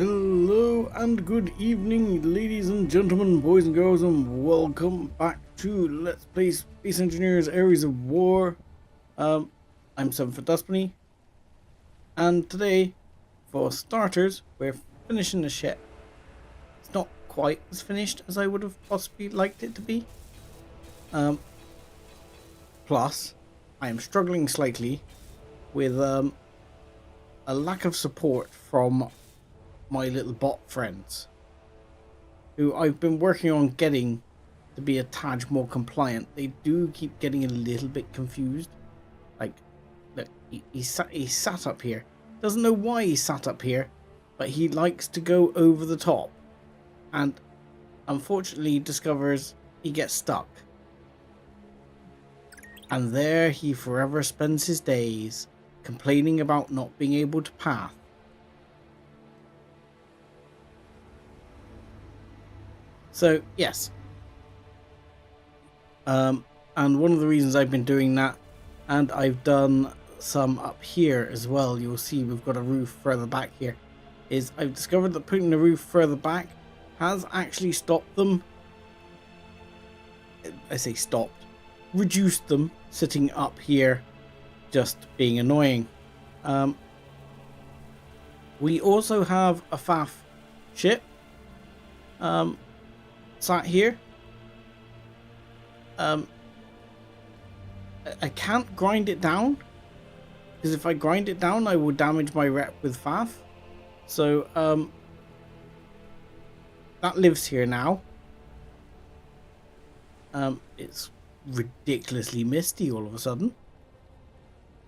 Hello and good evening, ladies and gentlemen, boys and girls, and welcome back to Let's Play Space Engineers Areas of War. I'm 7 Dustpony, and today, for starters, we're finishing the ship. It's not quite as finished as I would have possibly liked it to be. Plus, I am struggling slightly with a lack of support from my little bot friends, who I've been working on getting to be a tad more compliant. They do keep getting a little bit confused. Like, look, he sat up here. Doesn't know why he sat up here, but he likes to go over the top, and unfortunately discovers he gets stuck. And there he forever spends his days, complaining about not being able to path. So, yes. And one of the reasons I've been doing that, and I've done some up here as well, you'll see we've got a roof further back here, is I've discovered that putting the roof further back has actually stopped them. I say stopped. Reduced them sitting up here just being annoying. We also have a faff ship sat here. I can't grind it down, because if I grind it down I will damage my rep with faff. So that lives here now. It's ridiculously misty all of a sudden,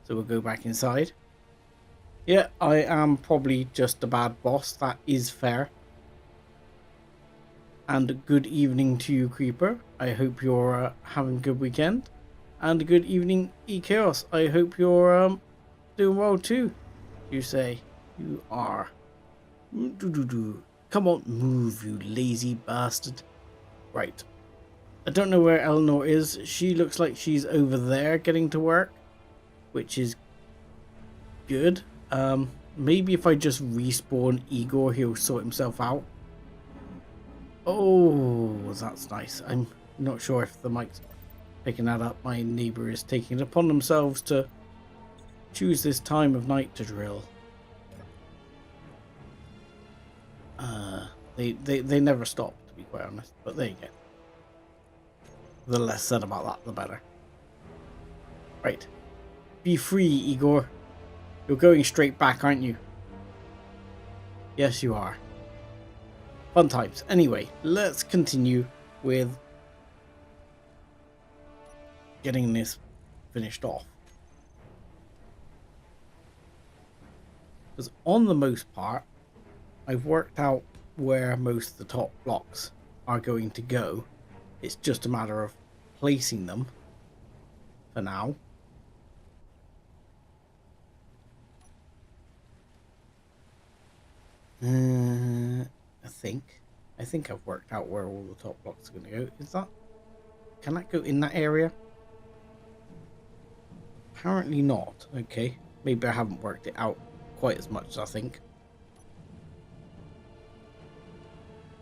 so we'll go back inside. Yeah, I am probably just a bad boss, that is fair. And good evening to you, Creeper. I hope you're having a good weekend. And good evening, E-Chaos. I hope you're doing well too. You say you are. Come on, move, you lazy bastard. Right. I don't know where Eleanor is. She looks like she's over there getting to work, which is good. Maybe if I just respawn Igor, he'll sort himself out. Oh, that's nice. I'm not sure if the mic's picking that up. My neighbour is taking it upon themselves to choose this time of night to drill. They never stop, to be quite honest, but there you go. The less said about that, the better. Right. Be free, Igor. You're going straight back, aren't you? Yes, you are. Fun times. Anyway, let's continue with getting this finished off. Because on the most part, I've worked out where most of the top blocks are going to go. It's just a matter of placing them for now. I think I've worked out where all the top blocks are going to go. Is that... Can that go in that area? Apparently not. Okay. Maybe I haven't worked it out quite as much as I think.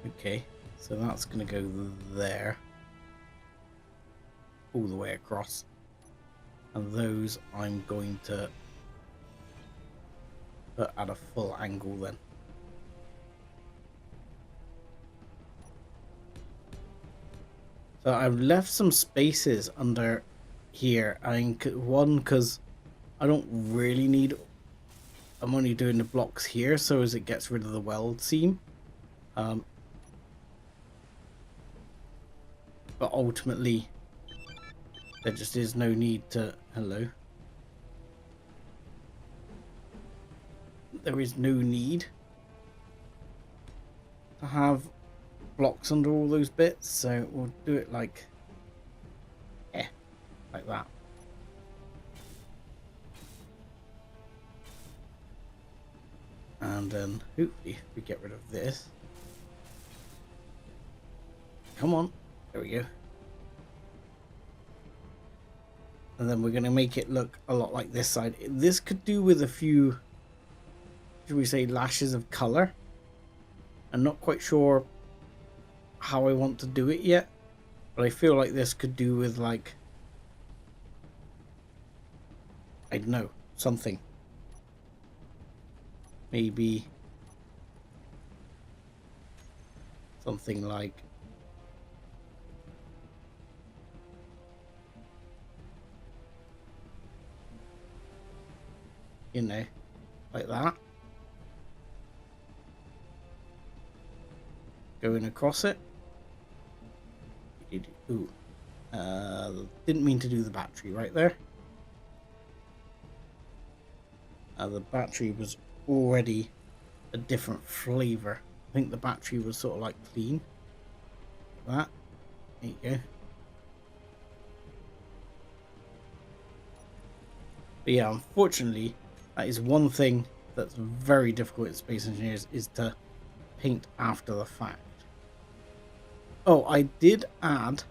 Okay. So that's going to go there. All the way across. And those I'm going to put at a full angle then. So I've left some spaces under here. One, because I don't really need... I'm only doing the blocks here so as it gets rid of the weld seam. But ultimately, there just is no need to... Hello. There is no need to have blocks under all those bits, so we'll do it like like that. And then hopefully we get rid of this. Come on, there we go. And then we're going to make it look a lot like this side. This could do with a few, should we say, lashes of color. I'm not quite sure how I want to do it yet, but I feel like this could do with, like, I don't know, something. Maybe something like, you know, like that. Going across it. Ooh. Didn't mean to do the battery right there. The battery was already a different flavor. I think the battery was sort of like clean. That. There you go. But yeah, unfortunately, that is one thing that's very difficult in Space Engineers, is to paint after the fact. Oh, I did add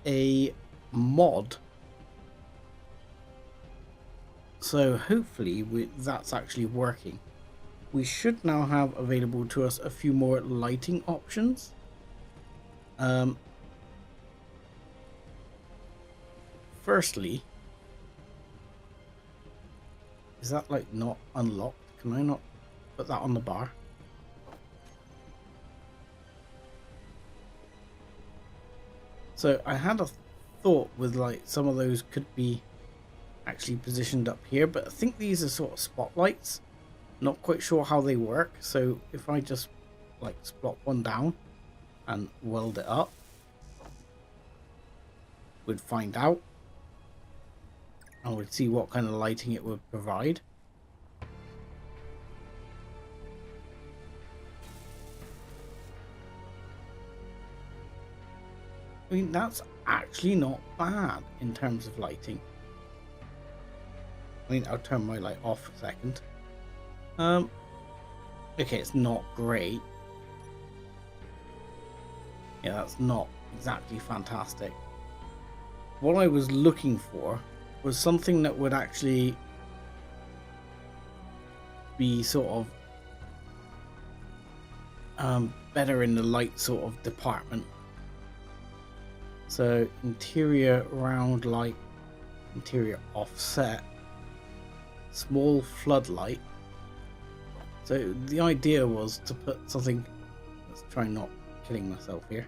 a mod. So hopefully that's actually working. We should now have available to us a few more lighting options. Firstly, is that like not unlocked? Can I not put that on the bar? So I had a thought with like some of those could be actually positioned up here, but I think these are sort of spotlights. Not quite sure how they work. So if I just like spot one down and weld it up, we'd find out and we'd see what kind of lighting it would provide. I mean, that's actually not bad in terms of lighting. I mean, I'll turn my light off for a second. Okay, it's not great. Yeah, that's not exactly fantastic. What I was looking for was something that would actually be sort of better in the light sort of department. So interior round light, interior offset, small floodlight. So the idea was to put something, let's try not killing myself here,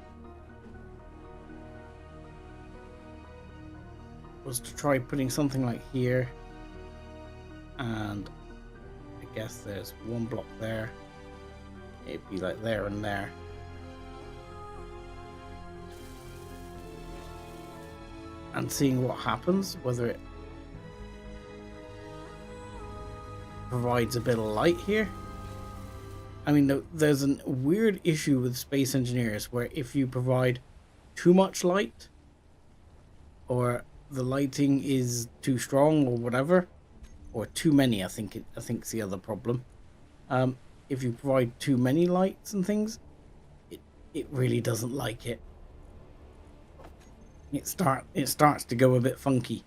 was to try putting something like here, and I guess there's one block there, it'd be like there and there. And seeing what happens, whether it provides a bit of light here. I mean, there's a weird issue with Space Engineers where if you provide too much light, or the lighting is too strong or whatever, or too many, I think's the other problem. If you provide too many lights and things, it really doesn't like it. It starts to go a bit funky.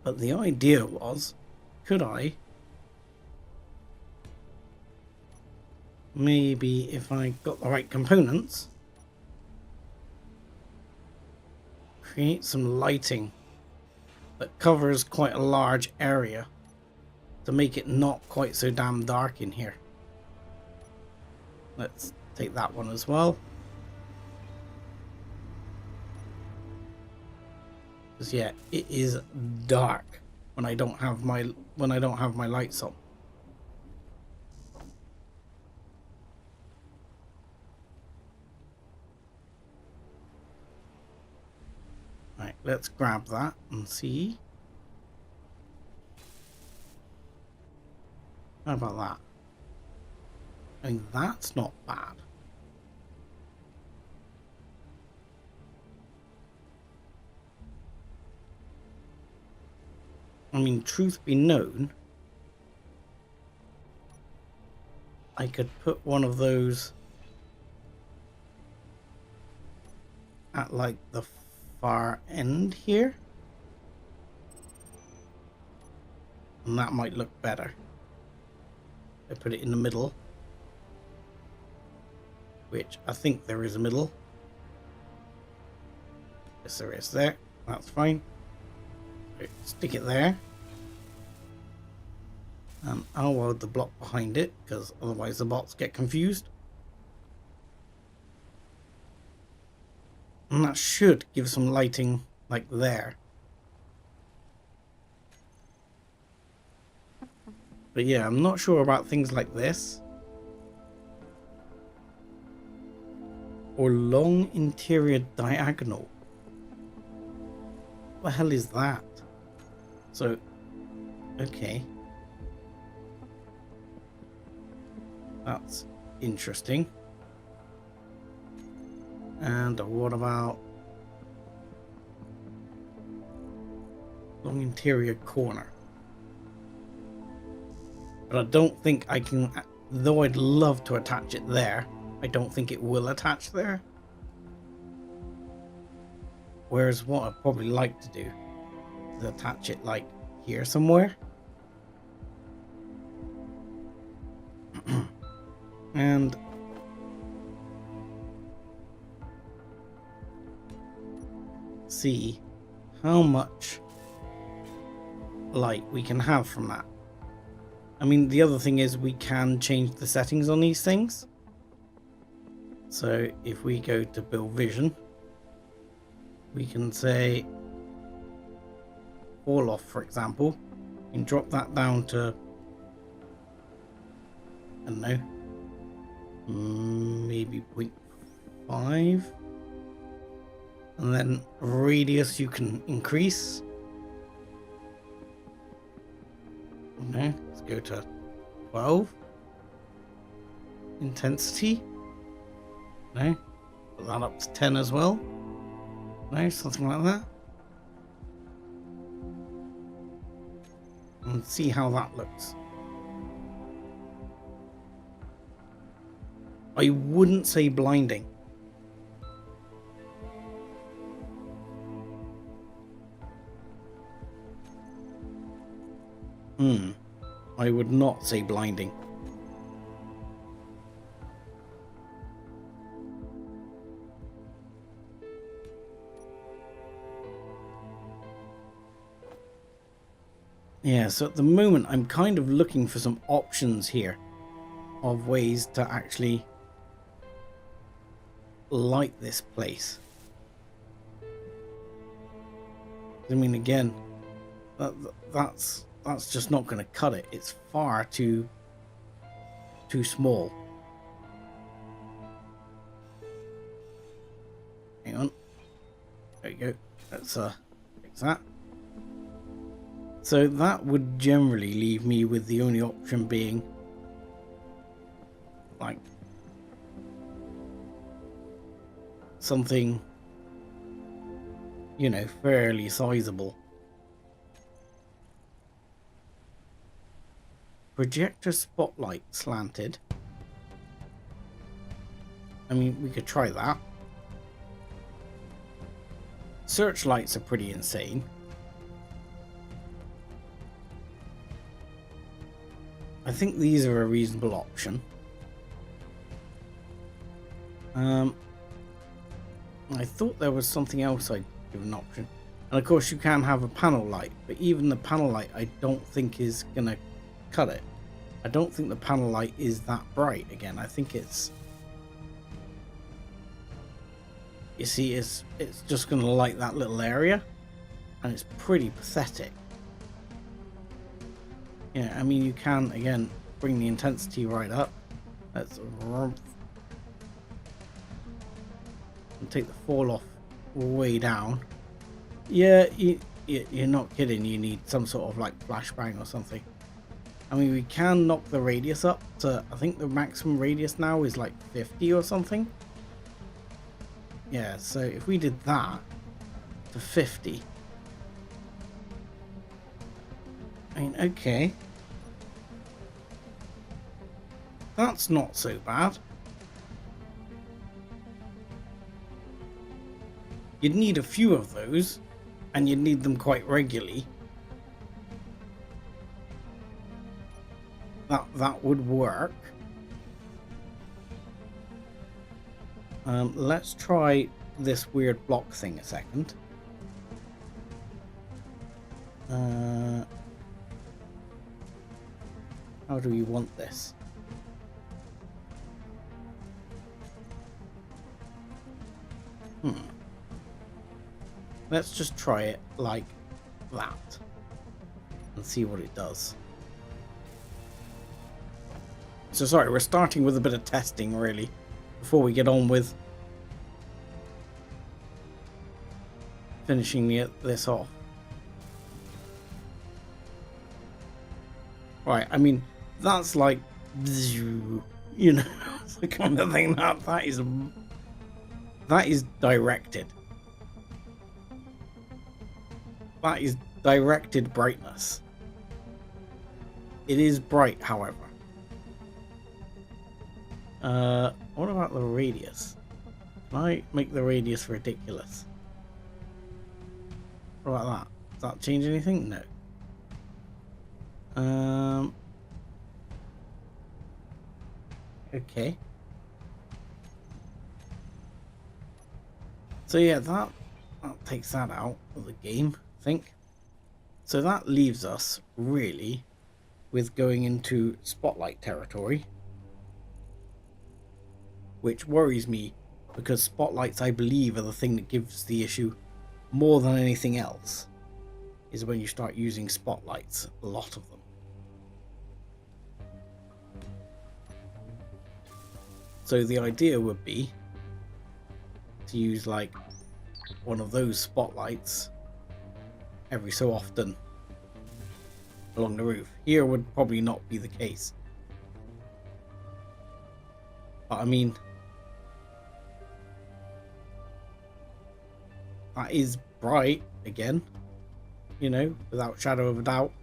But the idea was, could I maybe, if I got the right components, create some lighting that covers quite a large area to make it not quite so damn dark in here. Let's take that one as well. Because yeah, it is dark when I don't have my lights on. Right, let's grab that and see. How about that? I mean, that's not bad. I mean, truth be known, I could put one of those at like the far end here. And that might look better. I put it in the middle, which I think there is a middle. Yes, there is there. That's fine. Stick it there. And I'll load the block behind it, because otherwise the bots get confused. And that should give some lighting like there. But yeah, I'm not sure about things like this. Or long interior diagonal. What the hell is that? So, okay. That's interesting. And what about long interior corner? But I don't think I can, though I'd love to attach it there, I don't think it will attach there. Whereas what I'd probably like to do is attach it like here somewhere. And see how much light we can have from that. I mean, the other thing is we can change the settings on these things. So if we go to build vision, we can say fall off, for example, and drop that down to, I don't know, maybe 0.5. And then radius you can increase. Okay, let's go to 12. Intensity. No, put that up to 10 as well. No, something like that. And see how that looks. I wouldn't say blinding. I would not say blinding. Yeah, so at the moment I'm kind of looking for some options here of ways to actually light this place. I mean, again, that's just not going to cut it. It's far too small. Hang on. There you go. Let's fix that. So that would generally leave me with the only option being like something, you know, fairly sizable. Projector spotlight slanted. I mean, we could try that. Searchlights are pretty insane. I think these are a reasonable option. I thought there was something else I'd give an option. And of course you can have a panel light, but even the panel light I don't think is gonna cut it. I don't think the panel light is that bright. Again, I think it's, you see, it's just gonna light that little area, and it's pretty pathetic. Yeah, I mean, you can, again, bring the intensity right up. Let's and take the fall off way down. Yeah, you're not kidding. You need some sort of like flashbang or something. I mean, we can knock the radius up to, I think the maximum radius now is like 50 or something. Yeah, so if we did that to 50. I mean, okay. That's not so bad. You'd need a few of those, and you'd need them quite regularly. that would work. Let's try this weird block thing a second. How do we want this? Let's just try it like that and see what it does. So sorry, we're starting with a bit of testing really before we get on with finishing this off. Right, I mean, that's like, you know, it's the kind of thing that is directed. That is directed brightness. It is bright, however. What about the radius? Can I make the radius ridiculous? What about that? Does that change anything? No. Okay. So yeah, that takes that out of the game, I think. So that leaves us really with going into spotlight territory, which worries me because spotlights, I believe, are the thing that gives the issue more than anything else, is when you start using spotlights, a lot of them. So the idea would be to use like one of those spotlights every so often along the roof. Here would probably not be the case. But I mean, that is bright again, you know, without shadow of a doubt.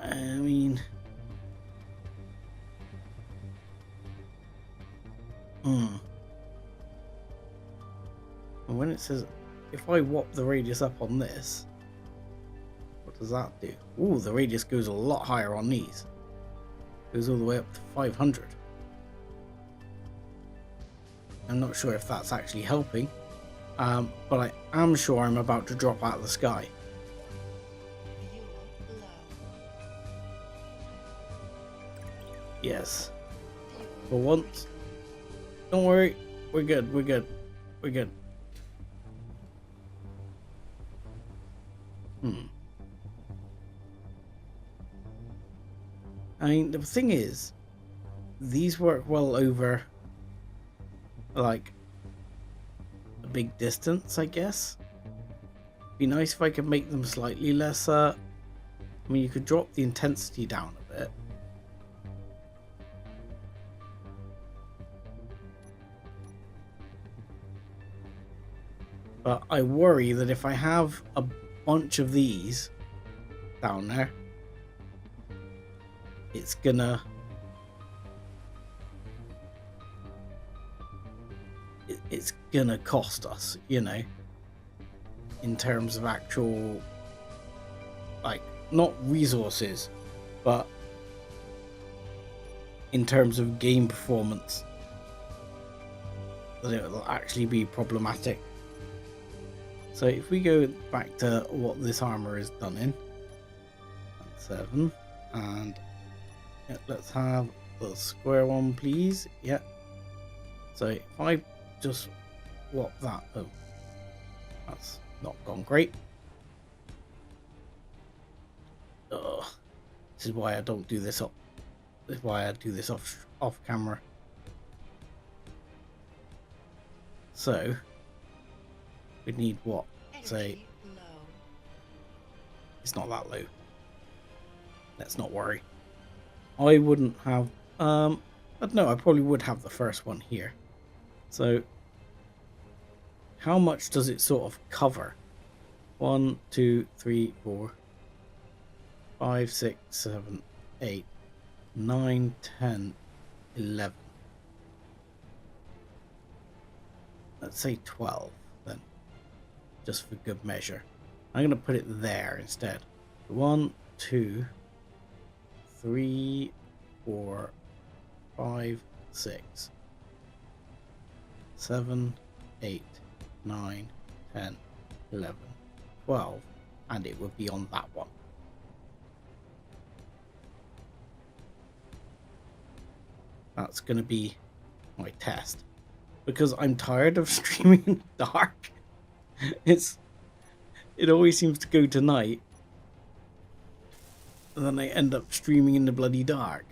I mean, and when it says, if I whop the radius up on this, what does that do? Ooh, the radius goes a lot higher on these. Goes all the way up to 500. I'm not sure if that's actually helping, but I am sure I'm about to drop out of the sky. Yes. For once. Don't worry. We're good. We're good. We're good. I mean, the thing is, these work well over, like, a big distance, I guess. Be nice if I could make them slightly less, I mean, you could drop the intensity down a bit. But I worry that if I have a bunch of these down there, it's gonna cost us, you know, in terms of actual, like, not resources, but in terms of game performance, that it will actually be problematic. So if we go back to what this armor is done in, 7, and yeah, let's have the square one, please. Yeah. So if I just swap that, oh, that's not gone great. Ugh. This is why I don't do this up. This is why I do this off camera. So we need what? Say, it's not that low. Let's not worry. I wouldn't have, but no, I probably would have the first one here. So how much does it sort of cover? 1, 2, 3, 4, 5, 6, 7, 8, 9, 10, 11. Let's say 12 then. just for good measure. I'm going to put it there instead. 1, 2, 3, 4, 5, 6, 7, 8, 9, 10, 11, 12, and it would be on that one. That's going to be my test, because I'm tired of streaming in the dark. It always seems to go to night, and then I end up streaming in the bloody dark.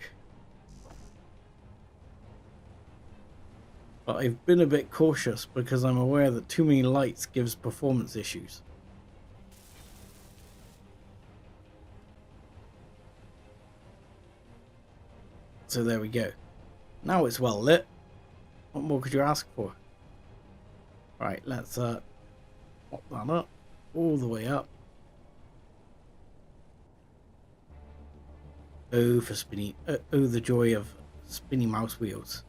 But I've been a bit cautious because I'm aware that too many lights gives performance issues. So there we go. Now it's well lit. What more could you ask for? Right, let's pop that up, all the way up. Oh, for spinny! Oh, the joy of spinny mouse wheels.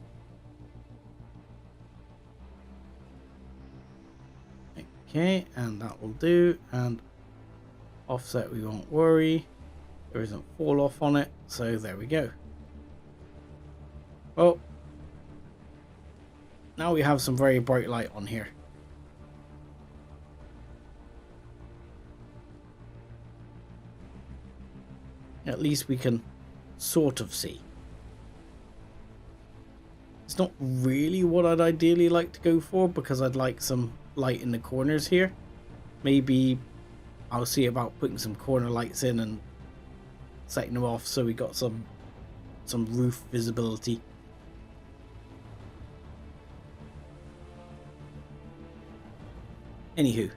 Okay, and that will do. And offset, we won't worry. There isn't fall off on it, so there we go. Well, now we have some very bright light on here. At least we can sort of see. It's not really what I'd ideally like to go for, because I'd like some light in the corners here. Maybe I'll see about putting some corner lights in and setting them off so we got some roof visibility. Anywho,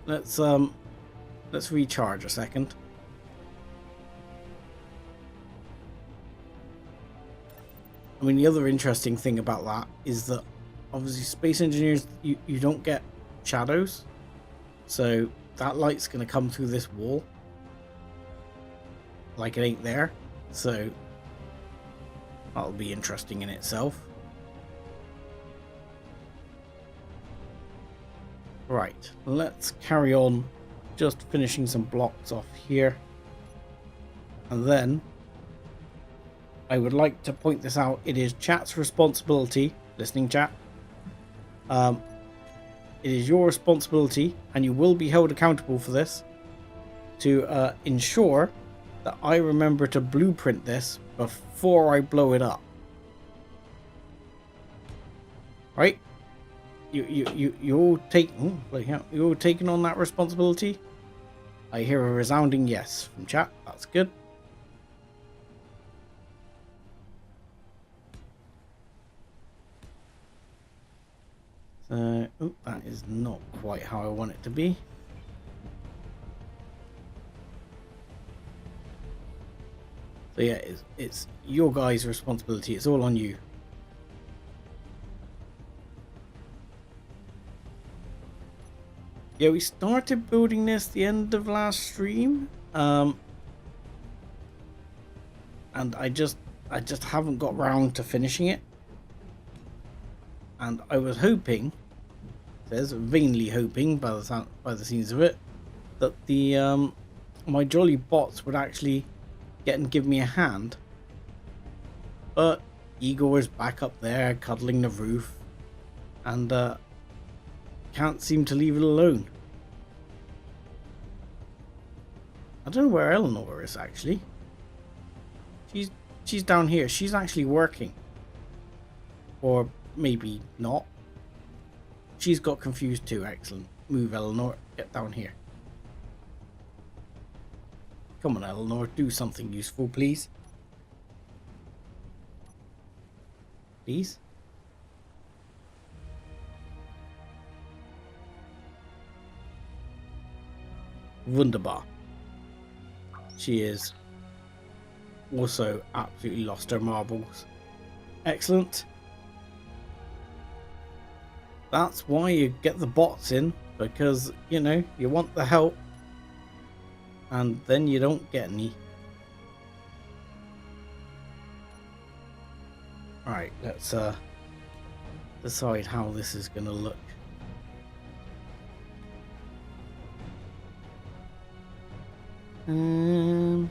let's recharge a second. I mean, the other interesting thing about that is that obviously space engineers, you don't get shadows, so that light's going to come through this wall like it ain't there, so that'll be interesting in itself. Right, let's carry on just finishing some blocks off here, and then I would like to point this out. It is chat's responsibility, listening chat. It is your responsibility, and you will be held accountable for this, to ensure that I remember to blueprint this before I blow it up. Right? You're taking on that responsibility? I hear a resounding yes from chat. That's good. So, that is not quite how I want it to be. So yeah, it's your guys' responsibility. It's all on you. Yeah, we started building this the end of last stream, and I just haven't got round to finishing it. And I was hoping, says vainly hoping by the scenes of it, that the my jolly bots would actually get and give me a hand. But Igor is back up there cuddling the roof, and can't seem to leave it alone. I don't know where Eleanor is actually. She's down here. She's actually working, or maybe not. She's got confused too. Excellent. Move, Eleanor. Get down here. Come on, Eleanor. Do something useful, please. Please. Wunderbar. She is also absolutely lost her marbles. Excellent. That's why you get the bots in, because, you know, you want the help, and then you don't get any. Right, let's decide how this is going to look. No.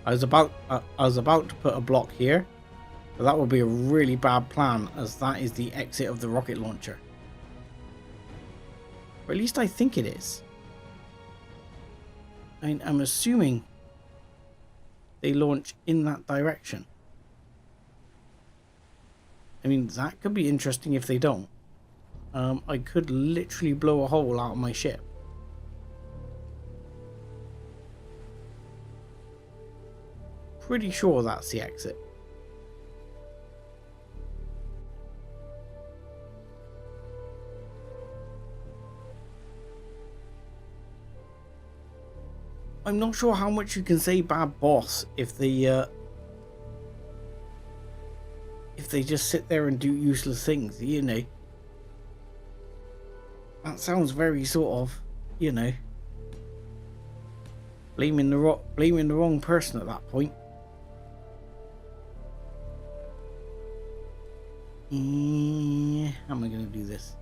I was about to put a block here, but that would be a really bad plan, as that is the exit of the rocket launcher. Or at least I think it is. I mean, I'm assuming they launch in that direction. I mean, that could be interesting if they don't. I could literally blow a hole out of my ship. Pretty sure that's the exit. I'm not sure how much you can say bad boss if they just sit there and do useless things, you know. That sounds very sort of, you know, blaming the wrong person at that point. How am I going to do this?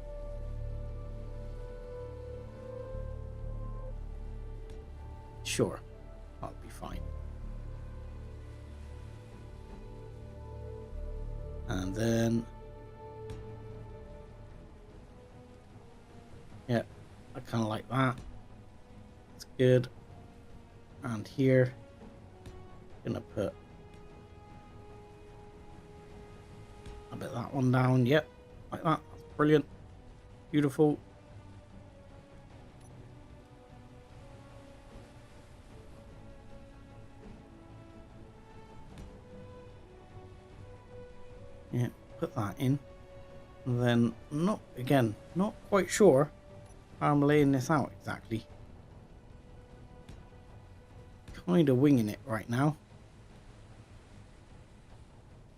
Sure, that'll be fine. And then, yeah, I kind of like that. It's good. And here, gonna put a bit of that one down. Yep, like that. That's brilliant. Beautiful. Yeah, put that in. And then, not quite sure how I'm laying this out exactly. Kind of winging it right now.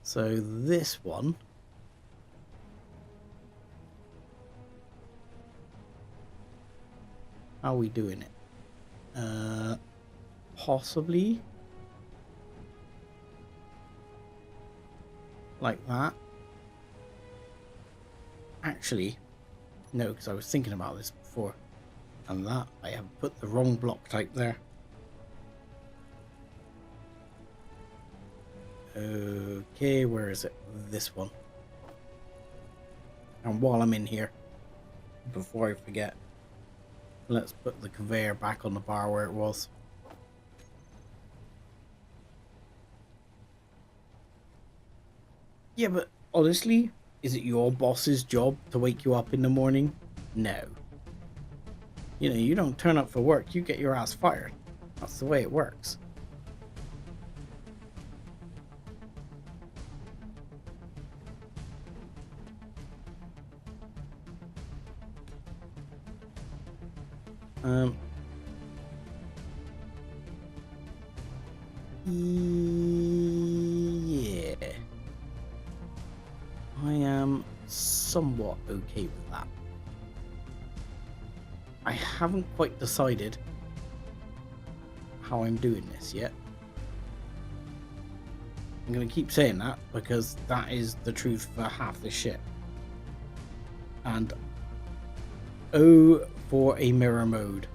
So this one, how are we doing it? Possibly like that. Actually, no, because I was thinking about this before, and that I have put the wrong block type there. Okay, where is it? This one. And while I'm in here, before I forget, let's put the conveyor back on the bar where it was. Yeah, but honestly, is it your boss's job to wake you up in the morning? No. You know, you don't turn up for work, you get your ass fired. That's the way it works. Yeah. I am somewhat okay with that. I haven't quite decided how I'm doing this yet. I'm going to keep saying that because that is the truth for half this shit. And oh, for a mirror mode.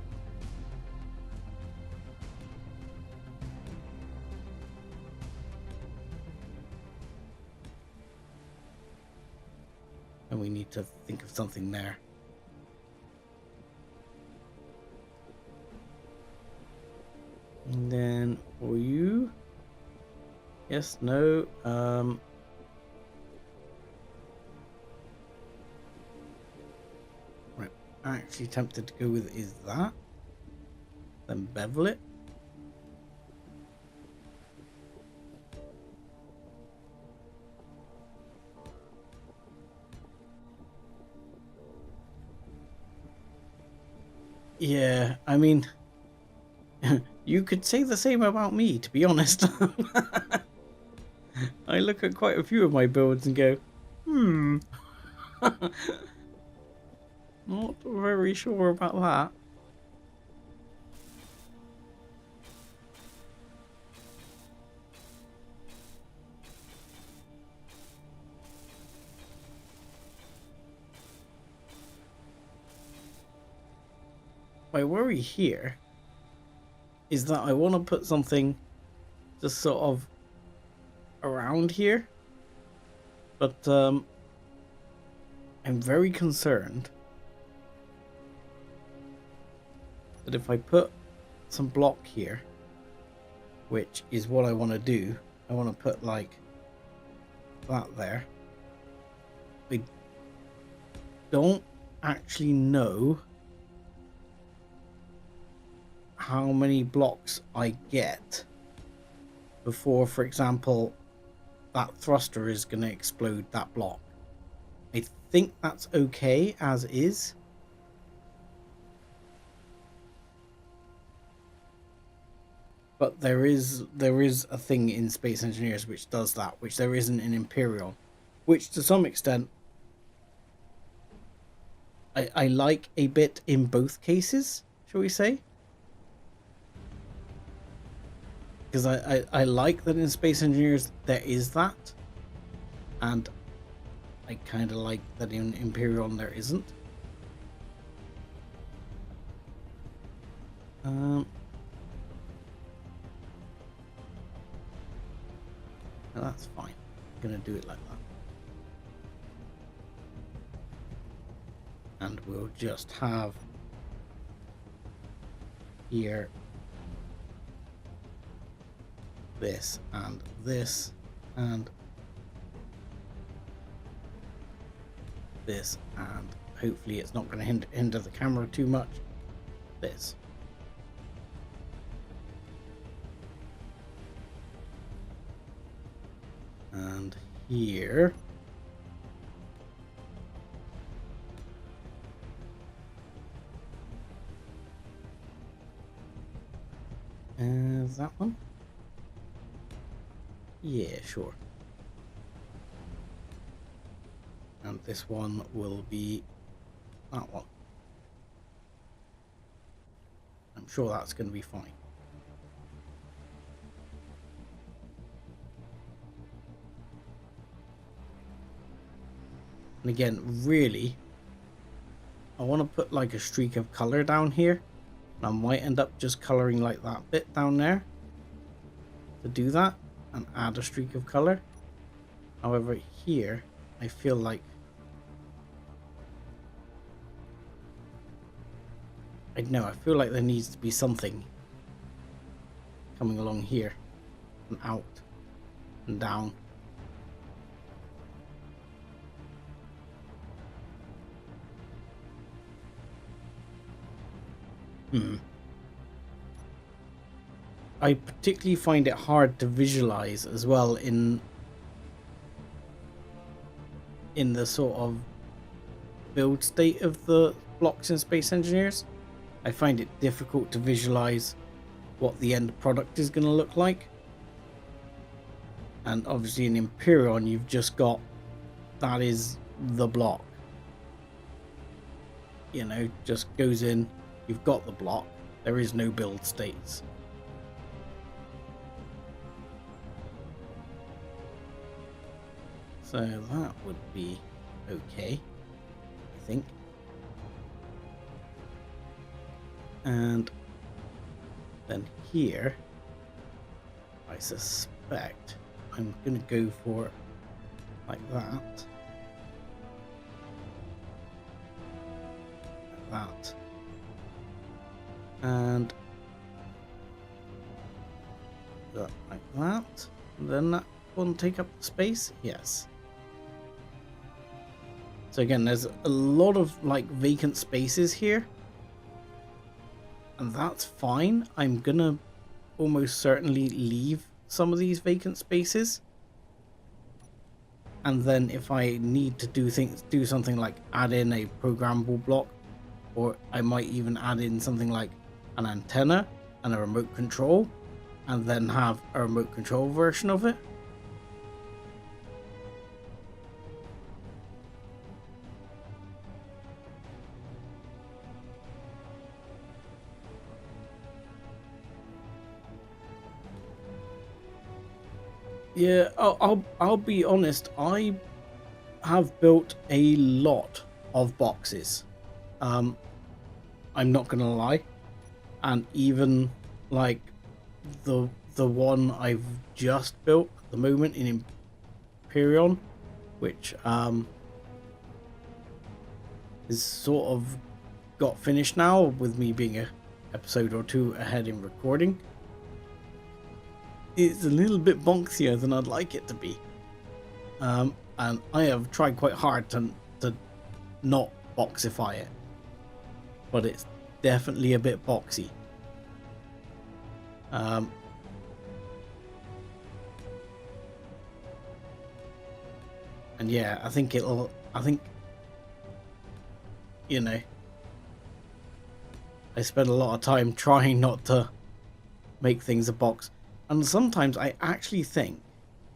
And we need to think of something there. And then for you, yes, no, right, actually tempted to go with is that, then bevel it. Yeah, I mean, you could say the same about me, to be honest. I look at quite a few of my builds and go, not very sure about that. My worry here is that I want to put something just sort of around here, but I'm very concerned that if I put some block here, which is what I want to do, I want to put like that there. I don't actually know how many blocks I get before, for example, that thruster is going to explode that block. I think that's okay as is. But there is a thing in Space Engineers which does that, which there isn't in Imperial, which to some extent I like a bit in both cases, shall we say? Because I like that in Space Engineers there is that, and I kind of like that in Imperial there isn't. That's fine. I'm gonna do it like that. And we'll just have here this and this and this, and hopefully it's not going to hinder the camera too much. This. And here. Is that one? Yeah, sure. And this one will be that one. I'm sure that's going to be fine. And again, really, I want to put like a streak of color down here. And I might end up just coloring like that bit down there to do that and add a streak of color. However, here, I feel like I feel like there needs to be something coming along here and out and down. I particularly find it hard to visualize as well in the sort of build state of the blocks in Space Engineers. I find it difficult to visualize what the end product is going to look like. And obviously in Imperion you've just got, that is the block. You know, just goes in, you've got the block, there is no build states. So that would be okay, I think. And then here, I suspect I'm going to go for like that. Like that. And that like that. And then that one take up the space? Yes. So again, there's a lot of like vacant spaces here. And that's fine. I'm gonna almost certainly leave some of these vacant spaces. And then if I need to do something like add in a programmable block, or I might even add in something like an antenna and a remote control, and then have a remote control version of it. Yeah, I'll be honest. I have built a lot of boxes. I'm not gonna lie, and even like the one I've just built at the moment in Imperion, which is sort of got finished now with me being a episode or two ahead in recording. It's a little bit bonksier than I'd like it to be, and I have tried quite hard to not boxify it, but it's definitely a bit boxy. And yeah, I think you know, I spend a lot of time trying not to make things a box, and sometimes I actually think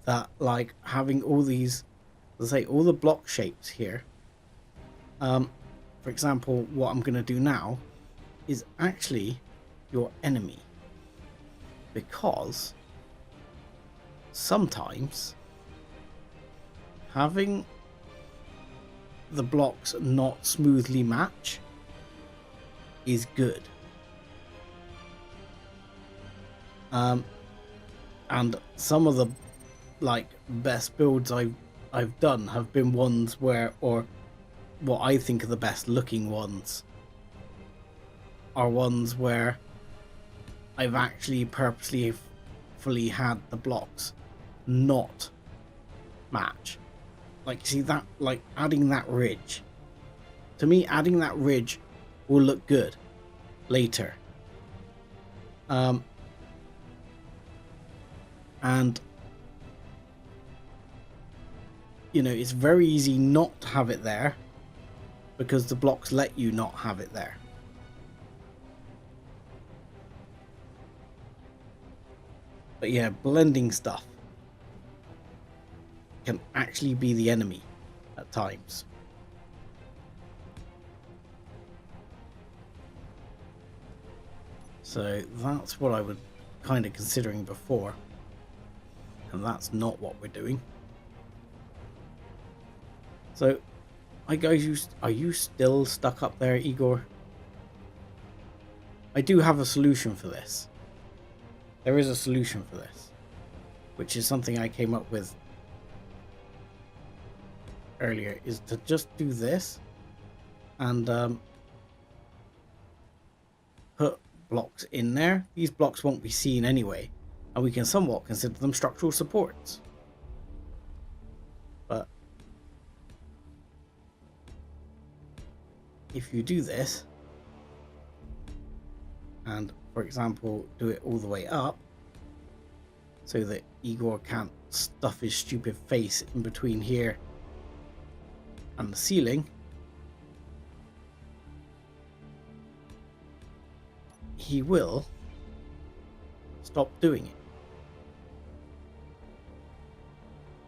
that like having all these, let's say, all the block shapes here, for example, what I'm going to do now is actually your enemy, because sometimes having the blocks not smoothly match is good. And some of the like best builds I've done have been ones where, or what I think are the best looking ones, are ones where I've actually purposely fully had the blocks not match. Like, see that, like adding that ridge, to me adding that ridge will look good later. And you know, it's very easy not to have it there because the blocks let you not have it there. But yeah, blending stuff can actually be the enemy at times. So that's what I was kind of considering before, and that's not what we're doing. So, are you still stuck up there, Igor? I do have a solution for this. There is a solution for this, which is something I came up with earlier, is to just do this and put blocks in there. These blocks won't be seen anyway, and we can somewhat consider them structural supports. But if you do this, and for example do it all the way up so that Igor can't stuff his stupid face in between here and the ceiling, he will stop doing it.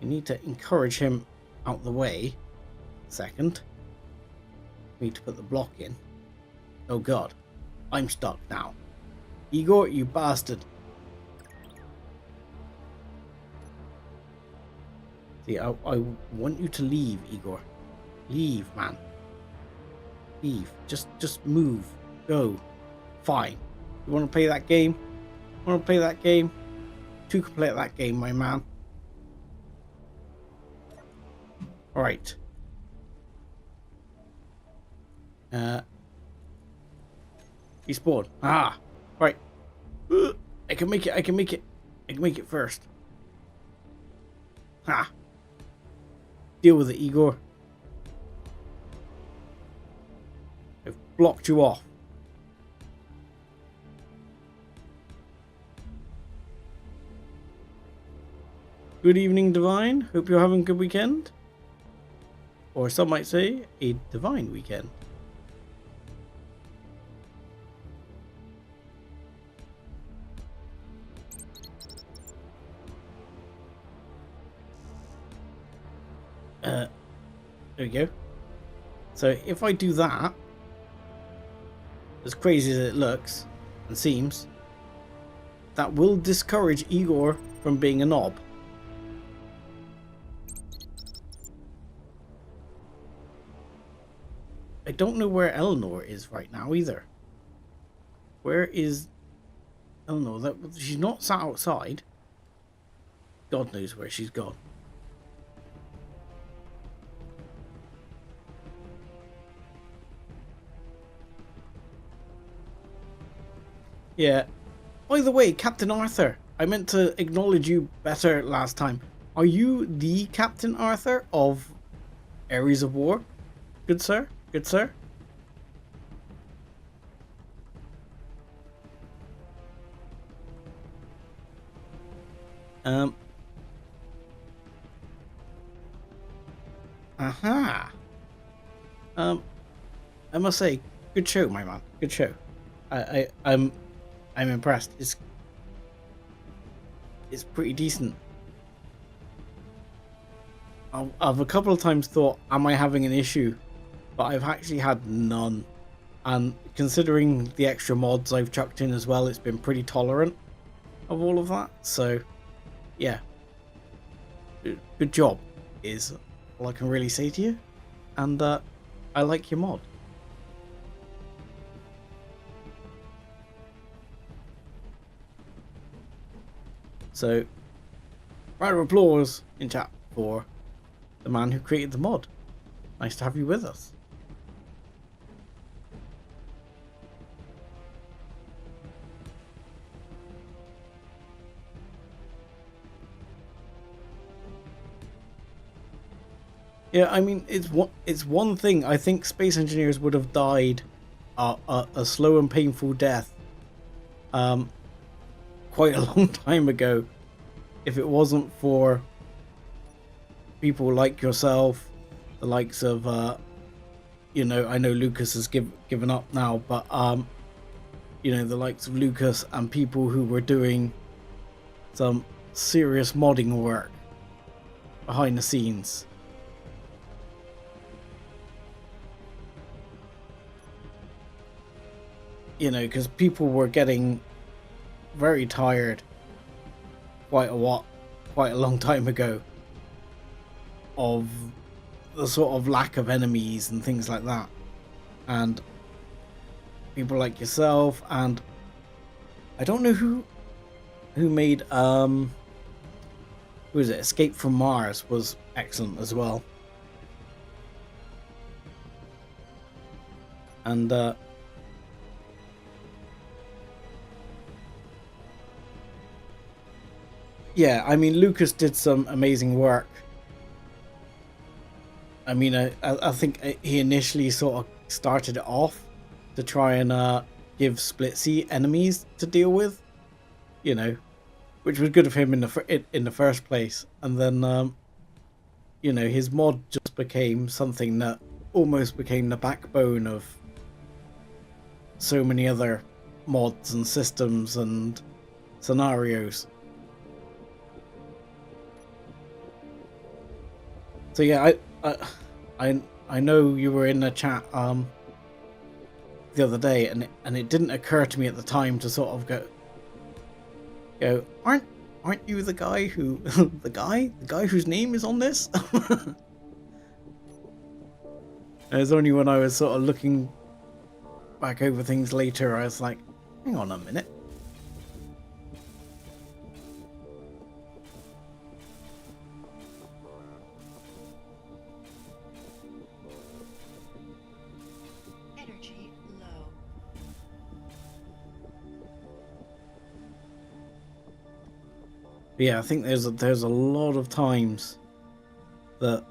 You need to encourage him out the way. Second, we need to put the block in. Oh god, I'm stuck now. Igor, you bastard. See, I want you to leave, Igor. Leave, man. Leave. Just move. Go. Fine. You want to play that game? Want to play that game? Two can play that game, my man. Alright. Respawn. Ah! Right. I can make it first. Ha! Deal with it, Igor. I've blocked you off. Good evening, Divine. Hope you're having a good weekend. Or some might say, a divine weekend. There we go. So if I do that, as crazy as it looks and seems, that will discourage Igor from being a knob. I don't know where Eleanor is right now either. Where is Oh no, that she's not sat outside. God knows where she's gone. Yeah. By the way, Captain Arthur, I meant to acknowledge you better last time. Are you the Captain Arthur of Ares of War? Good sir? Good sir? Um. Aha. I must say, good show, my man. Good show. I'm impressed. It's pretty decent. I've a couple of times thought, am I having an issue? But I've actually had none. And considering the extra mods I've chucked in as well, it's been pretty tolerant of all of that. So, yeah. Good job is all I can really say to you. And I like your mod. So, round of applause in chat for the man who created the mod. Nice to have you with us. Yeah, I mean, it's one thing. I think space engineers would have died a slow and painful death quite a long time ago if it wasn't for people like yourself, the likes of you know, I know Lucas has given up now, but you know, the likes of Lucas and people who were doing some serious modding work behind the scenes. You know, because people were getting very tired quite a long time ago of the sort of lack of enemies and things like that, and people like yourself, and I don't know who made who was it, Escape from Mars was excellent as well, and yeah, I mean, Lucas did some amazing work. I mean, I think he initially sort of started it off to try and give split sea enemies to deal with, you know, which was good of him in the first place. And then, you know, his mod just became something that almost became the backbone of so many other mods and systems and scenarios. So yeah, I know you were in the chat the other day, and it didn't occur to me at the time to sort of go aren't you the guy who the guy whose name is on this? It was only when I was sort of looking back over things later I was like, hang on a minute. But yeah, I think there's a lot of times that,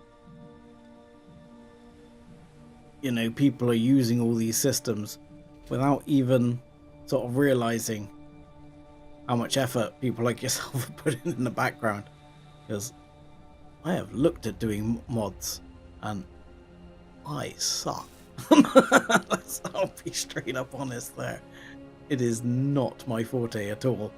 you know, people are using all these systems without even sort of realizing how much effort people like yourself are putting in the background. Because I have looked at doing mods and I suck. I'll be straight up honest there. It is not my forte at all.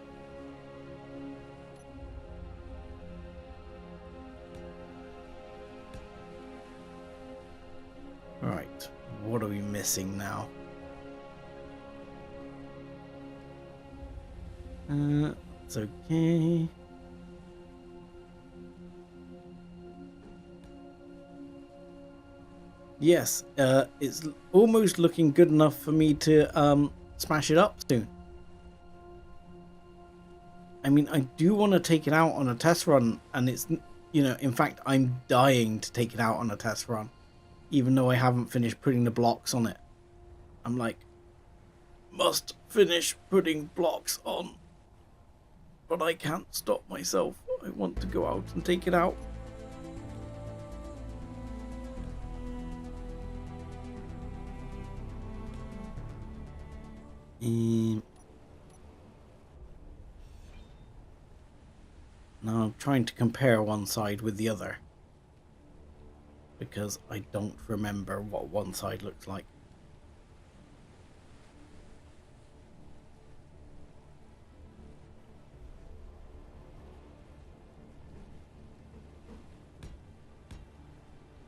Right, what are we missing now? It's okay. Yes, it's almost looking good enough for me to smash it up soon. I mean, I do want to take it out on a test run, and it's, you know, in fact, I'm dying to take it out on a test run, even though I haven't finished putting the blocks on it. I'm like, must finish putting blocks on, but I can't stop myself. I want to go out and take it out. Now I'm trying to compare one side with the other, because I don't remember what one side looks like.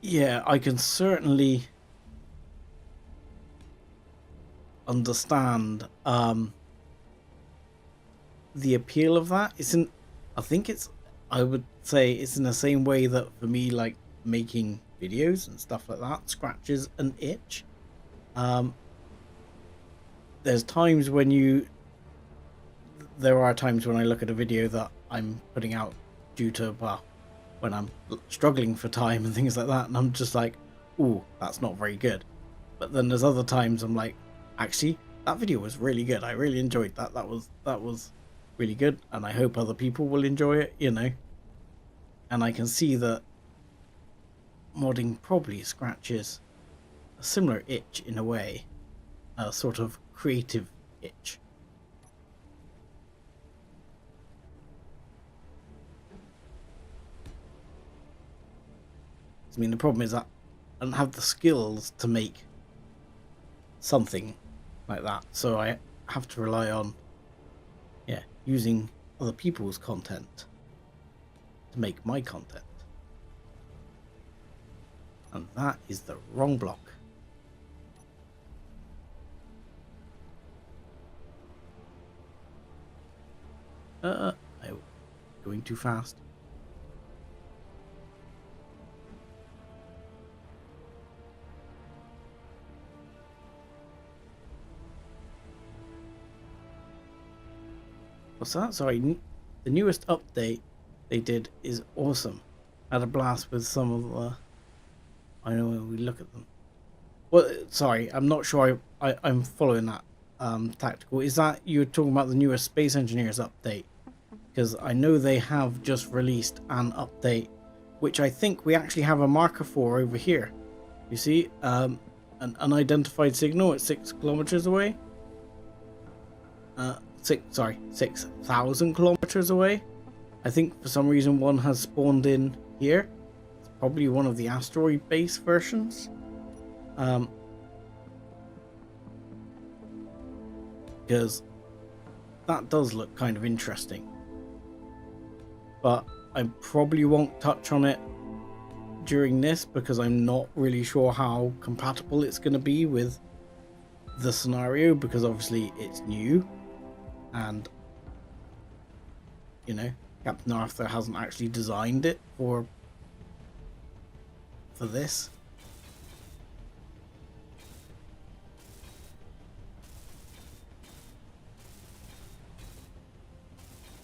Yeah, I can certainly understand the appeal of that. I would say it's in the same way that for me, like making videos and stuff like that scratches an itch. There's times when there are times when I look at a video that I'm putting out due to, well, when I'm struggling for time and things like that, and I'm just like, ooh, that's not very good. But then there's other times I'm like, actually, that video was really good. I really enjoyed that. That was really good, and I hope other people will enjoy it, you know. And I can see that modding probably scratches a similar itch in a way, a sort of creative itch. I mean, the problem is that I don't have the skills to make something like that, so I have to rely on, yeah, using other people's content to make my content. And that is the wrong block. I'm going too fast. What's that? Sorry, the newest update they did is awesome. I had a blast with some of the... I know when we look at them. Well, sorry, I'm not sure I'm following that tactical. Is that you're talking about the newest Space Engineers update? Because I know they have just released an update, which I think we actually have a marker for over here. You see, an unidentified signal at 6 kilometers away. 6,000 kilometers away. I think for some reason one has spawned in here. It's probably one of the asteroid base versions. Because that does look kind of interesting. But I probably won't touch on it during this because I'm not really sure how compatible it's going to be with the scenario, because obviously it's new. And, you know, Captain Arthur hasn't actually designed it for this.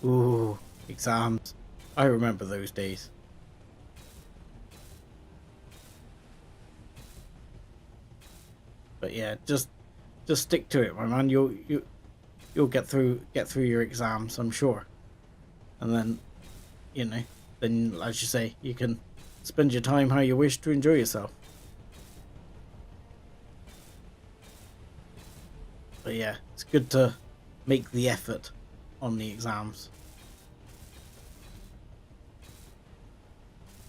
Ooh, exams. I remember those days. But yeah, just stick to it, my man. You'll get through your exams, I'm sure. And then, you know, then as you say, you can spend your time how you wish to enjoy yourself. But yeah, it's good to make the effort on the exams.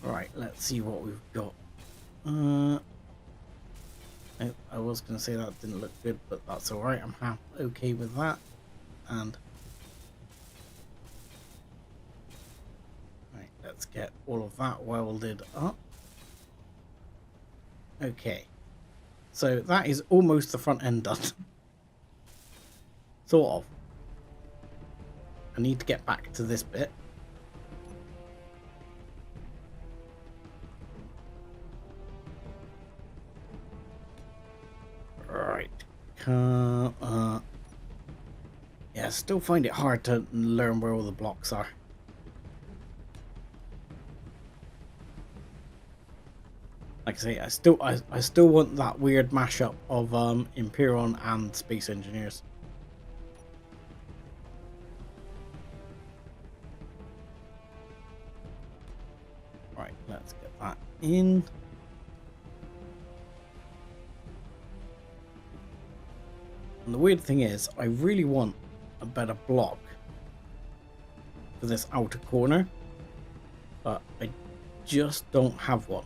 Right, let's see what we've got. I was going to say that didn't look good, but that's alright. I'm okay with that. And right, let's get all of that welded up. Okay, so that is almost the front end done. Sort of. I need to get back to this bit. Right. Yes, still find it hard to learn where all the blocks are. Like I say, I still want that weird mashup of Imperion and Space Engineers. Right, let's get that in. And the weird thing is, I really want a better block for this outer corner, but I just don't have one.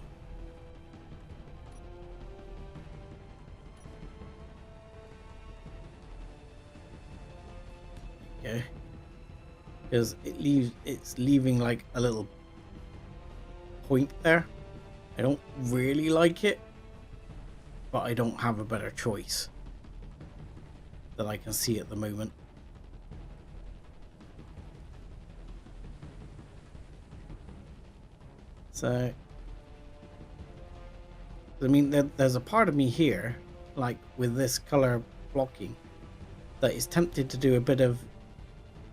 Okay, because it's leaving like a little point there. I don't really like it, but I don't have a better choice that I can see at the moment. So I mean, there's a part of me here, like with this color blocking, that is tempted to do a bit of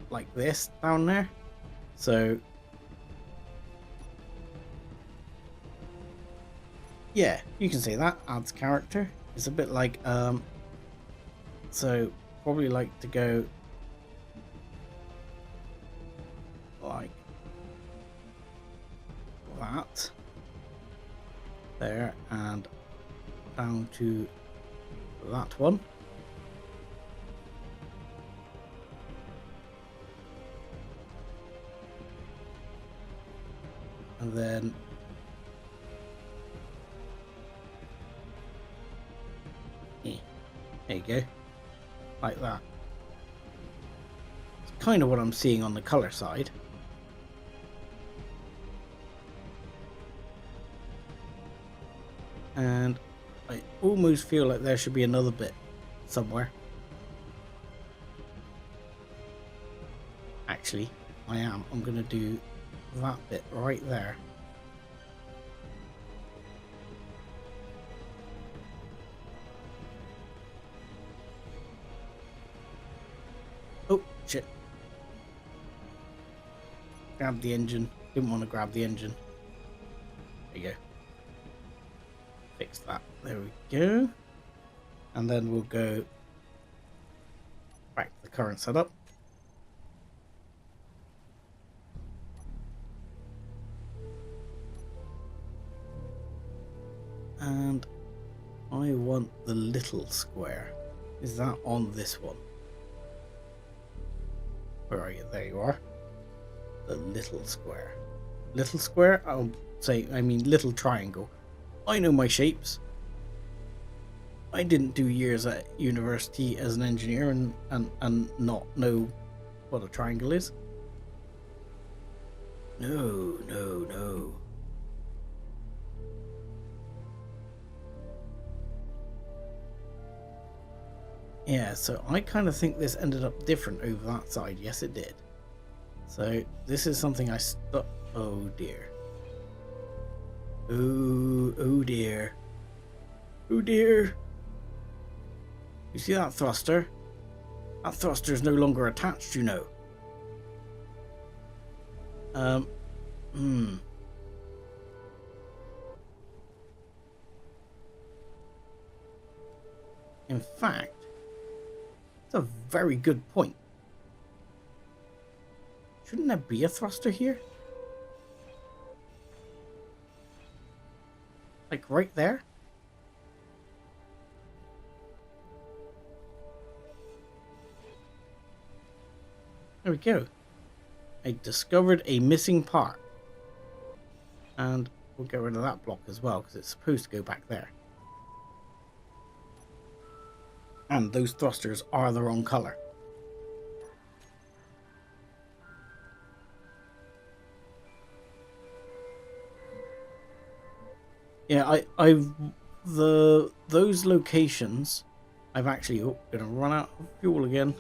like this down there. So yeah, you can say that adds character. It's a bit like so probably like to go like that there and down to that one. And then there you go, like that. It's kind of what I'm seeing on the color side. And I almost feel like there should be another bit somewhere. Actually, I'm going to do that bit right there. Oh, shit. Grab the engine. Didn't want to grab the engine. There you go. Fix that. There we go. And then we'll go back to the current setup. And I want the little square. Is that on this one? Where are you? There you are. The little square. Little square? I'll say, I mean little triangle. I know my shapes. I didn't do years at university as an engineer and not know what a triangle is. No, no, no. Yeah, so I kind of think this ended up different over that side. Yes, it did. So this is something I stuck. Oh dear. Oh dear. Oh dear. You see that thruster? That thruster is no longer attached, you know. In fact, it's a very good point. Shouldn't there be a thruster here? Like right there? There we go. I discovered a missing part. And we'll get rid of that block as well, because it's supposed to go back there. And those thrusters are the wrong color. Yeah, those locations, I've actually gonna run out of fuel again.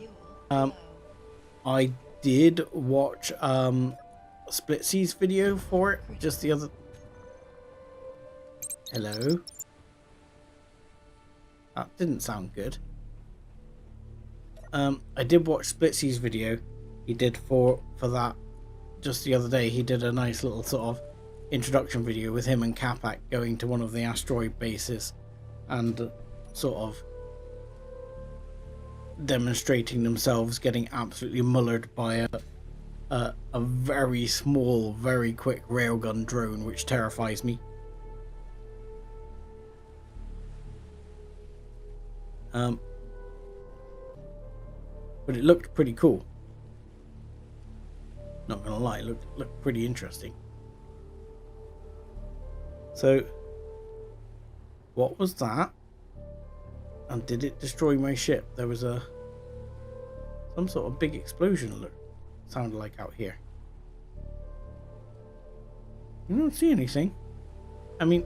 I did watch Split Seas video for it just the other. Hello. That didn't sound good. I did watch Splitsy's video he did for that just the other day. He did a nice little sort of introduction video with him and Capac going to one of the asteroid bases and sort of demonstrating themselves getting absolutely mullered by a very small, very quick railgun drone, which terrifies me. But it looked pretty cool. Not gonna lie, it looked pretty interesting. So, what was that? And did it destroy my ship? There was some sort of big explosion. Look, sounded like out here. You don't see anything. I mean,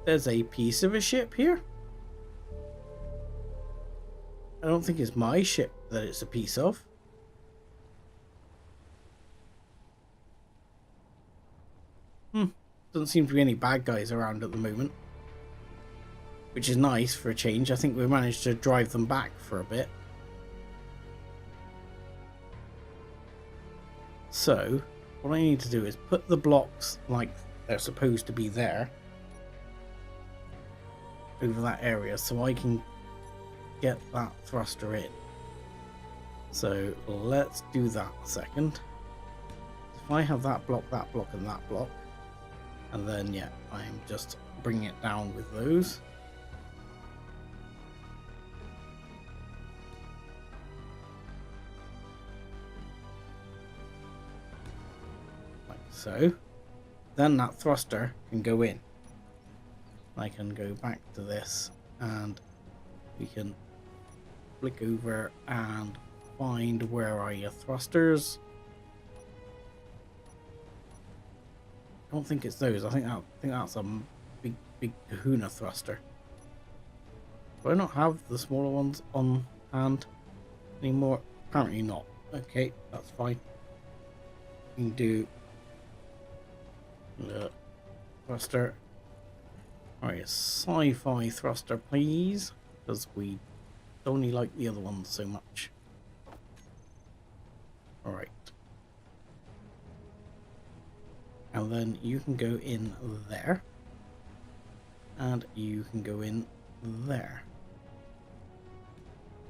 there's a piece of a ship here. I don't think it's my ship that it's a piece of. Doesn't seem to be any bad guys around at the moment, which is nice for a change. I think we managed to drive them back for a bit. So, what I need to do is put the blocks like they're supposed to be there over that area so I can get that thruster in. So let's do that a second. If I have that block, and that block, and then yeah, I'm just bringing it down with those. Like so. Then that thruster can go in. I can go back to this and we can flick over and find where are your thrusters. I don't think it's those. I think that's a big kahuna thruster. Do I not have the smaller ones on hand anymore? Apparently not. Okay, that's fine. We can do the thruster. Alright, sci-fi thruster, please, because we only like the other ones so much. Alright. And then you can go in there. And you can go in there.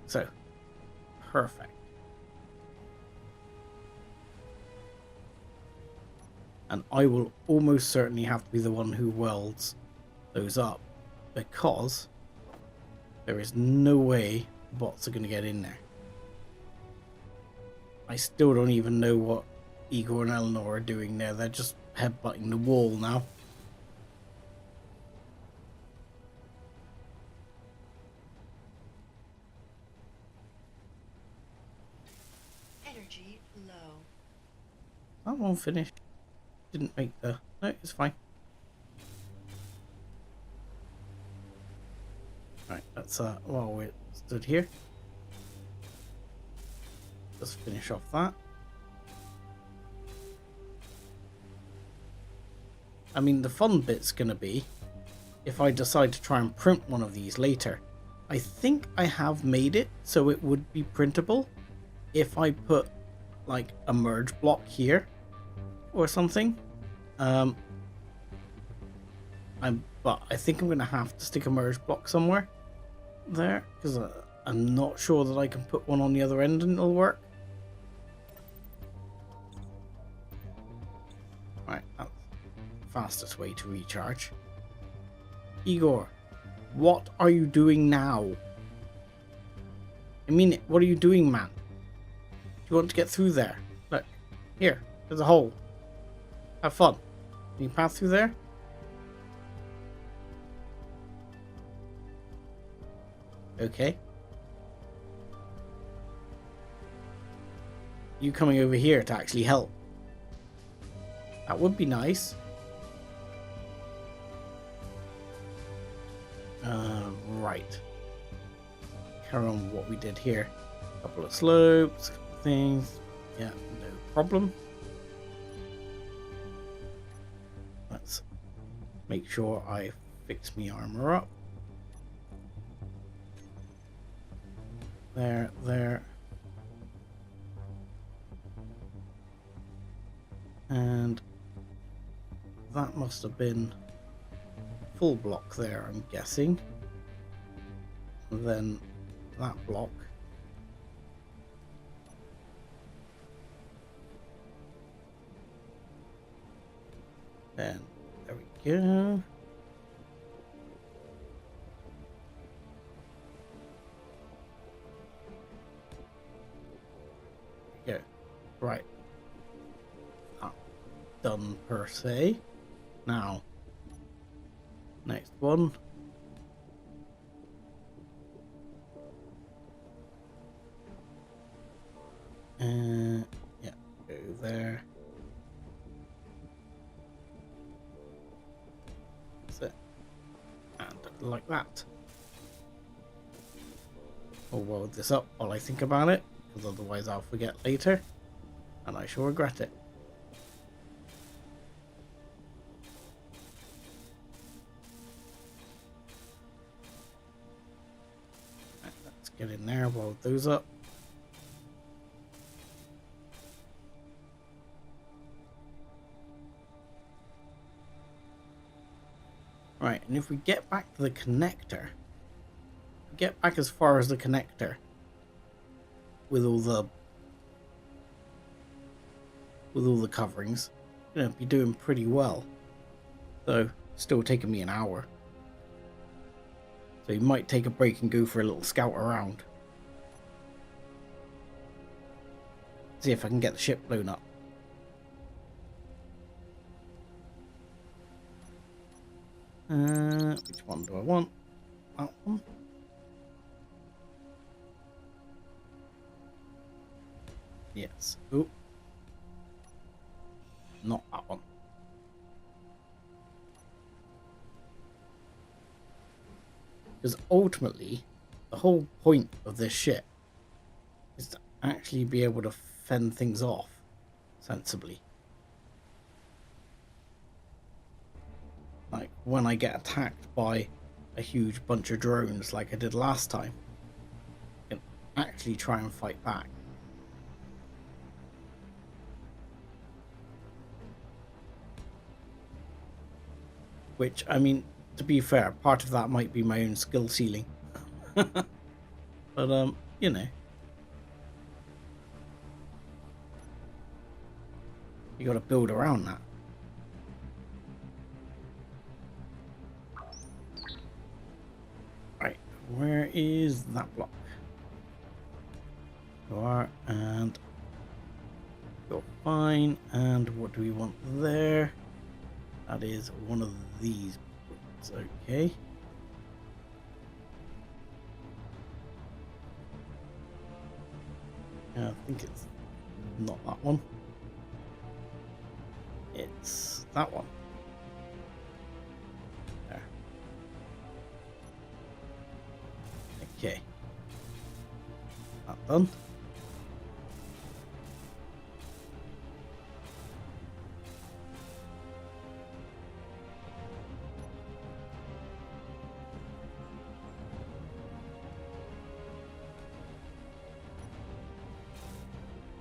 So, perfect. And I will almost certainly have to be the one who welds those up, because there is no way bots are going to get in there. I still don't even know what Igor and Eleanor are doing there. They're just headbutting the wall now. Energy low. That one finished. Didn't make the... No, it's fine. Right, that's while we stood here. Just finish off that. I mean, the fun bit's gonna be if I decide to try and print one of these later. I think I have made it so it would be printable if I put like a merge block here or something. But I think I'm gonna have to stick a merge block somewhere there, because I'm not sure that I can put one on the other end and it'll work. Right, that's the fastest way to recharge. Igor, what are you doing now? I mean, what are you doing, man? Do you want to get through there? Look, here, there's a hole. Have fun. Can you pass through there? Okay. You coming over here to actually help? That would be nice. Right. Carry on with what we did here. A couple of slopes, a couple of things. Yeah, no problem. Let's make sure I fix my armor up. there. And that must have been full block there, I'm guessing. And then that block. And there we go. There we go. Right. Not done per se. Now, next one. Yeah, go there. That's it. And like that. I'll weld this up while I think about it, because otherwise I'll forget later, and I shall regret it. Right, let's get in there, weld those up. Right, and if we get back to the connector, get back as far as the connector with all the coverings, you're gonna be doing pretty well. So still taking me an hour. So you might take a break and go for a little scout around. See if I can get the ship blown up. Which one do I want? That one. Yes. Oh. Not that one. Because ultimately, the whole point of this ship is to actually be able to fend things off sensibly. Like when I get attacked by a huge bunch of drones like I did last time, I can actually try and fight back. Which, I mean, to be fair, part of that might be my own skill ceiling. But, you know. You gotta build around that. Right, where is that block? You are, and you're fine. And what do we want there? That is one of these points. Okay. I think it's not that one. It's that one. There. Okay. That done.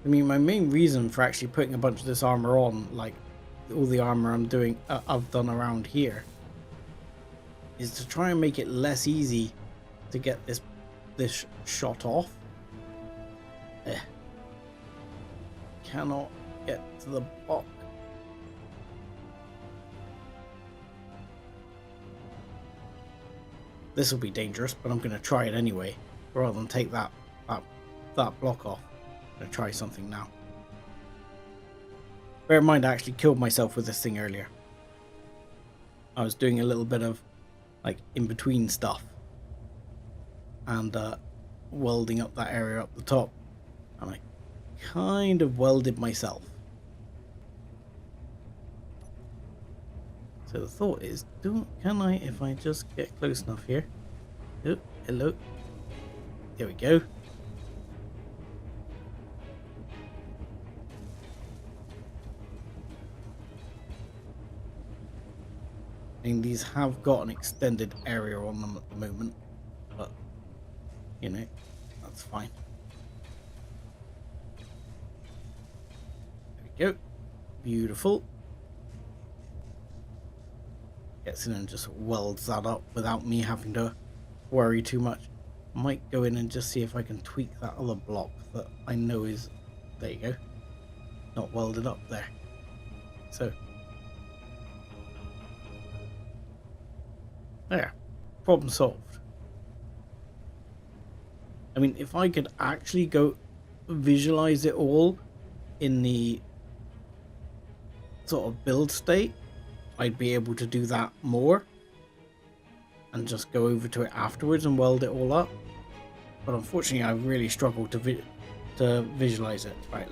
I mean, my main reason for actually putting a bunch of this armor on, like all the armor I've done around here, is to try and make it less easy to get this shot off. Cannot get to the block. This will be dangerous, but I'm going to try it anyway, rather than take that block off. I'm going to try something now. Bear in mind, I actually killed myself with this thing earlier. I was doing a little bit of like in between stuff and welding up that area up the top, and I kind of welded myself. So the thought is, can I, if I just get close enough here? Oh, hello. There we go. I mean, these have got an extended area on them at the moment, but you know, That's fine. There we go. Beautiful. Gets in and just welds that up without me having to worry too much. I might go in and just see if I can tweak that other block that I know is, there you go, not welded up there. So there, problem solved. I mean, if I could actually go visualize it all in the sort of build state, I'd be able to do that more and just go over to it afterwards and weld it all up. But unfortunately, I really struggled to visualize it. Right,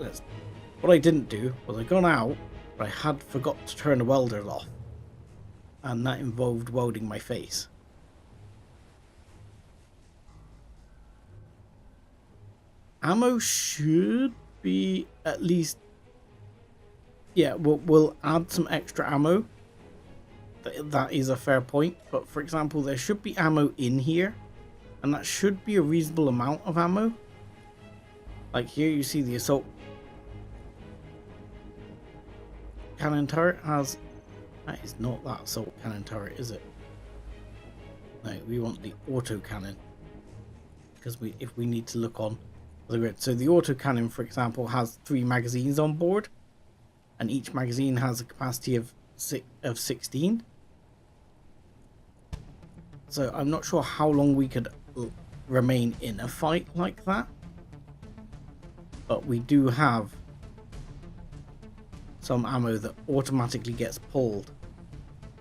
what I didn't do was I gone out, but I had forgot to turn the welders off, and that involved welding my face. Ammo should be at least, yeah, we'll add some extra ammo. That is a fair point, but for example, there should be ammo in here, and that should be a reasonable amount of ammo. Like here you see the assault cannon turret has, that is not that assault cannon turret, is it? No, we want the auto cannon, because if we need to look on the grid. So the auto cannon, for example, has 3 magazines on board, and each magazine has a capacity of 16. So I'm not sure how long we could remain in a fight like that, but we do have some ammo that automatically gets pulled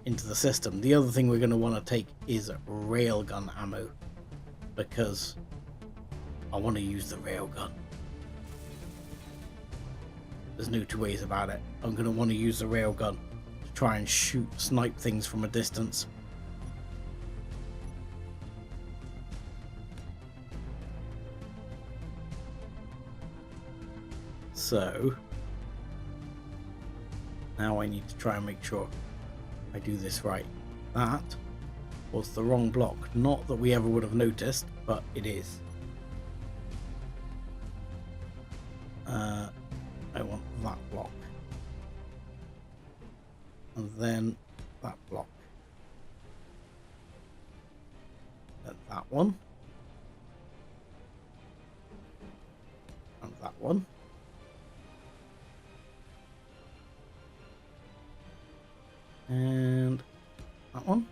into the system. The other thing we're going to want to take is railgun ammo, because I want to use the railgun. There's no two ways about it. I'm going to want to use the railgun to try and snipe things from a distance. So now I need to try and make sure I do this right. That was the wrong block. Not that we ever would have noticed, but it is. I want that block. And then that block. And that one. And that one. And that one.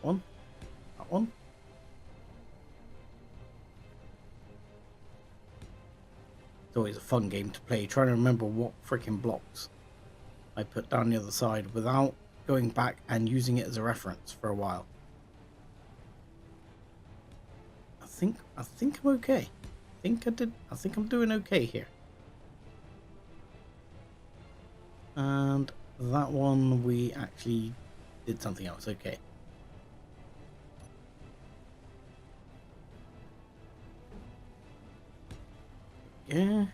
That one. That one. It's always a fun game to play, trying to remember what freaking blocks I put down the other side without going back and using it as a reference for a while. I think I'm okay. I think I'm doing okay here. And that one we actually did something else. Okay. Yeah.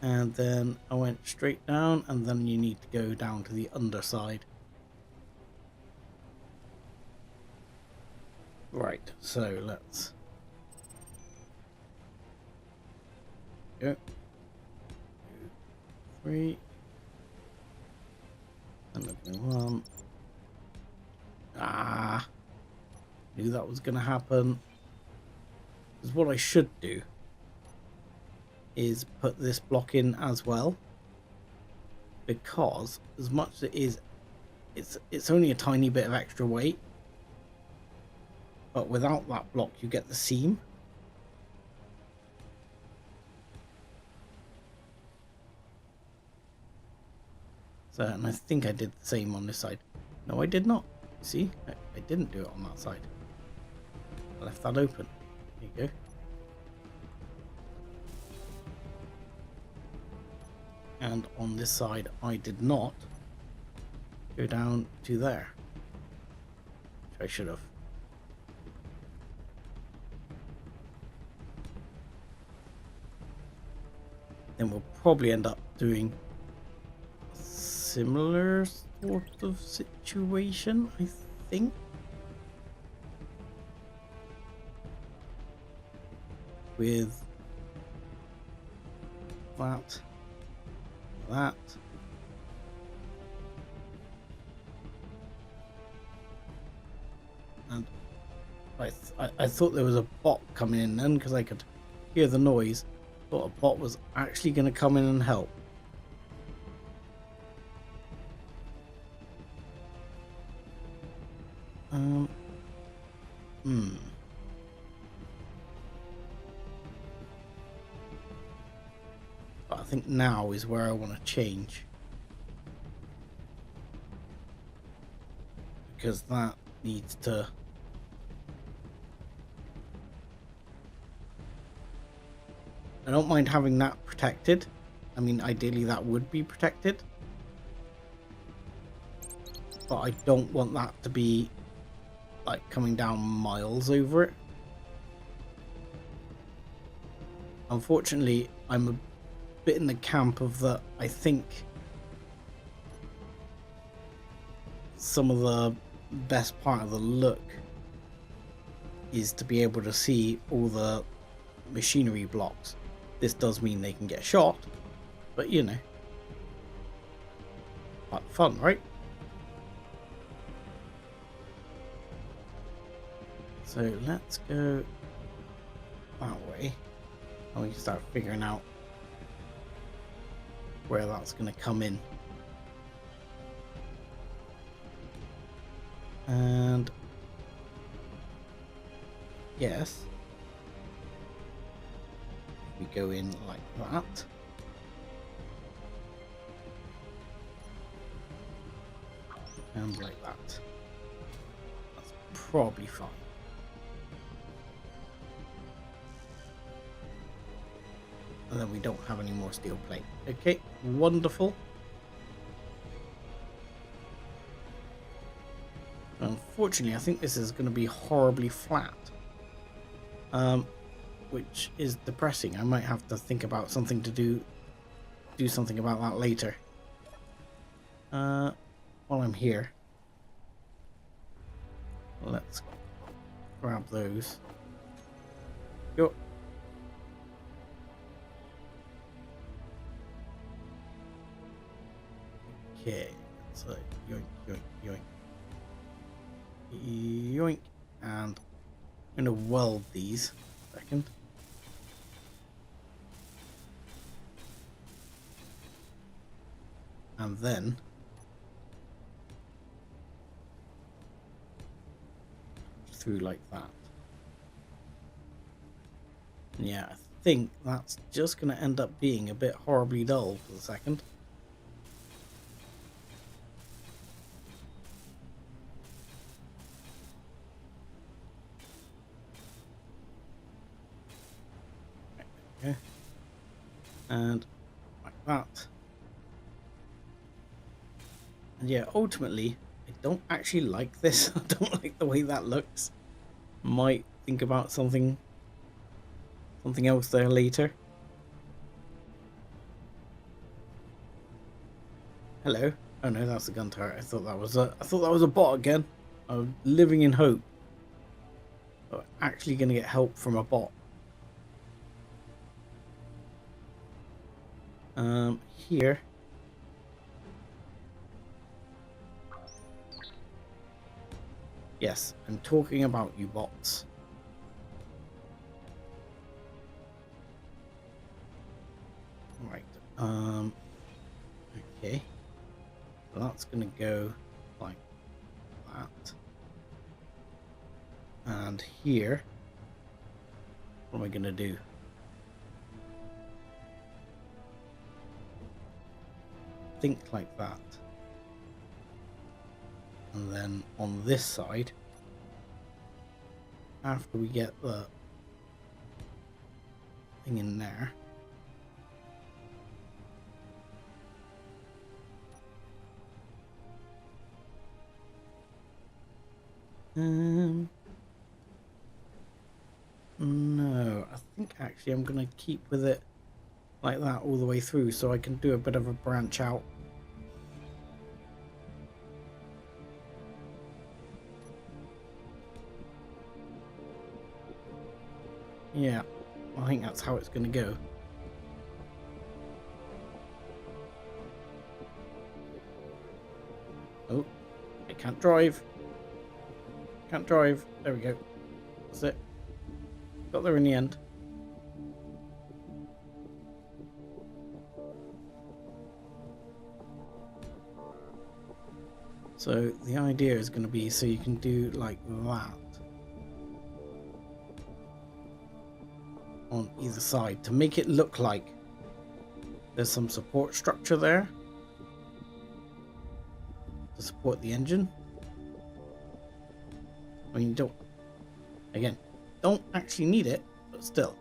And then I went straight down, and then you need to go down to the underside. Right, so let's go. 2, 3. And 1. Ah, knew that was going to happen. Because what I should do is put this block in as well, because as much as it is, it's only a tiny bit of extra weight, but without that block you get the seam. So, and I think I did the same on this side. No, I did not. See, I didn't do it on that side. I left that open. There you go. And on this side I did not go down to there, which I should have. Then we'll probably end up doing a similar sort of situation, I think. with that, that. And I thought there was a bot coming in then because I could hear the noise. Thought a bot was actually going to come in and help. But I think now is where I want to change. Because that needs to... I don't mind having that protected. I mean, ideally that would be protected. But I don't want that to be like coming down miles over it. Unfortunately, I'm a bit in the camp of that. I think some of the best part of the look is to be able to see all the machinery blocks. This does mean they can get shot, but you know, like fun, right? So let's go that way, and we can start figuring out where that's going to come in. And yes, we go in like that. And like that. That's probably fine. And then we don't have any more steel plate. Okay, wonderful. Unfortunately, I think this is going to be horribly flat. Which is depressing. I might have to think about something to do something about that later. While I'm here, let's grab those. Go. Okay, so yoink, yoink, yoink, yoink, and I'm gonna weld these. Second. And then through like that. Yeah, I think that's just going to end up being a bit horribly dull for the second. Okay. And like that. And yeah, ultimately, I don't actually like this. I don't like the way that looks. Might think about something else there later. Hello. Oh no, that's a gun turret. I thought that was a bot again. I'm living in hope. I'm actually going to get help from a bot. Here. Yes, I'm talking about you bots. Right. Okay. So that's gonna go like that. And here, what am I gonna do? Think like that. And then on this side, after we get the thing in there, no, I think actually I'm gonna keep with it like that all the way through so I can do a bit of a branch out. Yeah, I think that's how it's going to go. Oh, I can't drive. Can't drive. There we go. That's it. Got there in the end. So the idea is going to be so you can do like that on either side to make it look like there's some support structure there to support the engine. I mean, don't actually need it, but still,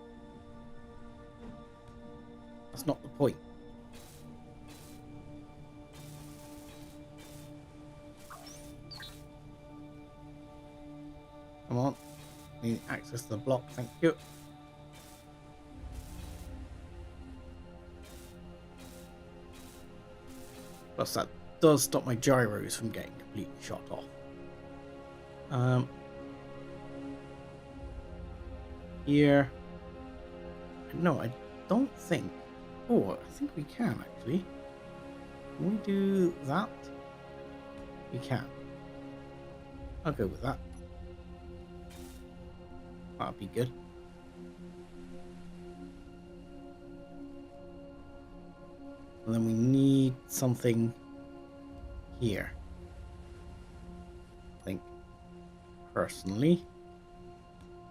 that's not the point. Come on, need access to the block, thank you. Plus that does stop my gyros from getting completely shot off. Here. No, I don't think. Oh, I think we can actually. Can we do that? We can. I'll go with that. That'll be good. And then we need something here. I think, personally,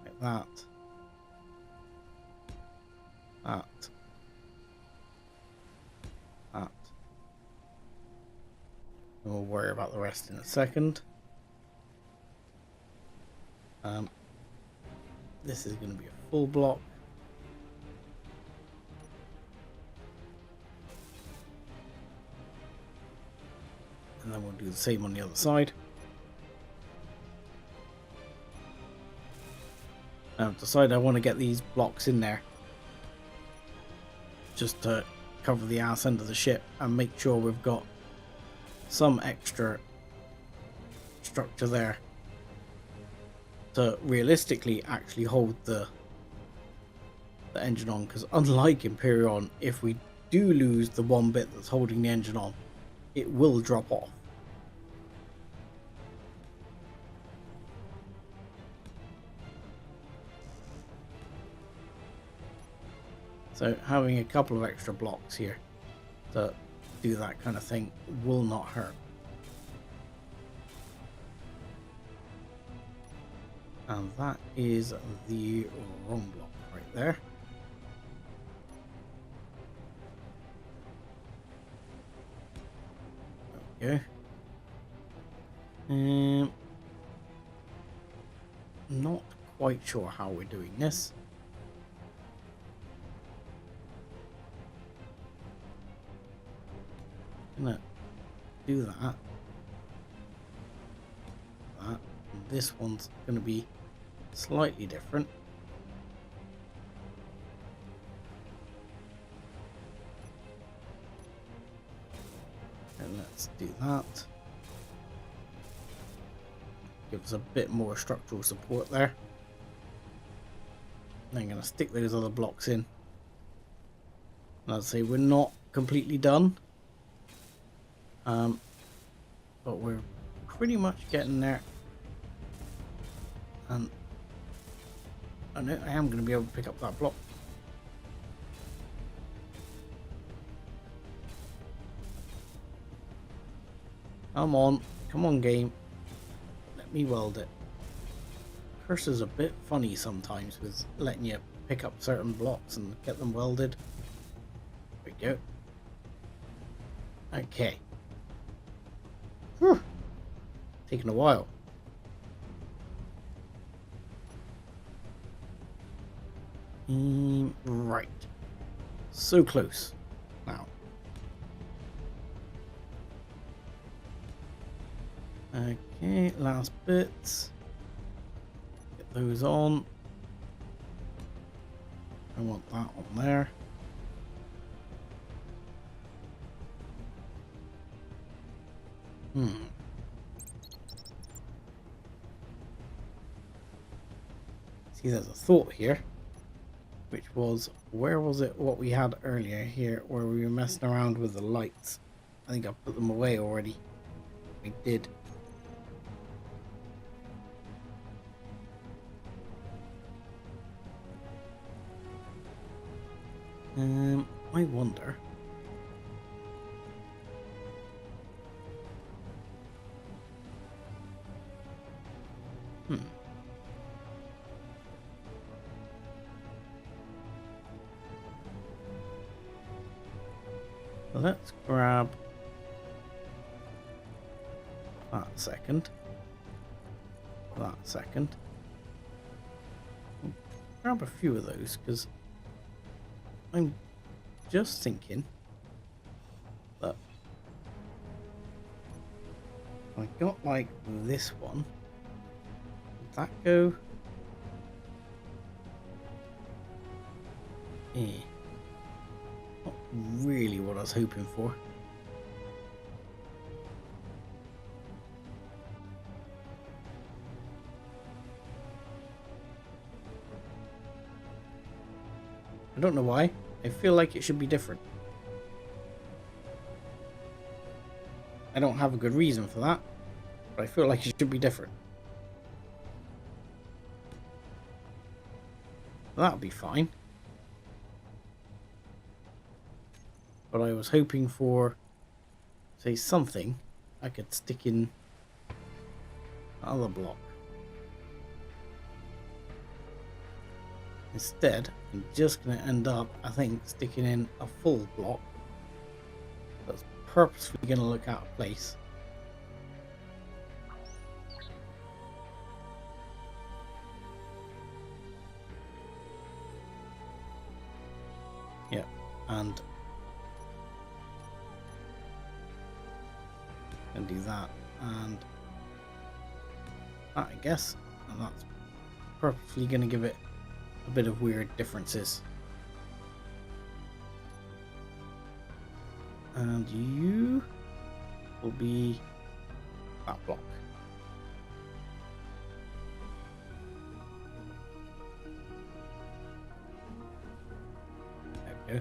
like that. That. That. And we'll worry about the rest in a second. This is going to be a full block. And then we'll do the same on the other side. Now I've decided I want to get these blocks in there just to cover the ass end of the ship and make sure we've got some extra structure there to realistically actually hold the engine on, because unlike Imperion, if we do lose the one bit that's holding the engine on, it will drop off. So having a couple of extra blocks here to do that kind of thing will not hurt. And that is the wrong block right there. There we go. Not quite sure how we're doing this. Gonna do that. And this one's gonna be slightly different. And let's do that. Gives us a bit more structural support there. And I'm gonna stick those other blocks in. And I'd say we're not completely done. But we're pretty much getting there. And I know I am going to be able to pick up that block. Come on game. Let me weld it. Cursor's a bit funny sometimes with letting you pick up certain blocks and get them welded. There we go. Okay. Whew. Taking a while. Right. So close now. Okay, last bits. Get those on. I want that on there. See, there's a thought here. which was, where was it, what we had earlier here, where we were messing around with the lights. I think I put them away already. We did. I wonder. Let's grab that second. That second. Grab a few of those because I'm just thinking that I got like this one. Would that go? Yeah. Not really what I was hoping for. I don't know why. I feel like it should be different. I don't have a good reason for that, but I feel like it should be different. That'll be fine. But I was hoping for, say, something I could stick in another block. Instead, I'm just going to end up, I think, sticking in a full block that's purposefully going to look out of place. Yeah, and do that and that, I guess, and that's purposefully going to give it a bit of weird differences. And you will be that block. There we go.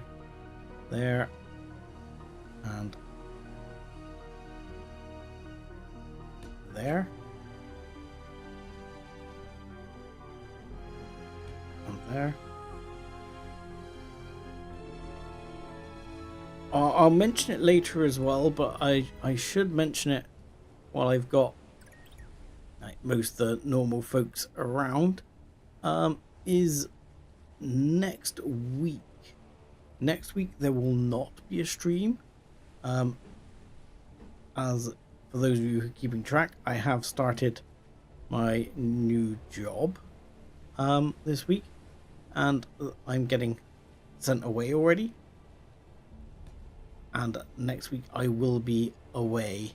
There. And there. And there. I'll mention it later as well, but I should mention it while I've got like most of the normal folks around. Is next week. Next week there will not be a stream. As for those of you who are keeping track, I have started my new job this week, and I'm getting sent away already. And next week I will be away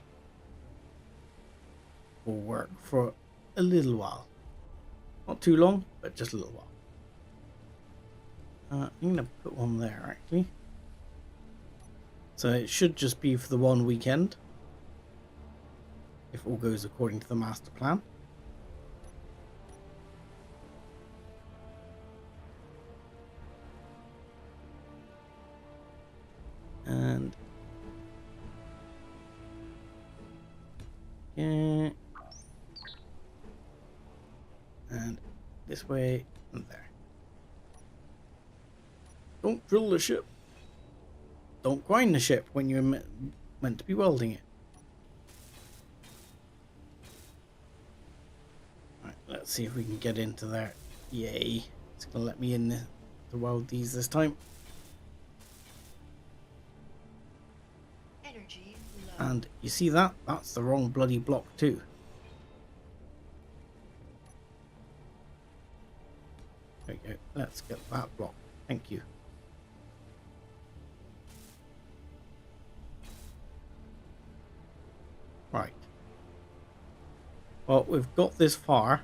for work for a little while. Not too long, but just a little while. I'm going to put one there actually. So it should just be for the one weekend, if all goes according to the master plan. And yeah, and this way and there. Don't drill the ship. Don't grind the ship when you're meant to be welding it. Right, let's see if we can get into there. Yay. It's going to let me in to weld these this time. Energy low. And you see that? That's the wrong bloody block too. There we go. Let's get that block. Thank you. Right. Well, we've got this far.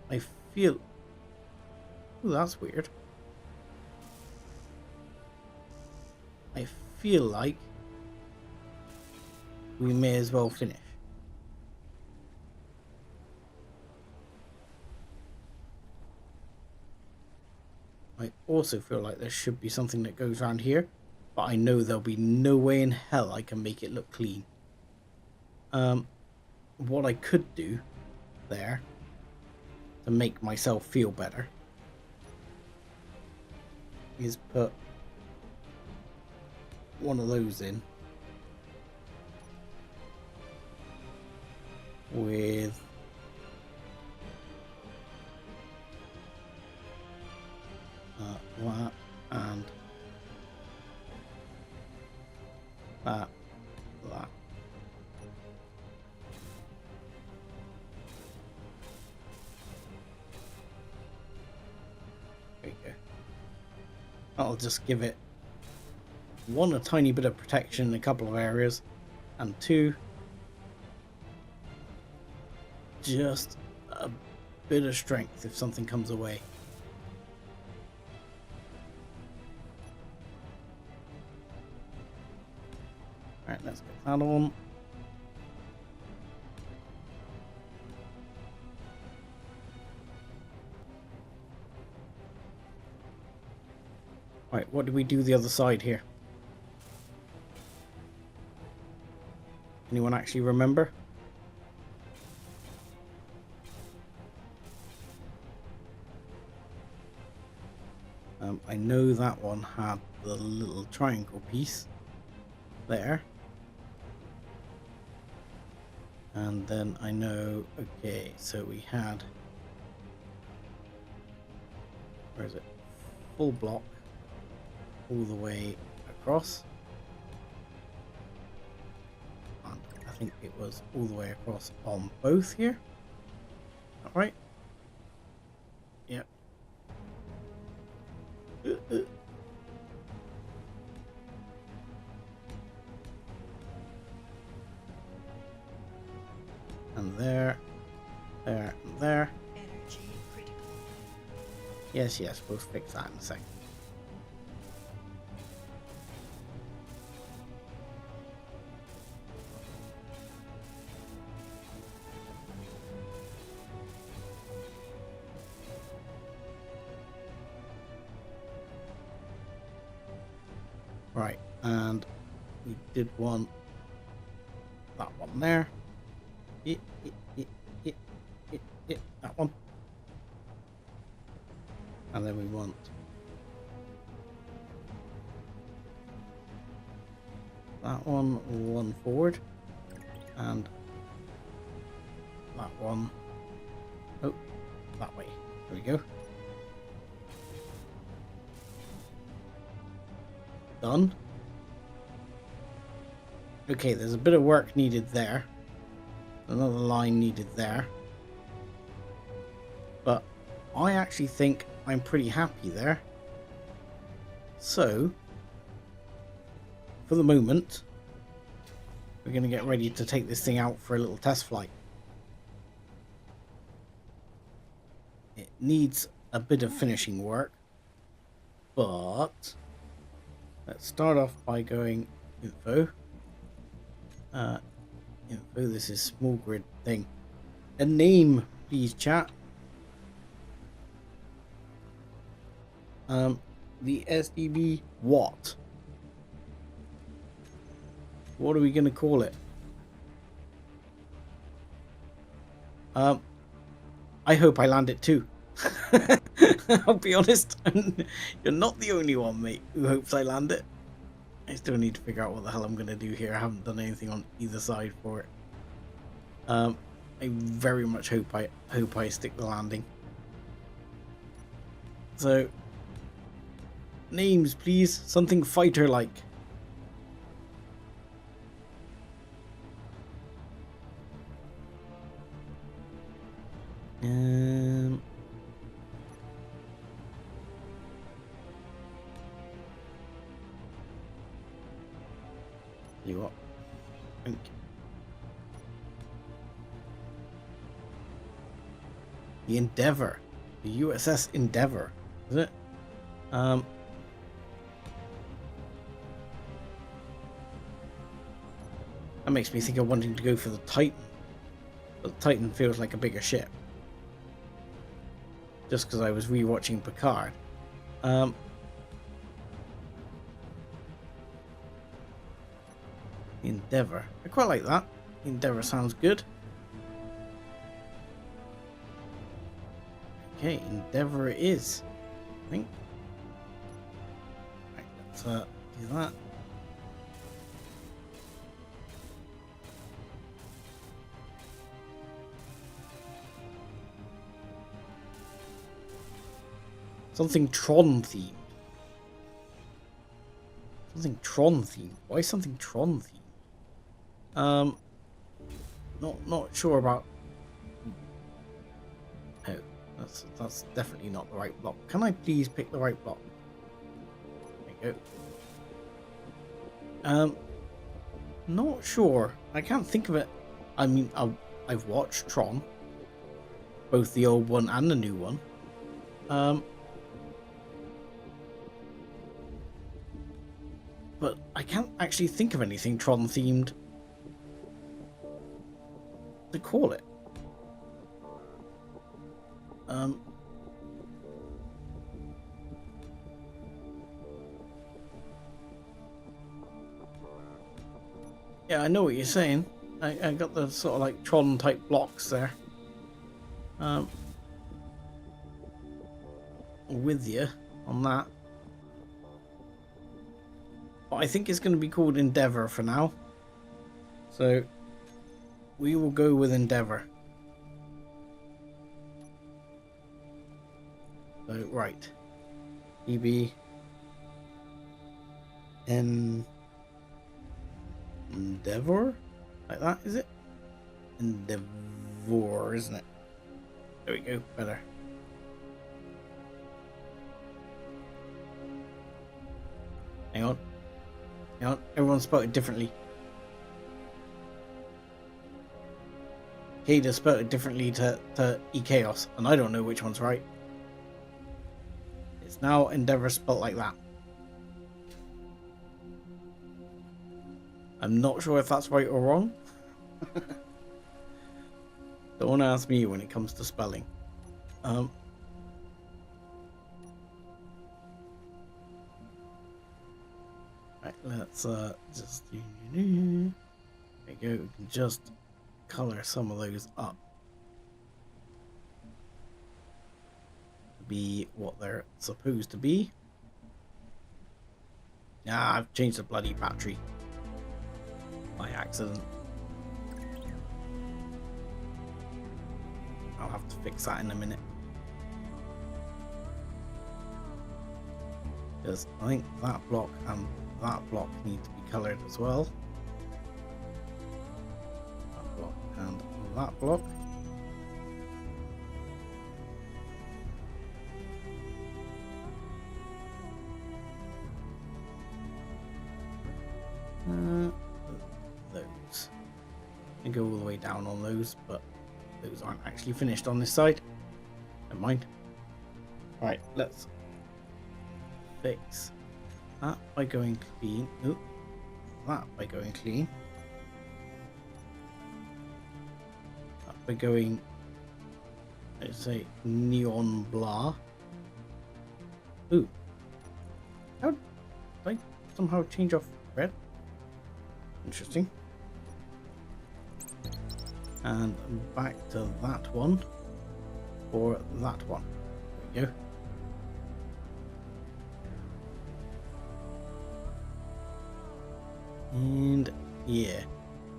I feel... Ooh, that's weird. I feel like we may as well finish. I also feel like there should be something that goes around here, but I know there'll be no way in hell I can make it look clean. What I could do there to make myself feel better is put one of those in with that and that. There you go. I'll just give it one, a tiny bit of protection in a couple of areas, and two, just a bit of strength if something comes away. Alright, let's get that on. Right, what did we do the other side here? Anyone actually remember? I know that one had the little triangle piece there. And then I know, okay, so we had, where is it? Full block all the way across. And I think it was all the way across on both here. Is that right? Yep. And there, and there. Energy critical. Yes, we'll fix that in a second. Right, and we did want that one there. That one. And then we want that one forward, and that one, oh, that way. There we go. Done. Okay, there's a bit of work needed there. Another line needed there. But I actually think I'm pretty happy there. So, for the moment, we're going to get ready to take this thing out for a little test flight. It needs a bit of finishing work, but let's start off by going info. Info, this is small grid thing. A name, please, chat. The SDB what? What are we going to call it? I hope I land it too. I'll be honest, you're not the only one, mate, who hopes I land it. I still need to figure out what the hell I'm going to do here. I haven't done anything on either side for it. I very much hope I stick the landing. So, names, please. Something fighter-like. You what? Think. The Endeavour. The USS Endeavour. Is it? That makes me think of wanting to go for the Titan. But the Titan feels like a bigger ship. Just because I was rewatching Picard. Um, Endeavor. I quite like that. Endeavor sounds good. Okay, Endeavor it is. I think. Right, let's do that. Something Tron themed. Something Tron themed. Why something Tron themed? Not sure about. Oh, that's definitely not the right block. Can I please pick the right block? There you go. Not sure. I can't think of it. I mean, I've watched Tron, both the old one and the new one. But I can't actually think of anything Tron themed to call it. Yeah, I know what you're saying. I got the sort of like Tron type blocks there. With you on that. But I think it's going to be called Endeavor for now. So we will go with Endeavor. So right. EB Endeavor? Like that, is it? Endeavor, isn't it? There we go, better. Hang on. Hang on, everyone spelled it differently. Kada spelled it differently to E-Chaos, and I don't know which one's right. It's now Endeavor spelled like that. I'm not sure if that's right or wrong. Don't ask me when it comes to spelling. Right, let's just there you go. We can just color some of those up to be what they're supposed to be. Ah, I've changed the bloody battery by accident. I'll have to fix that in a minute. Because I think that block and that block need to be coloured as well. That block and that block. Those. And go all the way down on those, but those aren't actually finished on this side. Never mind. Right, let's fix that by going clean. Oop, that by going clean. That by going, let's say, neon blah. Ooh. How did I somehow change off red? Interesting. And back to that one or that one. There we go. And yeah,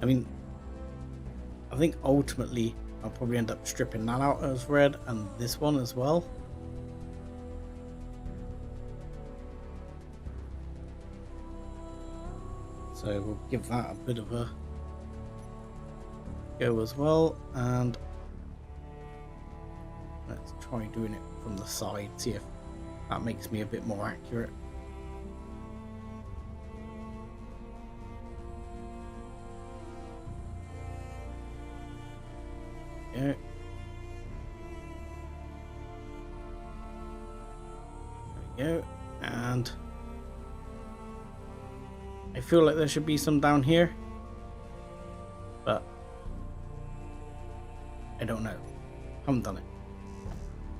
I mean, I think ultimately I'll probably end up stripping that out as red and this one as well. So we'll give that a bit of a go as well, and let's try doing it from the side, see if that makes me a bit more accurate. Yeah. There we go, and I feel like there should be some down here, but I don't know. Haven't done it.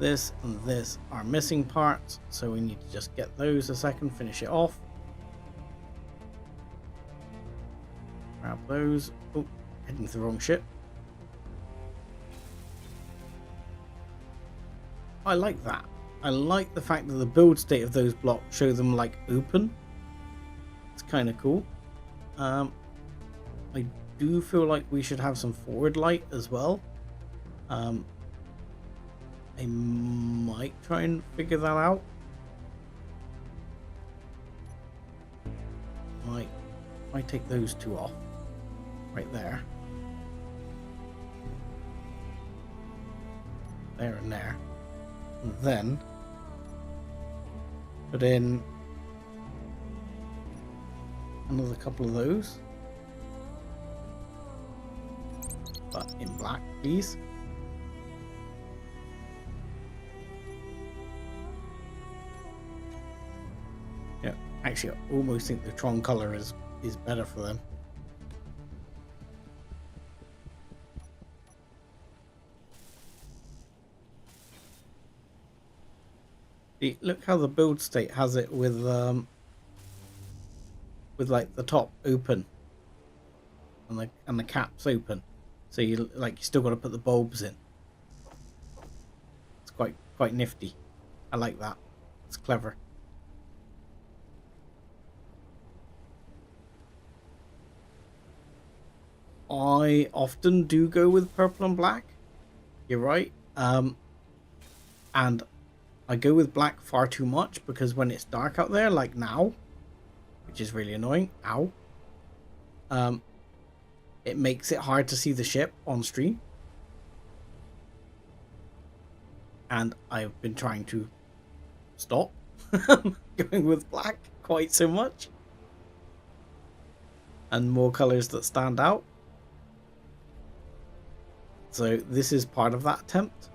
This and this are missing parts, so we need to just get those a second, finish it off. Grab those. Oh, heading to the wrong ship. I like that. I like the fact that the build state of those blocks show them like open. It's kind of cool. I do feel like we should have some forward light as well. I might try and figure that out. Might take those two off right there. There and there. And then put in another couple of those, but in black, please. Yeah, actually, I almost think the Tron color is better for them. See, look how the build state has it with like the top open and the caps open, so you still got to put the bulbs in. It's quite nifty. I like that. It's clever. I often do go with purple and black. You're right. And I go with black far too much because when it's dark out there, like now, which is really annoying, it makes it hard to see the ship on stream. And I've been trying to stop going with black quite so much. And more colors that stand out. So this is part of that attempt.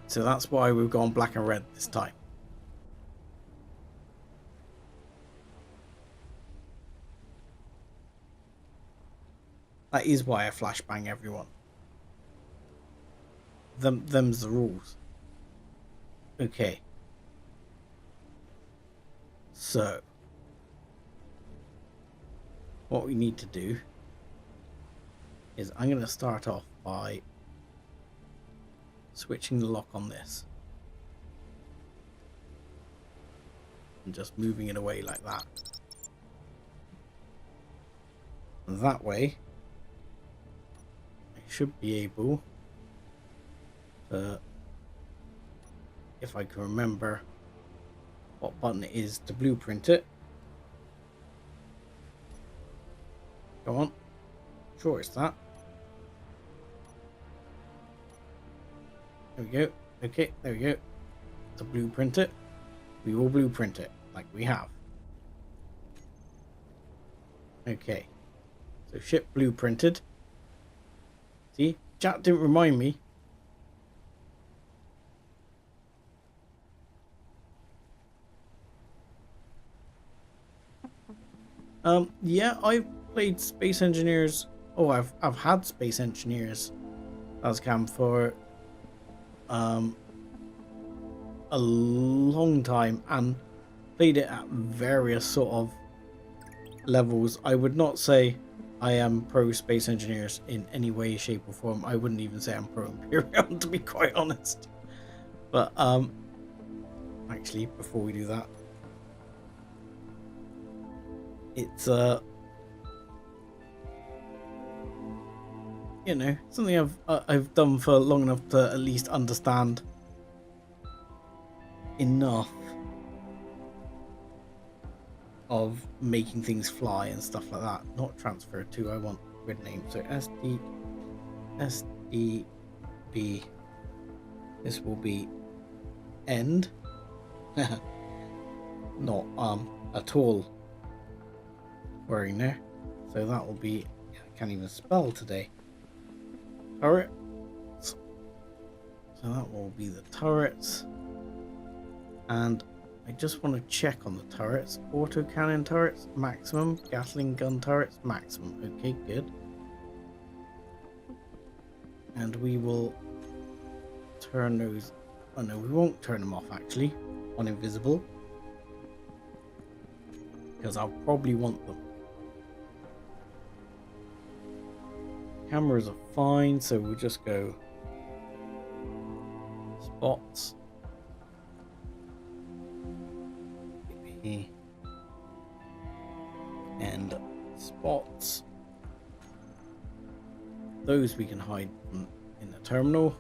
So that's why we've gone black and red this time. That is why I flashbang everyone. Them's the rules. Okay. So what we need to do is I'm going to start off by switching the lock on this and just moving it away like that. And that way I should be able to, if I can remember what button it is to blueprint it. Go on. Sure, it's that. There we go. Okay, there we go. To blueprint it, we will blueprint it like we have. Okay. So ship blueprinted. See, chat didn't remind me. Yeah, I've played Space Engineers. Oh, I've had Space Engineers as cam for a long time and played it at various sort of levels. I would not say I am pro Space Engineers in any way, shape or form. I wouldn't even say I'm pro Imperium, to be quite honest. But actually, before we do that, it's you know, something I've done for long enough to at least understand enough of making things fly and stuff like that. Not transfer to, I want grid name. So SDB. This will be end. Not at all worrying there. So that will be, I can't even spell today. Turret. So that will be the turrets. And I just want to check on the turrets. Auto cannon turrets, maximum. Gatling gun turrets, maximum. Okay, good. and we will turn those. Oh no, we won't turn them off actually on invisible, because I'll probably want them. Cameras are fine, so we'll just go spots, and spots. Those we can hide in the terminal,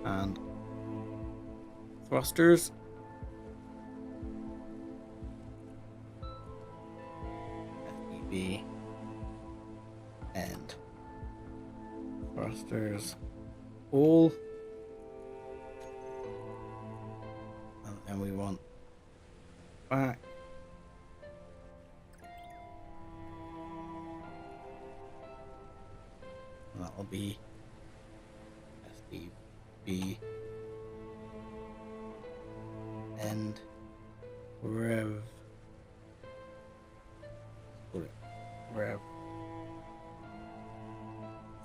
and thrusters. FEV and thrusters all, and then we want back. That'll be SDB and rev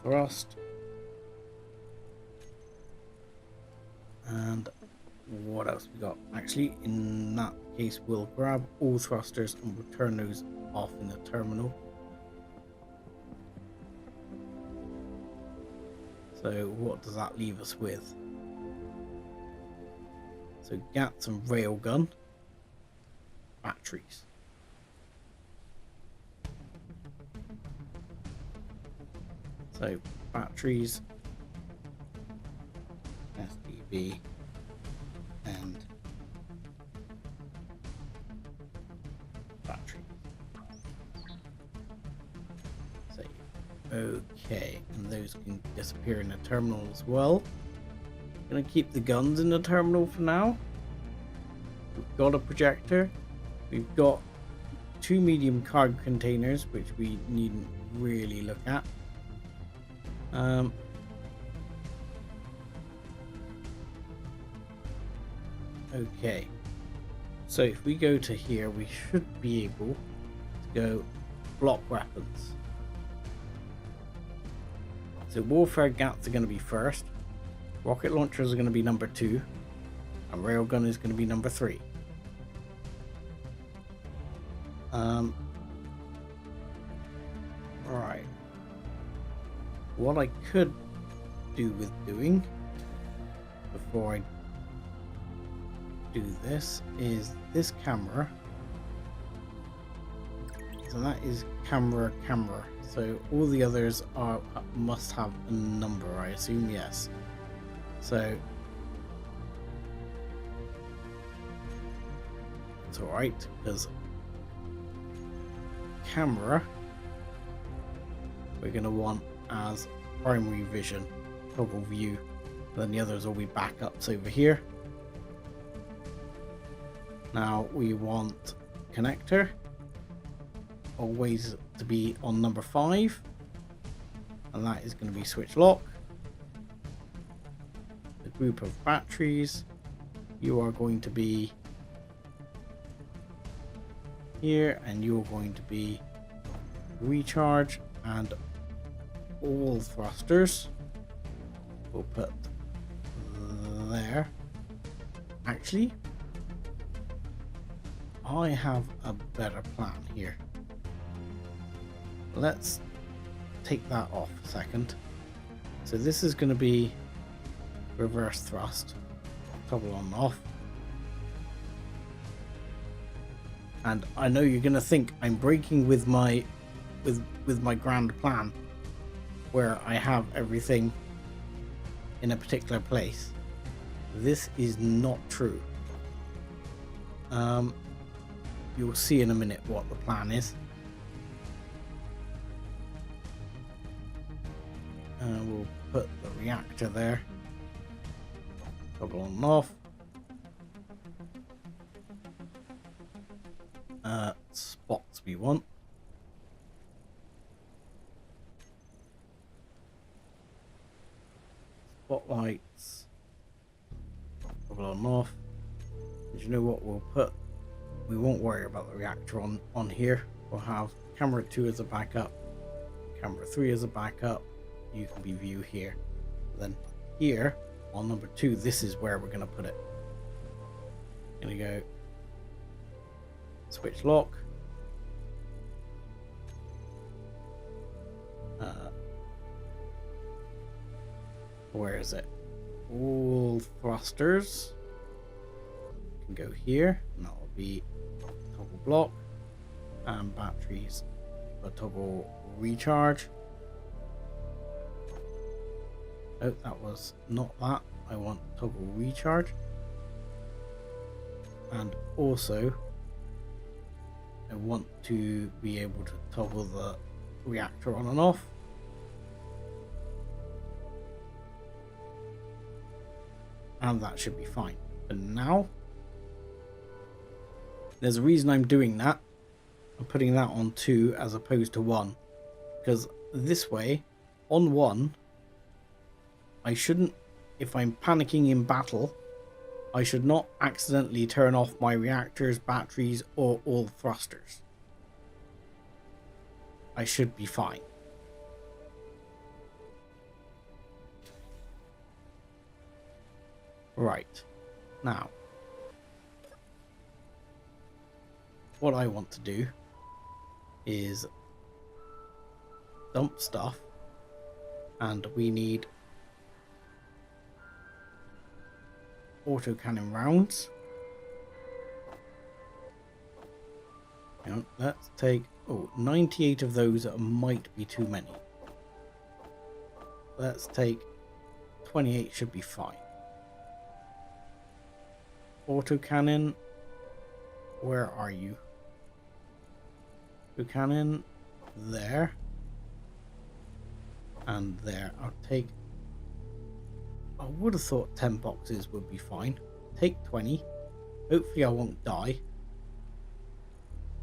thrust, and what else we got? Actually, in that case, we'll grab all thrusters and we'll turn those off in the terminal. So what does that leave us with? So GATs and railgun, batteries. So batteries, SDB, and battery. So okay, and those can disappear in the terminal as well. Gonna keep the guns in the terminal for now. We've got a projector. We've got 2 medium cargo containers, which we needn't really look at. Okay, so if we go to here, we should be able to go block weapons. So warfare GATs are going to be first, rocket launchers are going to be number 2, and railgun is going to be number 3. Right. What I could do with doing before I do this is this camera. So that is camera. So all the others are must have a number, I assume. Yes. So it's alright, because camera we're going to want as primary vision, toggle view, then the others will be backups over here. Now we want connector always to be on number 5, and that is going to be switch lock. The group of batteries, you are going to be here, and you're going to be recharge, and all thrusters we'll put there. Actually, I have a better plan here. Let's take that off a second. So this is going to be reverse thrust, toggle on and off. And I know you're going to think I'm breaking with my grand plan, where I have everything in a particular place. This is not true. You'll see in a minute what the plan is. We'll put the reactor there, toggle on and off. Spots we want. Spotlights, toggle on and off. And you know what we'll put? We won't worry about the reactor on here. We'll have camera 2 as a backup, camera 3 as a backup, you can be view here. Then here on number 2, this is where we're going to put it. Gonna go switch lock. Where is it? All thrusters can go here, and that will be toggle block, and batteries a toggle recharge. Oh, that was not that. I want toggle recharge, and also I want to be able to toggle the reactor on and off. And that should be fine. But now, there's a reason I'm doing that. I'm putting that on 2 as opposed to 1. Because this way, on 1, I shouldn't, if I'm panicking in battle, I should not accidentally turn off my reactors, batteries, or all thrusters. I should be fine. Right. Now, what I want to do is dump stuff, and we need autocannon rounds. Now, let's take 98 of those might be too many. Let's take 28, should be fine. Autocannon, where are you? Autocannon there and there. I'll take, I would have thought 10 boxes would be fine. Take 20. Hopefully I won't die.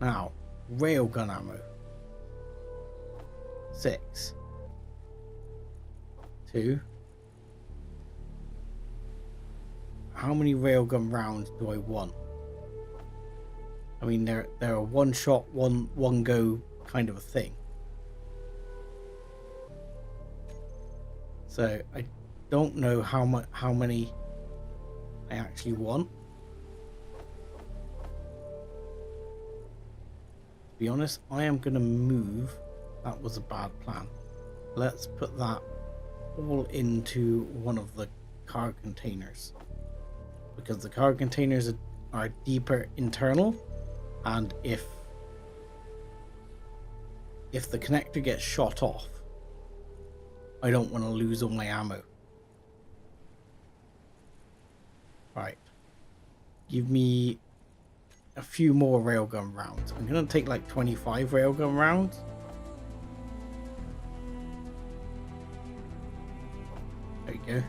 Now, railgun ammo. 6. 2. How many railgun rounds do I want? I mean, they're a one shot, one go kind of a thing. So I don't know how many I actually want. To be honest, I am going to move. That was a bad plan. Let's put that all into one of the car containers, because the car containers are deeper internal, and if the connector gets shot off, I don't want to lose all my ammo. Right, give me a few more railgun rounds. I'm gonna take like 25 railgun rounds. There you go.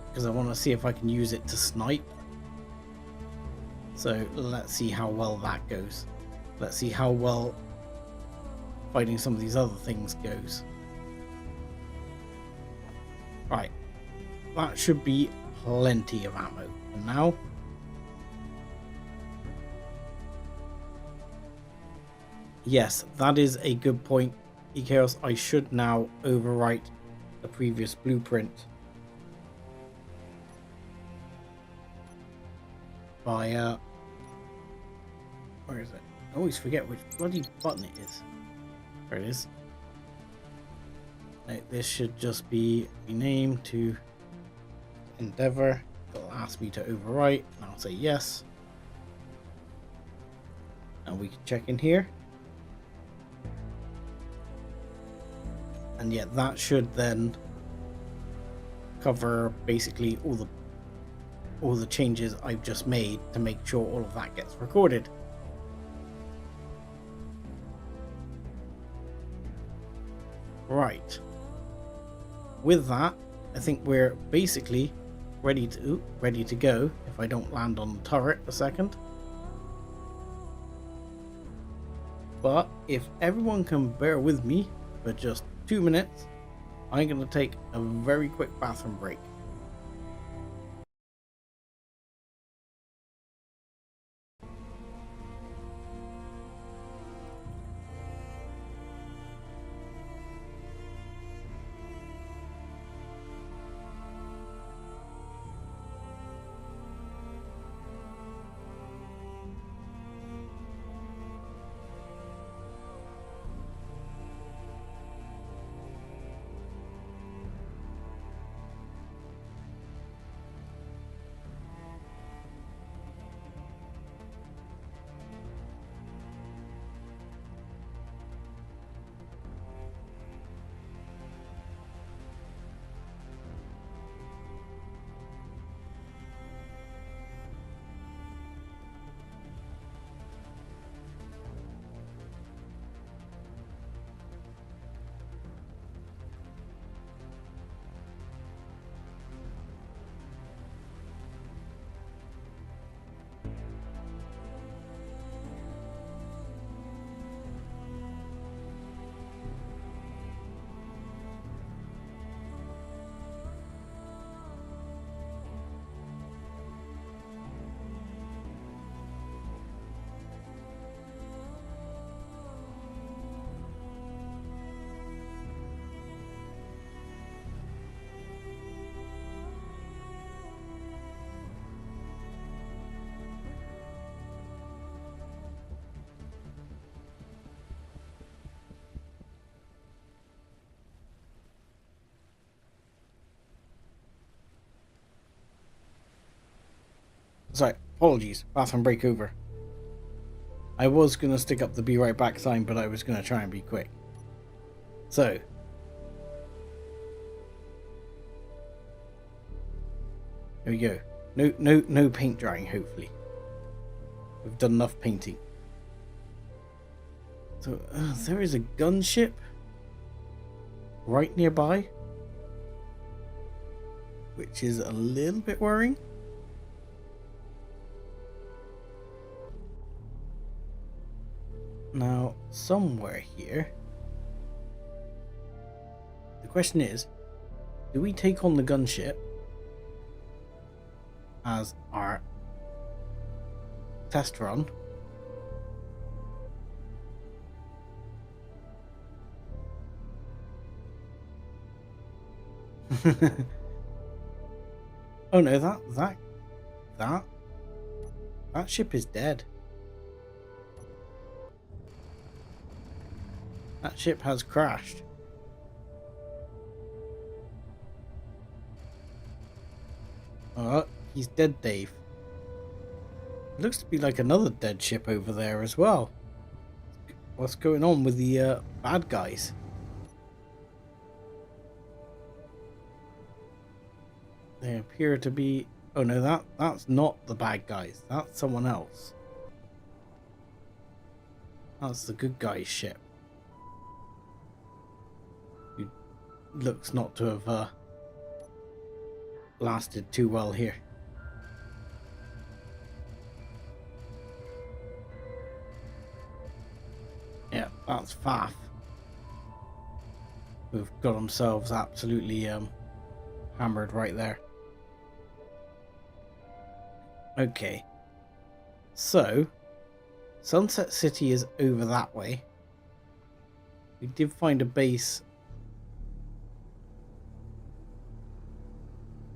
Because I want to see if I can use it to snipe. So let's see how well that goes. Let's see how well fighting some of these other things goes. Right, that should be plenty of ammo. And now, yes, that is a good point, eChaos. I should now overwrite the previous blueprint by where is it? I always forget which bloody button it is. There it is. This should just be rename to Endeavor. It'll ask me to overwrite, and I'll say yes. And we can check in here. And yeah, that should then cover basically all the changes I've just made to make sure all of that gets recorded. Right. With that, I think we're basically ready to go if I don't land on the turret a second. But if everyone can bear with me for just 2 minutes, I'm going to take a very quick bathroom break. Apologies, bathroom break over. I was going to stick up the be right back sign, but I was going to try and be quick. So. There we go. No paint drying, hopefully. We've done enough painting. So, there is a gunship right nearby, which is a little bit worrying. Now, somewhere here, the question is, do we take on the gunship as our test run? Oh no, that ship is dead. That ship has crashed. Oh, he's dead, Dave. It looks to be like another dead ship over there as well. What's going on with the bad guys? They appear to be... Oh no, that's not the bad guys. That's someone else. That's the good guy's ship. Who looks not to have lasted too well here. Yeah, that's Faf. Who've got themselves absolutely hammered right there. Okay, so Sunset City is over that way. We did find a base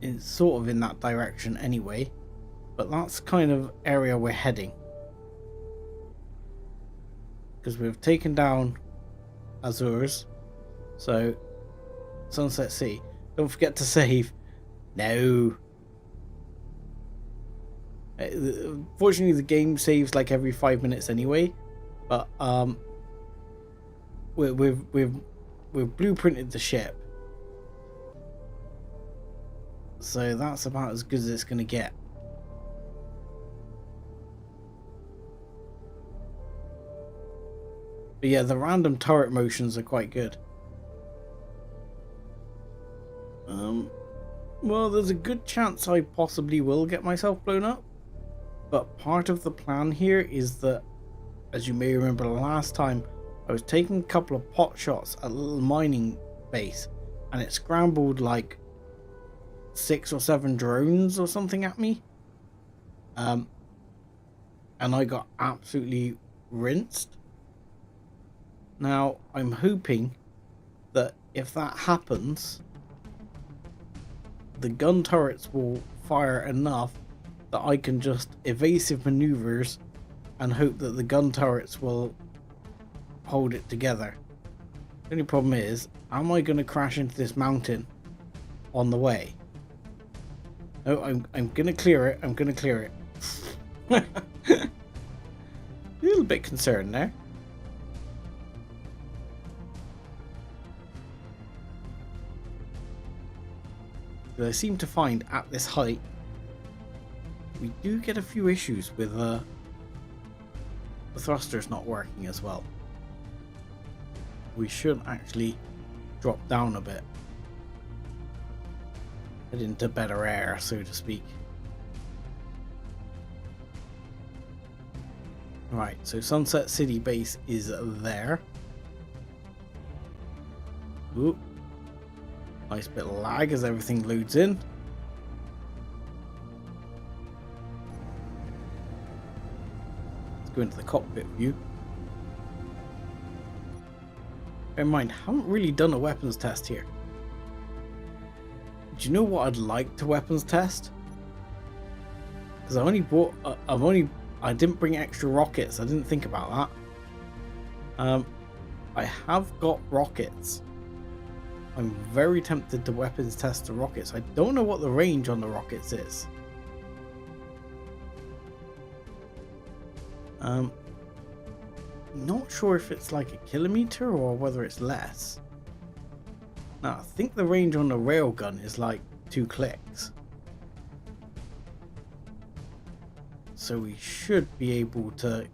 in sort of in that direction anyway, but that's kind of area we're heading, because we've taken down Azures. So Sunset City, don't forget to save. No. Fortunately, the game saves like every 5 minutes anyway, but we've blueprinted the ship, so that's about as good as it's gonna get. But yeah, the random turret motions are quite good. Well, there's a good chance I possibly will get myself blown up. But part of the plan here is that, as you may remember last time, I was taking a couple of pot shots at a little mining base, and it scrambled like 6 or 7 drones or something at me. And I got absolutely rinsed. Now, I'm hoping that if that happens, the gun turrets will fire enough that I can just evasive maneuvers and hope that the gun turrets will hold it together. The only problem is, am I going to crash into this mountain on the way? No, I'm going to clear it. I'm going to clear it. A little bit concerned there. But I seem to find at this height we do get a few issues with the thrusters not working as well. We should actually drop down a bit, head into better air, so to speak. Right, so Sunset City base is there. Ooh, nice bit of lag as everything loads in. Go into the cockpit view. Bear in mind, I haven't really done a weapons test here. Do you know what I'd like to weapons test? Because I only bought, I didn't bring extra rockets. I didn't think about that. I have got rockets. I'm very tempted to weapons test the rockets. I don't know what the range on the rockets is. Not sure if it's like a kilometer or whether it's less. Now, I think the range on the railgun is like 2 clicks. So we should be able to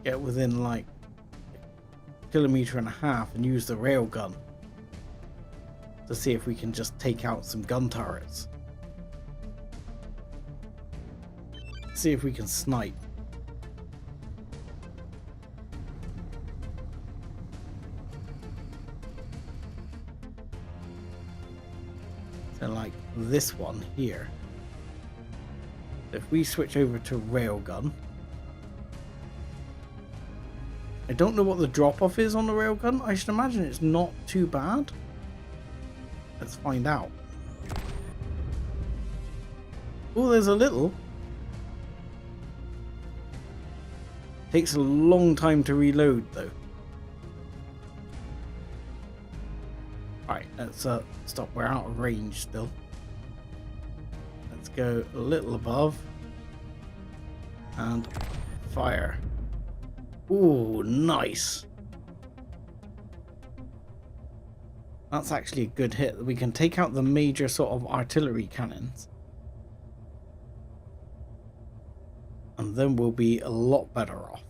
get within like 1.5 kilometers and use the railgun to see if we can just take out some gun turrets. See if we can snipe. So like this one here. If we switch over to railgun, I don't know what the drop-off is on the railgun. I should imagine it's not too bad. Let's find out. Oh, there's a little. Takes a long time to reload though. Alright, let's stop. We're out of range still. Let's go a little above. And fire. Ooh, nice. That's actually a good hit. We can take out the major sort of artillery cannons. And then we'll be a lot better off.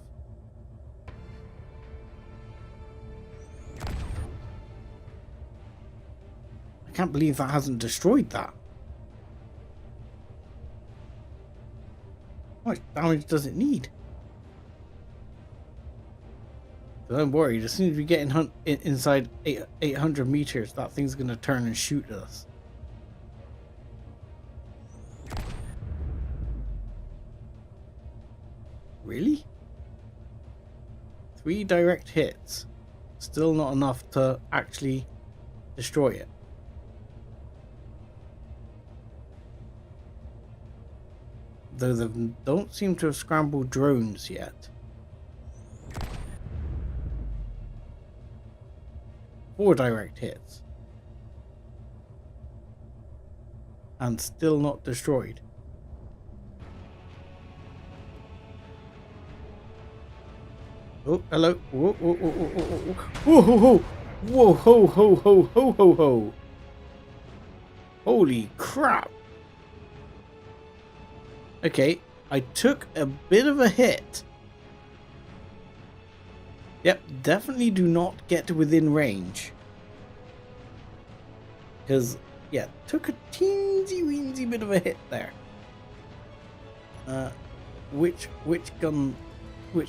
I can't believe that hasn't destroyed that. How much damage does it need? So don't worry, as soon as we get inside 800 meters, that thing's going to turn and shoot at us. Really? 3 direct hits. Still not enough to actually destroy it. Though they don't seem to have scrambled drones yet. 4 direct hits. And still not destroyed. Oh, hello. Whoa, whoa, whoa, whoa, whoa, whoa, whoa, whoa, whoa, ho, ho, ho, ho, ho, ho. Holy crap. Okay, I took a bit of a hit. Yep, definitely do not get within range. Because, yeah, took a teensy-weensy bit of a hit there. Which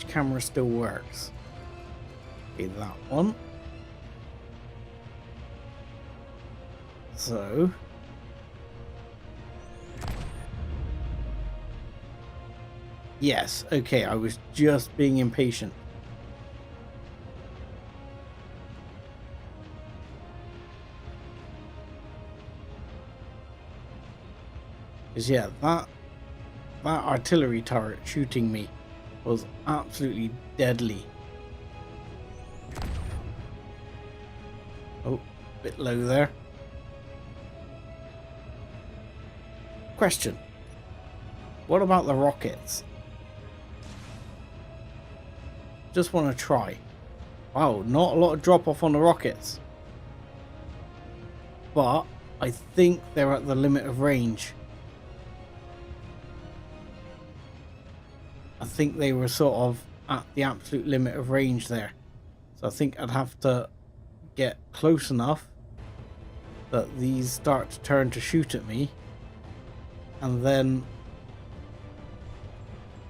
camera still works? Okay, that one. So... yes, okay, I was just being impatient. Because yeah, that artillery turret shooting me was absolutely deadly. Oh, bit low there. Question. What about the rockets? Just want to try. Wow, not a lot of drop off on the rockets. But I think they're at the limit of range. I think they were sort of at the absolute limit of range there. So I think I'd have to get close enough that these start to turn to shoot at me. And then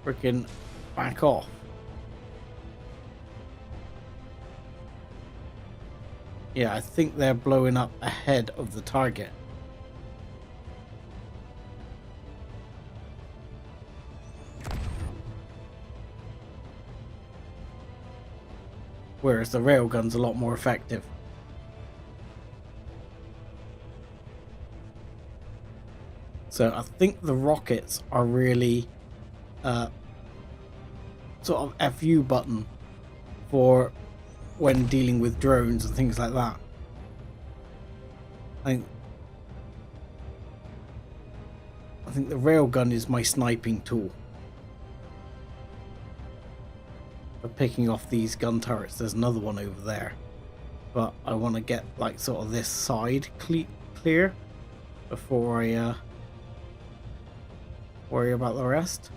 freaking back off. Yeah, I think they're blowing up ahead of the target. Whereas the railgun's a lot more effective. So I think the rockets are really sort of FU button for when dealing with drones and things like that. I think the railgun is my sniping tool. picking off these gun turrets. There's another one over there, but I want to get like sort of this side clear before I worry about the rest.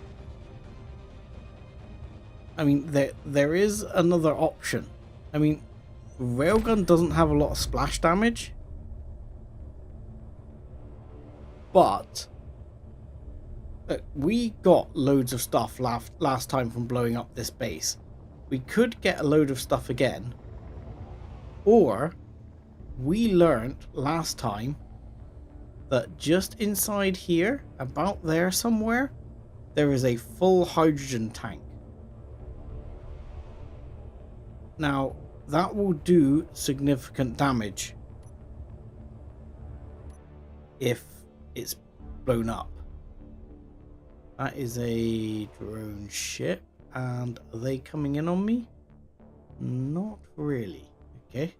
I mean, there is another option. I mean, railgun doesn't have a lot of splash damage, but we got loads of stuff last time from blowing up this base. We could get a load of stuff again, or we learned last time that just inside here, about there somewhere, there is a full hydrogen tank. Now, that will do significant damage if it's blown up. That is a drone ship, and are they coming in on me? Not really. Okay.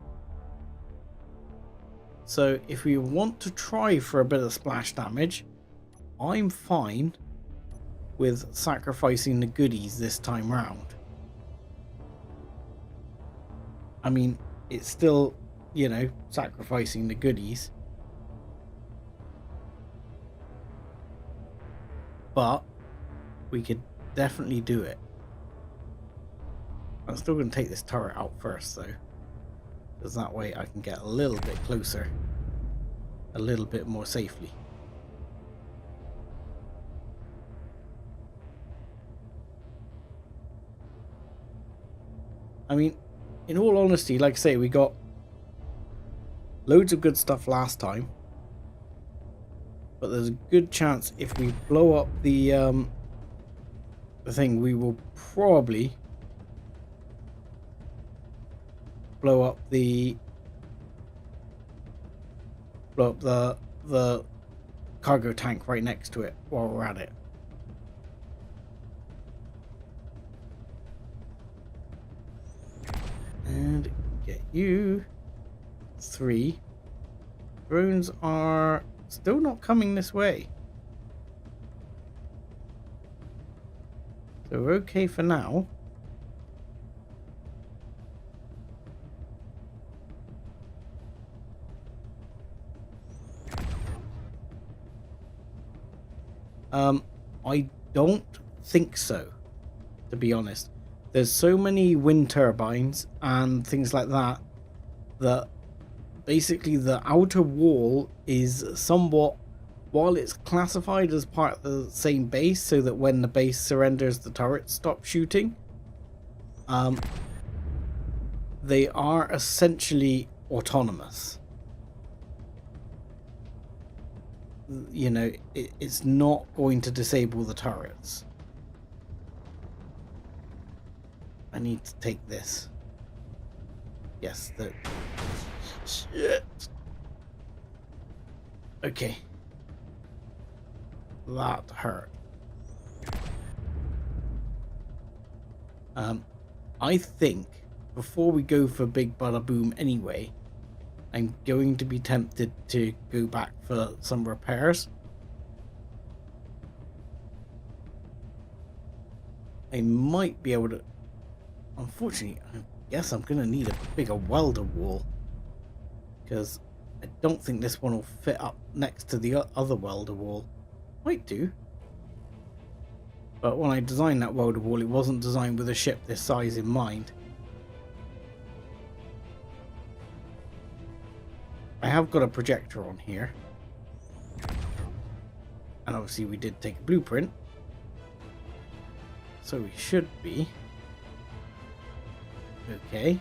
So if we want to try for a bit of splash damage, I'm fine with sacrificing the goodies this time round. I mean, it's still, you know, sacrificing the goodies. But we could definitely do it. I'm still going to take this turret out first, though, because that way I can get a little bit closer, a little bit more safely. I mean, in all honesty, like I say, we got loads of good stuff last time, but there's a good chance if we blow up the thing, we will probably blow up the cargo tank right next to it while we're at it. And get you 3. Drones are still not coming this way, so we're okay for now. I don't think so, to be honest. There's so many wind turbines and things like that that basically the outer wall is somewhat, while it's classified as part of the same base so that when the base surrenders the turrets stop shooting, they are essentially autonomous. You know, it's not going to disable the turrets. I need to take this. Yes, the shit. Okay. That hurt. I think before we go for Big Bada Boom anyway, I'm going to be tempted to go back for some repairs. I might be able to... Unfortunately, I guess I'm going to need a bigger welder wall, because I don't think this one will fit up next to the other welder wall. Might do. But when I designed that welder wall, it wasn't designed with a ship this size in mind. I have got a projector on here. And obviously we did take a blueprint. So we should be okay.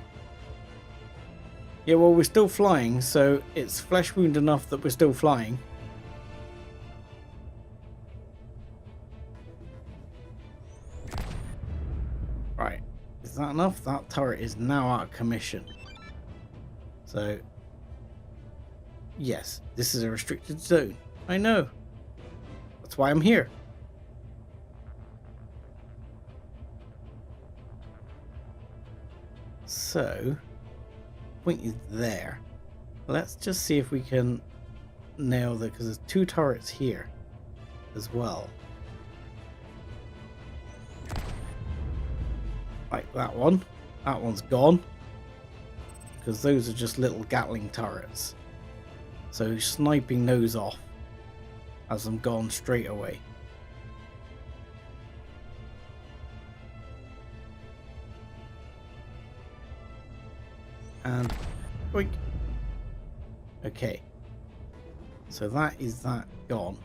Yeah, well, we're still flying, so it's flesh wound enough that we're still flying. Right. Is that enough? That turret is now out of commission. So... yes, this is a restricted zone. I know. That's why I'm here. So, point is there. Let's just see if we can nail the, because there's 2 turrets here as well. Like that one. That one's gone. Because those are just little Gatling turrets. So sniping those off has them gone straight away. And boink. Okay. So that is that gone.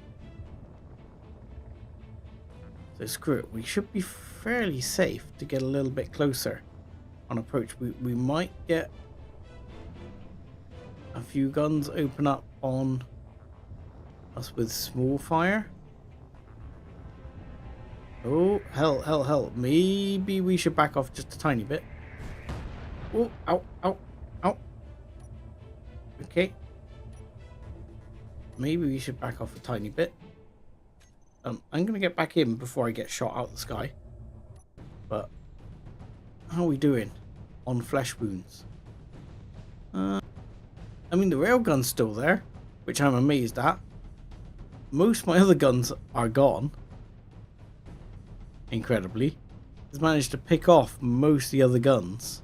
So screw it. We should be fairly safe to get a little bit closer on approach. We might get a few guns open up on us with small fire. Oh, hell. Maybe we should back off just a tiny bit. Oh, ow. Okay. Maybe we should back off a tiny bit. I'm going to get back in before I get shot out the sky. But how are we doing on flesh wounds? I mean, the railgun's still there, which I'm amazed at. Most of my other guns are gone. Incredibly. He's managed to pick off most of the other guns.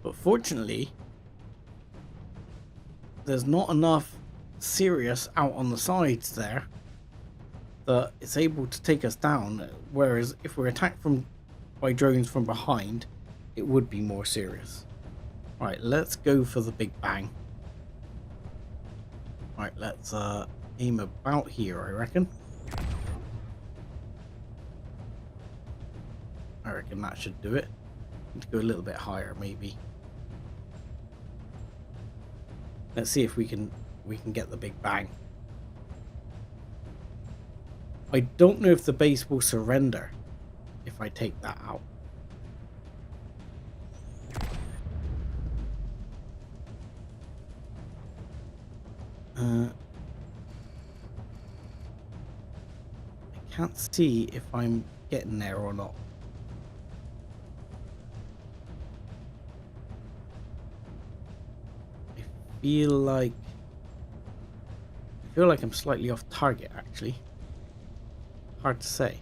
But fortunately, there's not enough serious out on the sides there that it's able to take us down. Whereas if we're attacked by drones from behind, it would be more serious. Right, let's go for the big bang. Right, let's aim about here, I reckon. I reckon that should do it. Need to go a little bit higher, maybe. Let's see if we can get the big bang. I don't know if the base will surrender if I take that out. I can't see if I'm getting there or not. I feel like I'm slightly off target, actually. Hard to say.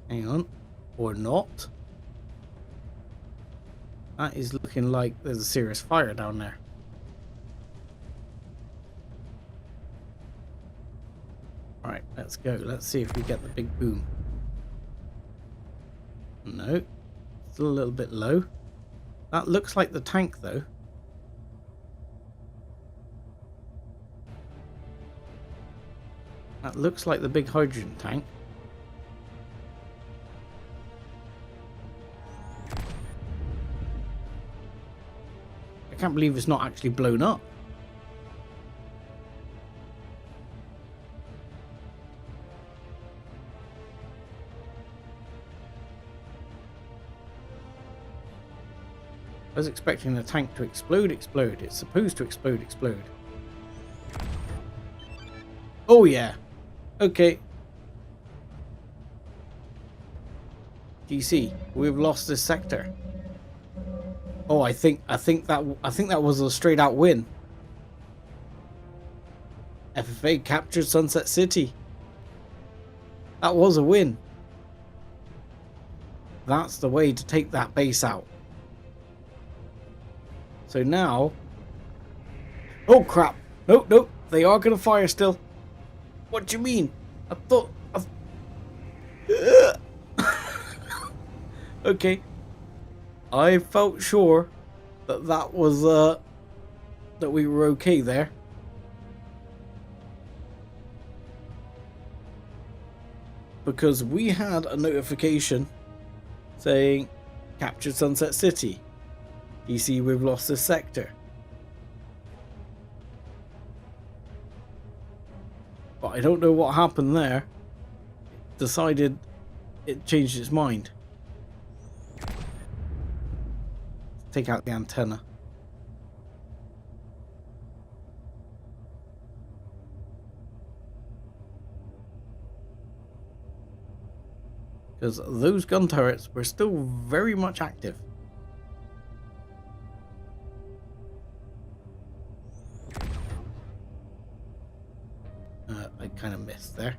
Hang on. Or not. That is looking like there's a serious fire down there. Alright, let's go. Let's see if we get the big boom. No. Still a little bit low. That looks like the tank, though. That looks like the big hydrogen tank. I can't believe it's not actually blown up. I was expecting the tank to explode. It's supposed to explode. Oh yeah. Okay. GC, we've lost this sector. Oh, I think that was a straight out win. FFA captured Sunset City. That was a win. That's the way to take that base out. So now... Oh crap. Nope. They are going to fire still. What do you mean? I thought... Okay. I felt sure that was... that we were okay there. Because we had a notification saying captured Sunset City. You see, we've lost this sector. But I don't know what happened there. It decided it changed its mind. Take out the antenna. Because those gun turrets were still very much active. of missed there.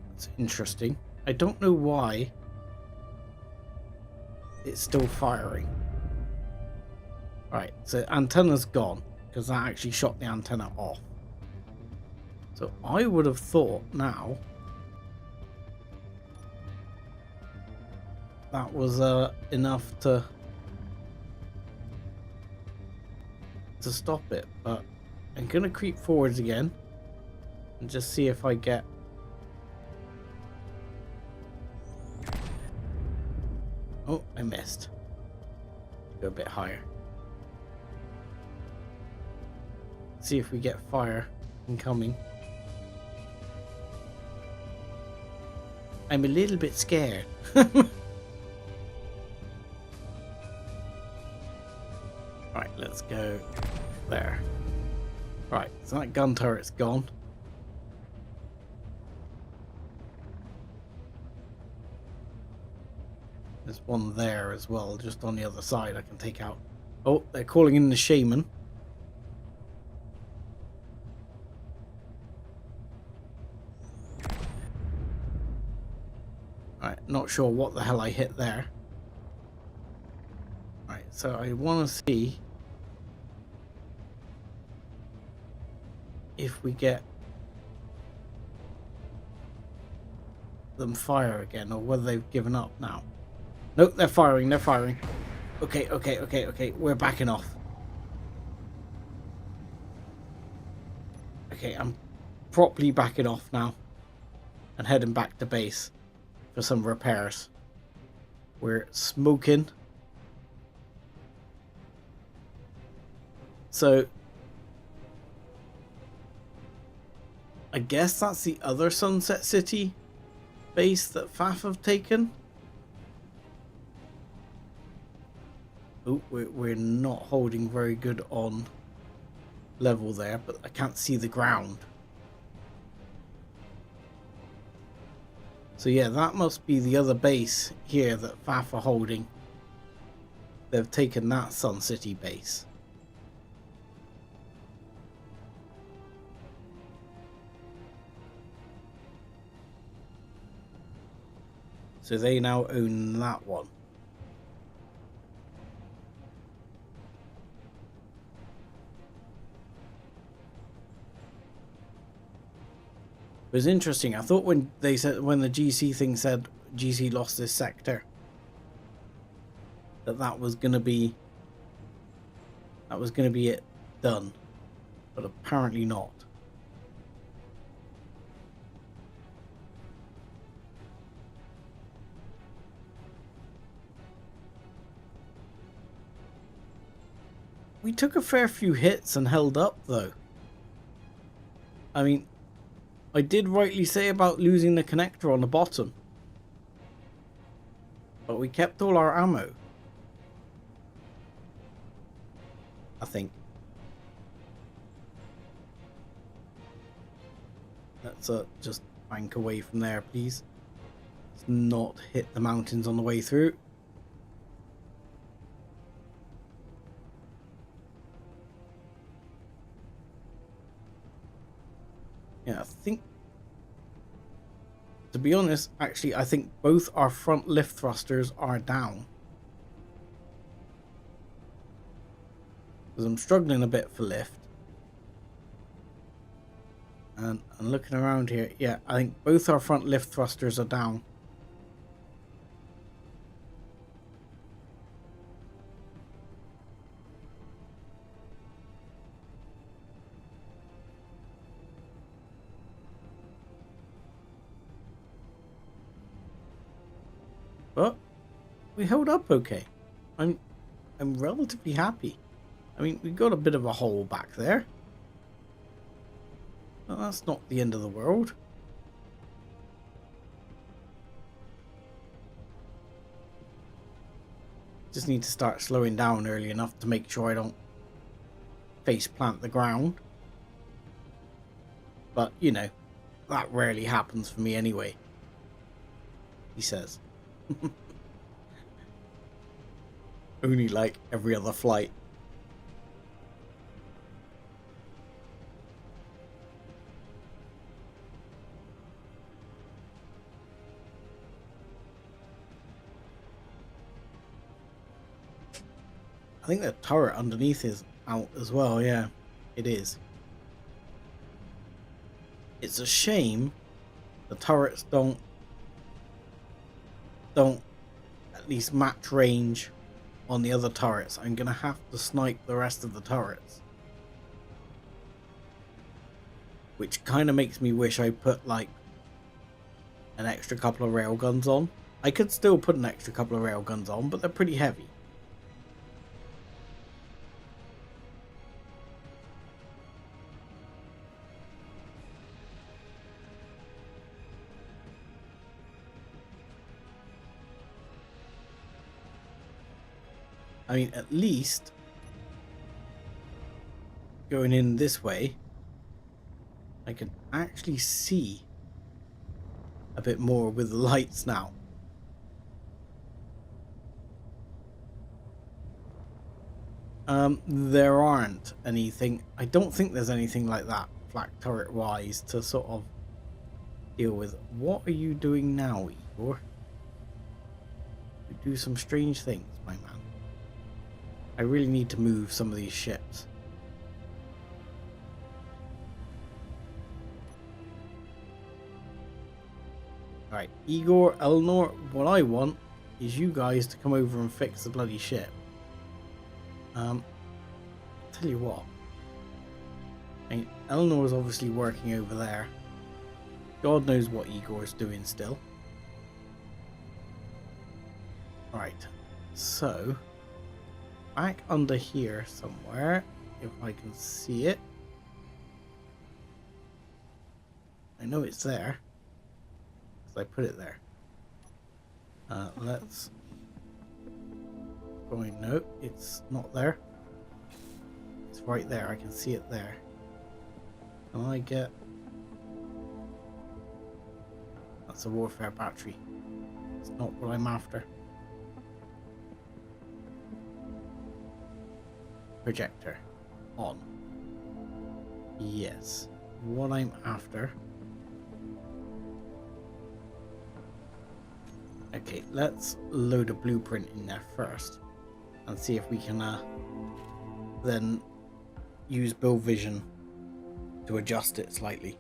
That's interesting. I don't know why it's still firing. Right, so antenna's gone because that actually shot the antenna off. So I would have thought now that was enough to stop it, but I'm gonna creep forwards again and just see if I get. Oh, I missed. Go a bit higher. See if we get fire incoming. I'm a little bit scared. Right, let's go there. Right, so that gun turret's gone. There's one there as well, just on the other side I can take out. Oh, they're calling in the shaman. Right, not sure what the hell I hit there. Right, so I want to see if we get them fire again, or whether they've given up now. Nope, they're firing, they're firing. Okay, we're backing off. Okay, I'm properly backing off now and heading back to base for some repairs. We're smoking. So I guess that's the other Sunset City base that FAF have taken. Oh, we're not holding very good on level there, but I can't see the ground. So yeah, that must be the other base here that FAF are holding. They've taken that Sun City base. So they now own that one. It was interesting. I thought when they said, when the GC thing said GC lost this sector, that was gonna be it done, but apparently not. We took a fair few hits and held up though. I mean, I did rightly say about losing the connector on the bottom, but we kept all our ammo, I think. Let's just bank away from there, please. Let's not hit the mountains on the way through. Yeah, I think, to be honest, actually, I think both our front lift thrusters are down. Because I'm struggling a bit for lift. And I'm looking around here. Yeah, I think both our front lift thrusters are down. But we held up okay. I'm relatively happy. I mean, we got a bit of a hole back there. But that's not the end of the world. Just need to start slowing down early enough to make sure I don't face plant the ground. But, you know, that rarely happens for me anyway. he says. Only like every other flight. I think the turret underneath is out as well. Yeah, it is. It's a shame the turrets don't at least match range on the other turrets. I'm gonna have to snipe the rest of the turrets, which kind of makes me wish I put like an extra couple of railguns on. I could still put an extra couple of railguns on, but they're pretty heavy. I mean, at least going in this way, I can actually see a bit more with the lights now. There aren't anything. I don't think there's anything like that flak turret wise to sort of deal with. What are you doing now, Igor? You do some strange things, my man. I really need to move some of these ships. Alright, Igor, Eleanor, what I want is you guys to come over and fix the bloody ship. I'll tell you what. I mean, Eleanor's obviously working over there. God knows what Igor's doing still. Right, so back under here somewhere, if I can see it. I know it's there, because I put it there. Let's... Oh, no, it's not there. It's right there, I can see it there. Can I get... That's a warfare battery. It's not what I'm after. Projector on. Yes, what I'm after. Okay, let's load a blueprint in there first and see if we can then use build vision to adjust it slightly.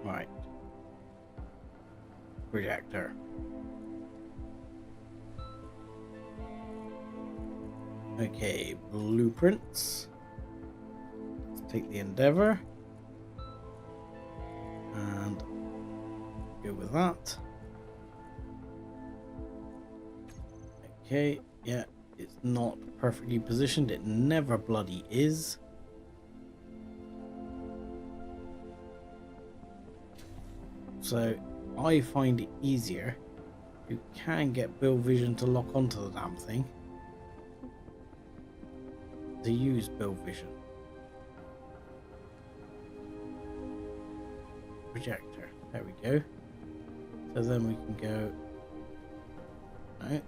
Right, projector. Okay, blueprints. Let's take the Endeavour and go with that. Okay, yeah, it's not perfectly positioned. It never bloody is. So I find it easier. You can get build vision to lock onto the damn thing. To use build vision. Projector. There we go. So then we can go. Right,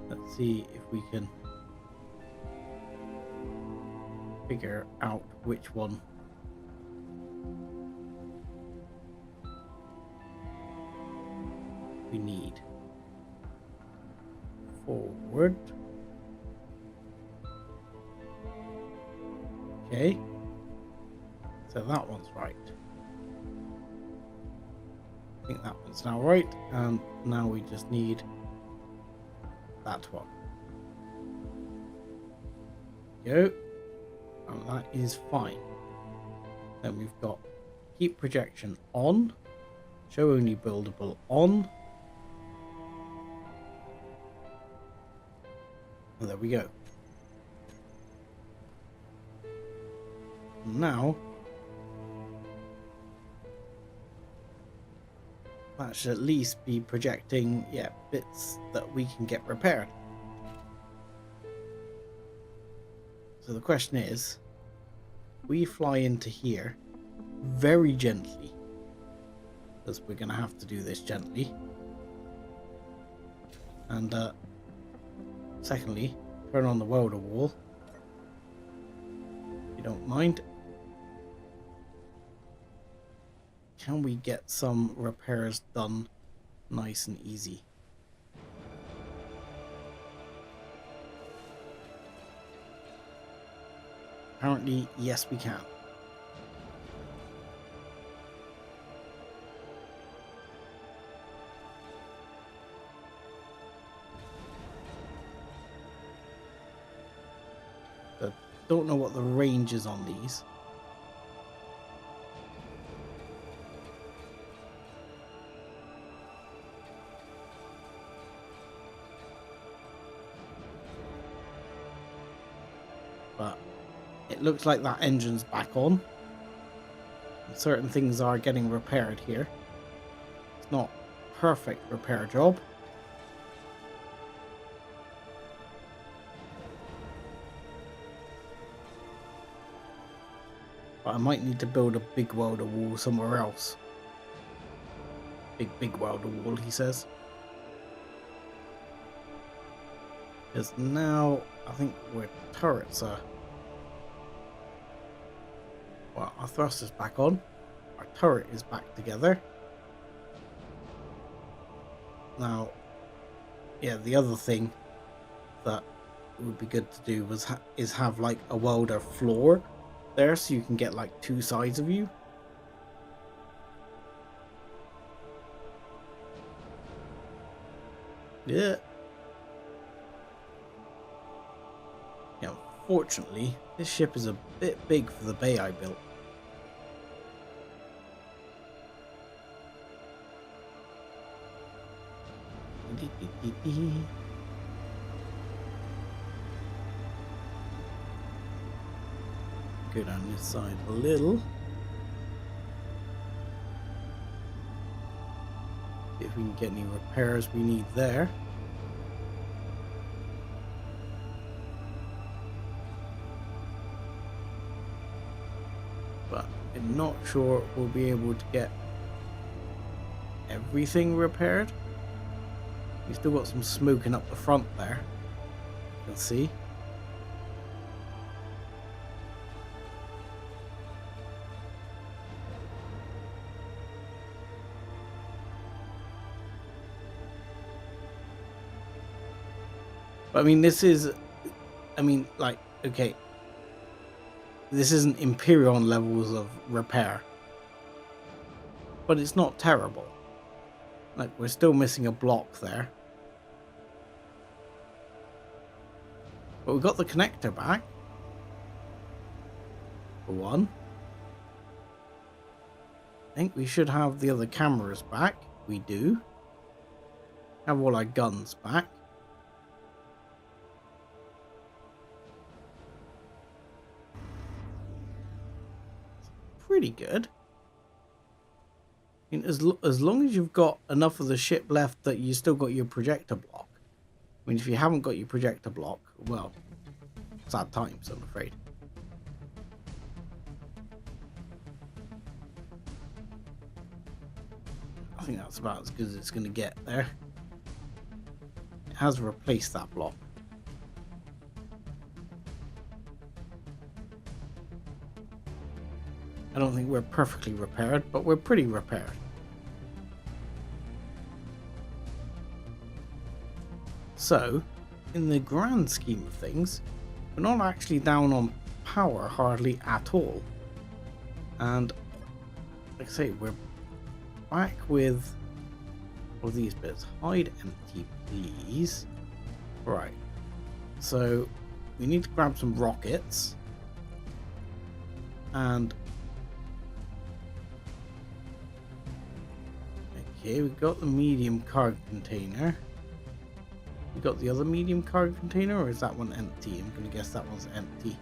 let's see if we can figure out which one we need. Forward. Okay, so that one's right. I think that one's now right, and now we just need that one. Go, and that is fine. Then we've got keep projection on, show only buildable on, and there we go. Now that should at least be projecting, yeah, bits that we can get repaired. So the question is, we fly into here very gently, because we're going to have to do this gently. And secondly, turn on the welder wall, if you don't mind. Can we get some repairs done nice and easy? Apparently, yes, we can. I don't know what the range is on these. But it looks like that engine's back on. And certain things are getting repaired here. It's not a perfect repair job. But I might need to build a big welder wall somewhere else. Big welder wall, he says. Because now I think where turrets are. Well, our thrust is back on. Our turret is back together. Now, yeah, the other thing that would be good to do is have like a welder floor there, so you can get like two sides of you. Yeah. Yeah, unfortunately, this ship is a bit big for the bay I built. Go down this side a little. See if we can get any repairs we need there. But I'm not sure we'll be able to get everything repaired. We still got some smoking up the front there. You can see. But I mean, this is, like, okay, this isn't Imperion levels of repair, but it's not terrible. Like, we're still missing a block there. But we got the connector back. For one. I think we should have the other cameras back. We do. Have all our guns back. Pretty good. I mean, as long as you've got enough of the ship left that you still got your projector block. I mean, if you haven't got your projector block, well, sad times, I'm afraid. I think that's about as good as it's going to get there. It has replaced that block. I don't think we're perfectly repaired, but we're pretty repaired. So, in the grand scheme of things, we're not actually down on power hardly at all. And, like I say, we're back with all these bits. Hide empty, please. Right. So, we need to grab some rockets. And okay, we got the medium cargo container. We got the other medium cargo container, or is that one empty? I'm gonna guess that one's empty.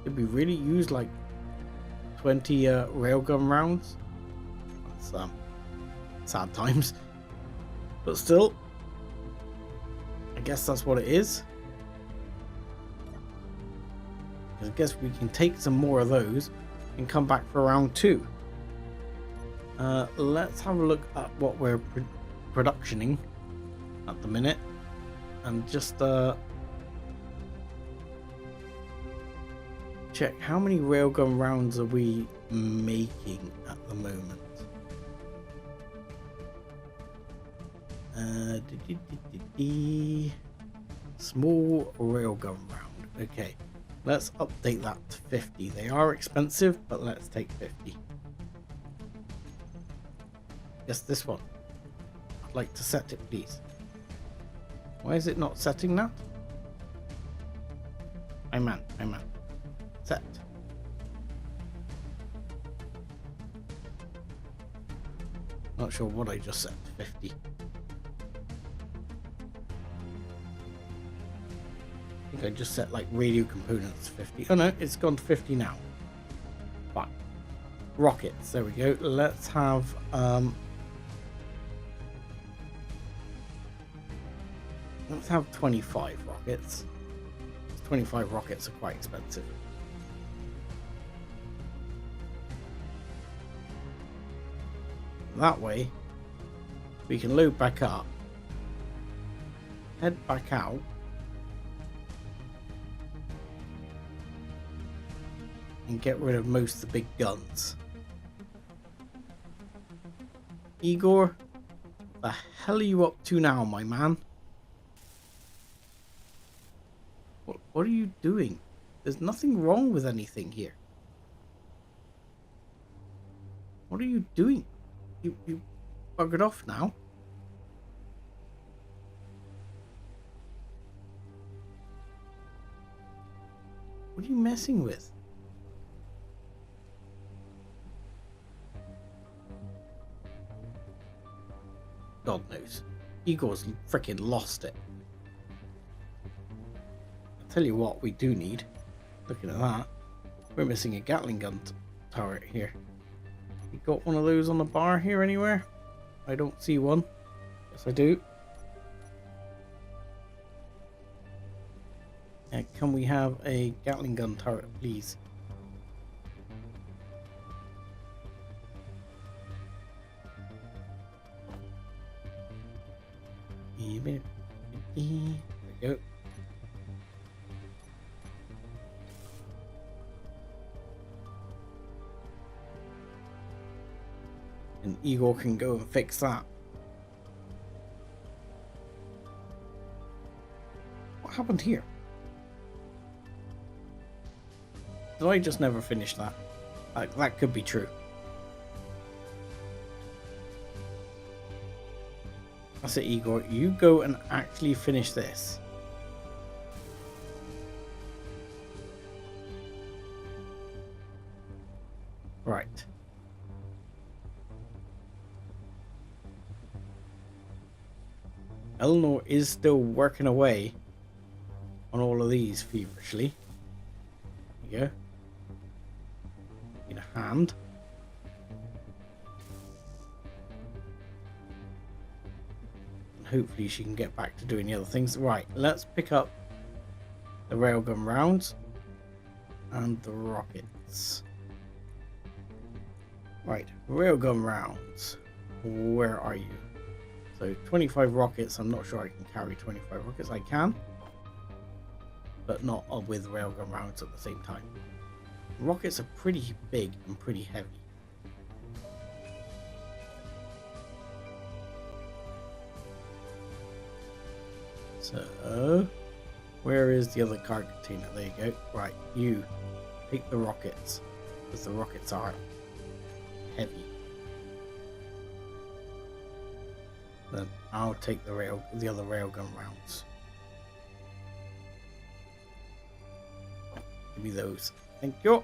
Did we really use like 20 railgun rounds? That's sad times. But still, I guess that's what it is. I guess we can take some more of those and come back for round 2. Let's have a look at what we're productioning at the minute, and just check how many railgun rounds are we making at the moment. Small railgun round. Okay, let's update that to 50. They are expensive, but let's take 50. Yes, this one. I'd like to set it, please. Why is it not setting that? I man. Set. Not sure what I just set to 50. I think I just set like radio components to 50. Oh no, it's gone to 50 now. Fine. Rockets, there we go. Let's have let's have 25 rockets. 25 rockets are quite expensive. That way we can load back up, head back out, and get rid of most of the big guns. Igor, what the hell are you up to now, my man? What are you doing? There's nothing wrong with anything here. What are you doing? You buggered off now. What are you messing with? God knows. Igor's freaking lost it. I'll tell you what we do need. Looking at that, we're missing a Gatling gun turret here. You got one of those on the bar here anywhere? I don't see one. Yes, I do. Can we have a Gatling gun turret, please? There we go. And Igor can go and fix that. What happened here? Did I just never finish that? That could be true. That's it, Igor. You go and actually finish this. Right. Eleanor is still working away on all of these feverishly. There you go. In a hand. And hopefully she can get back to doing the other things. Right, let's pick up the railgun rounds and the rockets. Right, railgun rounds. Where are you? So 25 rockets. I'm not sure I can carry 25 rockets. I can, but not with railgun rounds at the same time. Rockets are pretty big and pretty heavy. So, where is the other cargo container? There you go. Right, you take the rockets, because the rockets are heavy. Then I'll take the other railgun rounds. Give me those. Thank you.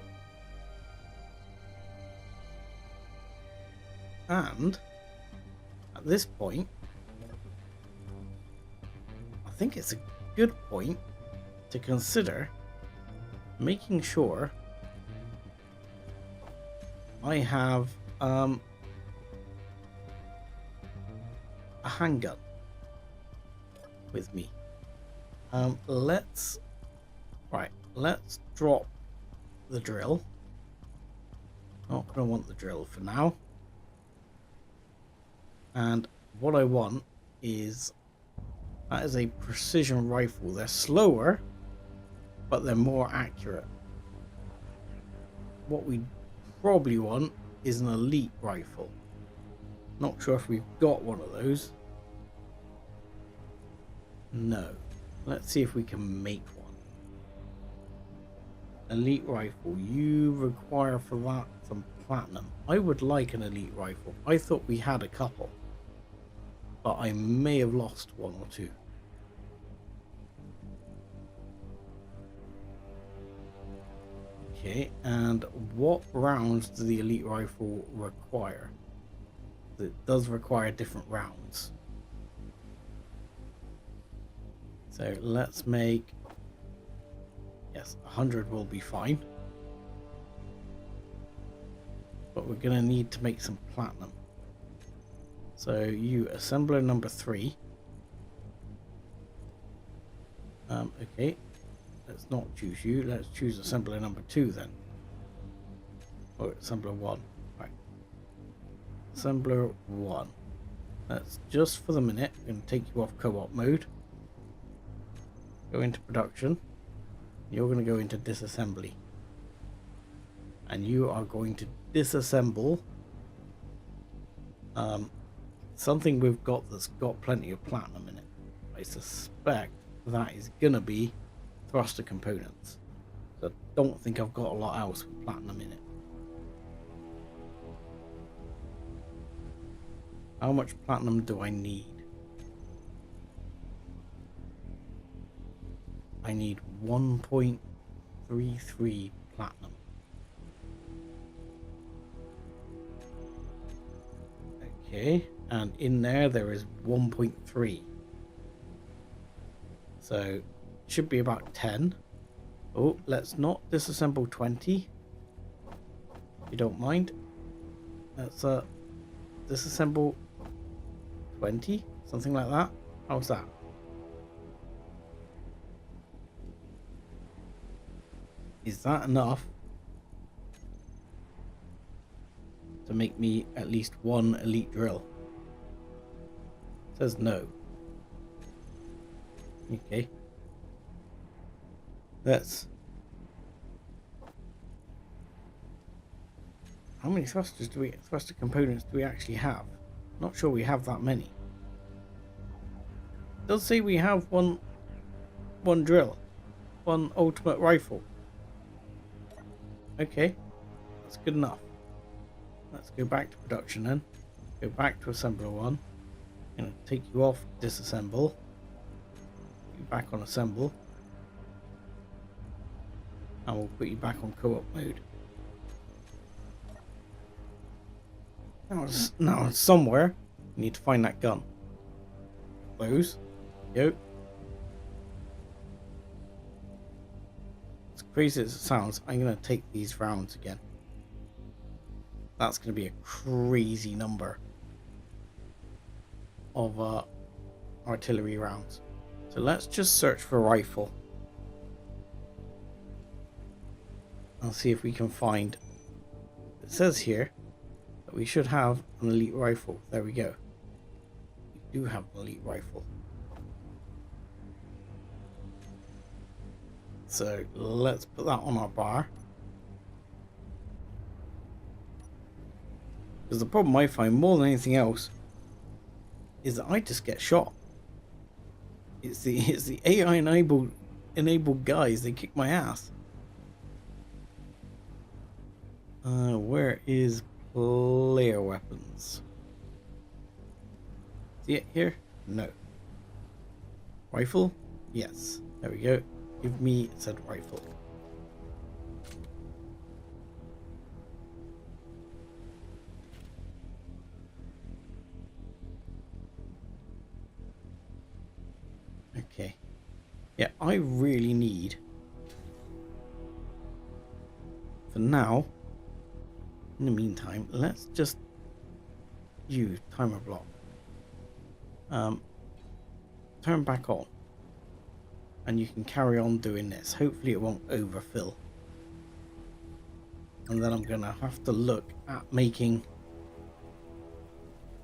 And at this point, I think it's a good point to consider making sure I have a handgun with me. Let's drop the drill. Not gonna want the drill for now. And what I want is, that is a precision rifle. They're slower, but they're more accurate. What we probably want is an elite rifle. Not sure if we've got one of those. No. Let's see if we can make one. Elite rifle. You require for that some platinum. I would like an elite rifle. I thought we had a couple, but I may have lost one or two. Okay, and what rounds does the elite rifle require? It does require different rounds. So let's make, yes, 100 will be fine. But we're going to need to make some platinum. So you, assembler number 3. Okay, let's not choose you. Let's choose assembler number 2 then. Or assembler 1. Right. Assembler 1. Let's just for the minute, I'm going to take you off co-op mode. Go into production. You're going to go into disassembly. And you are going to disassemble something we've got that's got plenty of platinum in it. I suspect that is going to be thruster components. So I don't think I've got a lot else with platinum in it. How much platinum do I need? I need 1.33 platinum. Okay, and in there is 1.3. So should be about 10. Oh, let's not disassemble 20. If you don't mind. Let's disassemble 20, something like that. How's that? Is that enough to make me at least one elite drill? It says no. Okay. Let's. How many thruster components do we actually have? Not sure we have that many. It does say we have one drill, one ultimate rifle. Okay, that's good enough. Let's go back to production then. Go back to assembler 1. I'm going to take you off disassemble. Put you back on assemble. And we'll put you back on co-op mode. Now somewhere you need to find that gun. Close. Go. As crazy as it sounds, I'm going to take these rounds again. That's going to be a crazy number of artillery rounds. So let's just search for a rifle. I'll see if we can find. It says here that we should have an elite rifle. There we go. We do have an elite rifle. So let's put that on our bar. Because the problem I find more than anything else is that I just get shot. It's the AI enabled guys. They kick my ass. Where is player weapons? See it here? No. Rifle? Yes. There we go. Give me said rifle. Okay. Yeah, I really need, for now, in the meantime, let's just use timer block. Turn back on. And you can carry on doing this. Hopefully it won't overfill. And then I'm going to have to look at making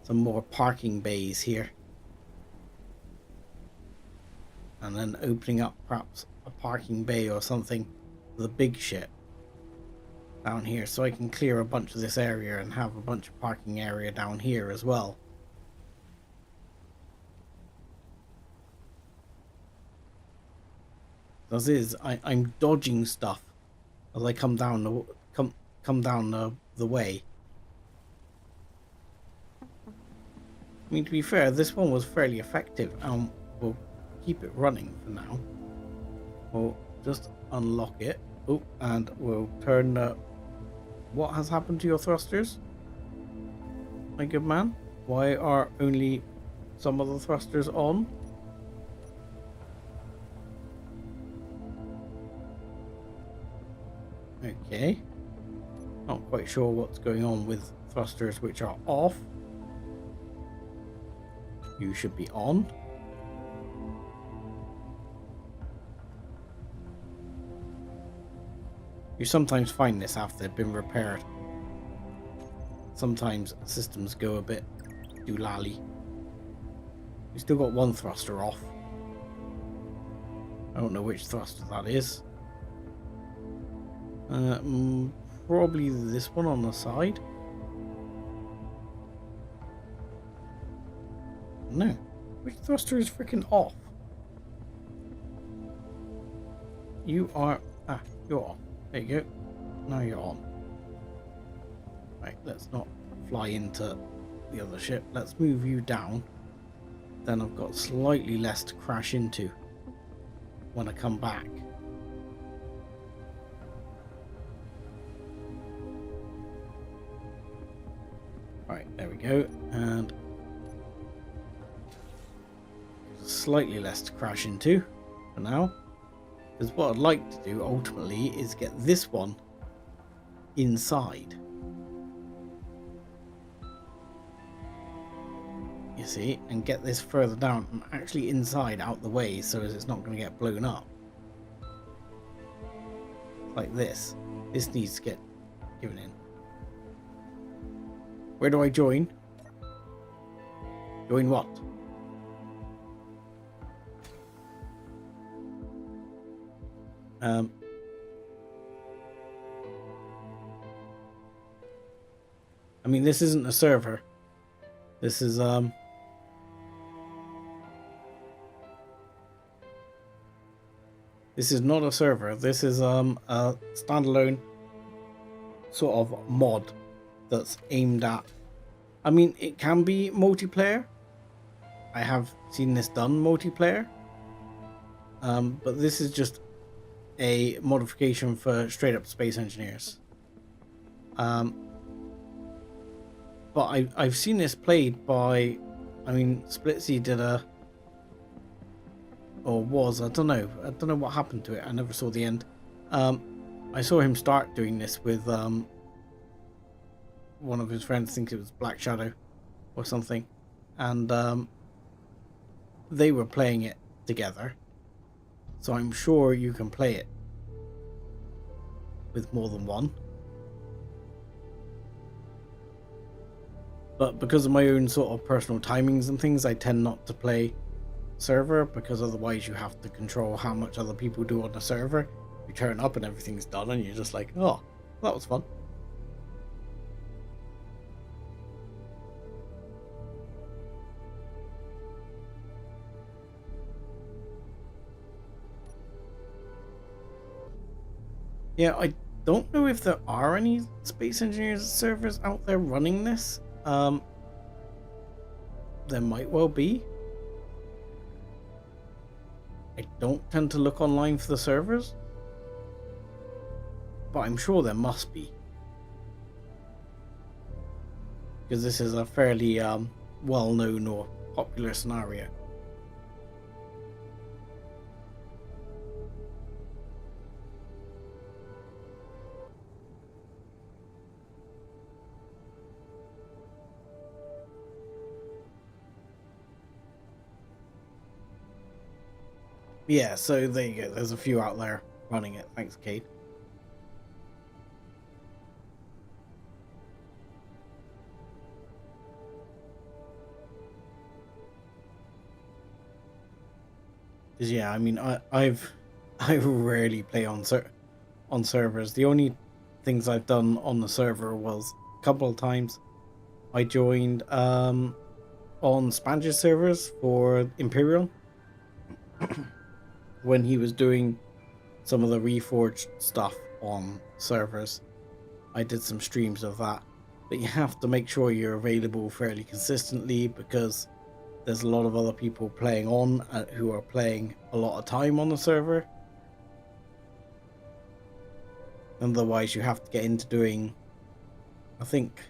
some more parking bays here. And then opening up perhaps a parking bay or something for the big ship down here, so I can clear a bunch of this area and have a bunch of parking area down here as well. As is, I'm dodging stuff as I come down the way. I mean, to be fair, this one was fairly effective, and we'll keep it running for now. We'll just unlock it. Oh, and we'll turn what has happened to your thrusters, my good man? Why are only some of the thrusters on? Okay. Not quite sure what's going on with thrusters which are off. You should be on. You sometimes find this after they've been repaired. Sometimes systems go a bit doolally. We still got one thruster off. I don't know which thruster that is. Probably this one on the side. No. Which thruster is freaking off? You are... Ah, you're on. There you go. Now you're on. Right, let's not fly into the other ship. Let's move you down. Then I've got slightly less to crash into when I come back. Right, there we go. And slightly less to crash into for now. Because what I'd like to do ultimately is get this one inside. You see, and get this further down and actually inside out the way so as it's not going to get blown up. Like this. This needs to get given in. Where do I join? Join what? I mean, this isn't a server. This is this is not a server. This is a standalone sort of mod that's aimed at... I mean, it can be multiplayer. I have seen this done multiplayer. But this is just a modification for straight up space engineers. But I've seen this played by... I mean, Splitsy did a... Or was, I don't know what happened to it. I never saw the end. I saw him start doing this with one of his friends. I think it was Black Shadow or something, and they were playing it together, so I'm sure you can play it with more than one. But because of my own sort of personal timings and things, I tend not to play server, because otherwise you have to control how much other people do on the server. You turn up and everything's done and you're just like, oh, that was fun. Yeah, I don't know if there are any Space Engineers servers out there running this. There might well be. I don't tend to look online for the servers, but I'm sure there must be, because this is a fairly well-known or popular scenario. Yeah, so there you go. There's a few out there running it. Thanks, Kate. 'Cause yeah, I mean, I rarely play on servers. The only things I've done on the server was a couple of times I joined on Spanj's servers for Imperial when he was doing some of the reforged stuff on servers. I did some streams of that, but you have to make sure you're available fairly consistently because there's a lot of other people playing on who are playing a lot of time on the server. Otherwise, you have to get into doing. I think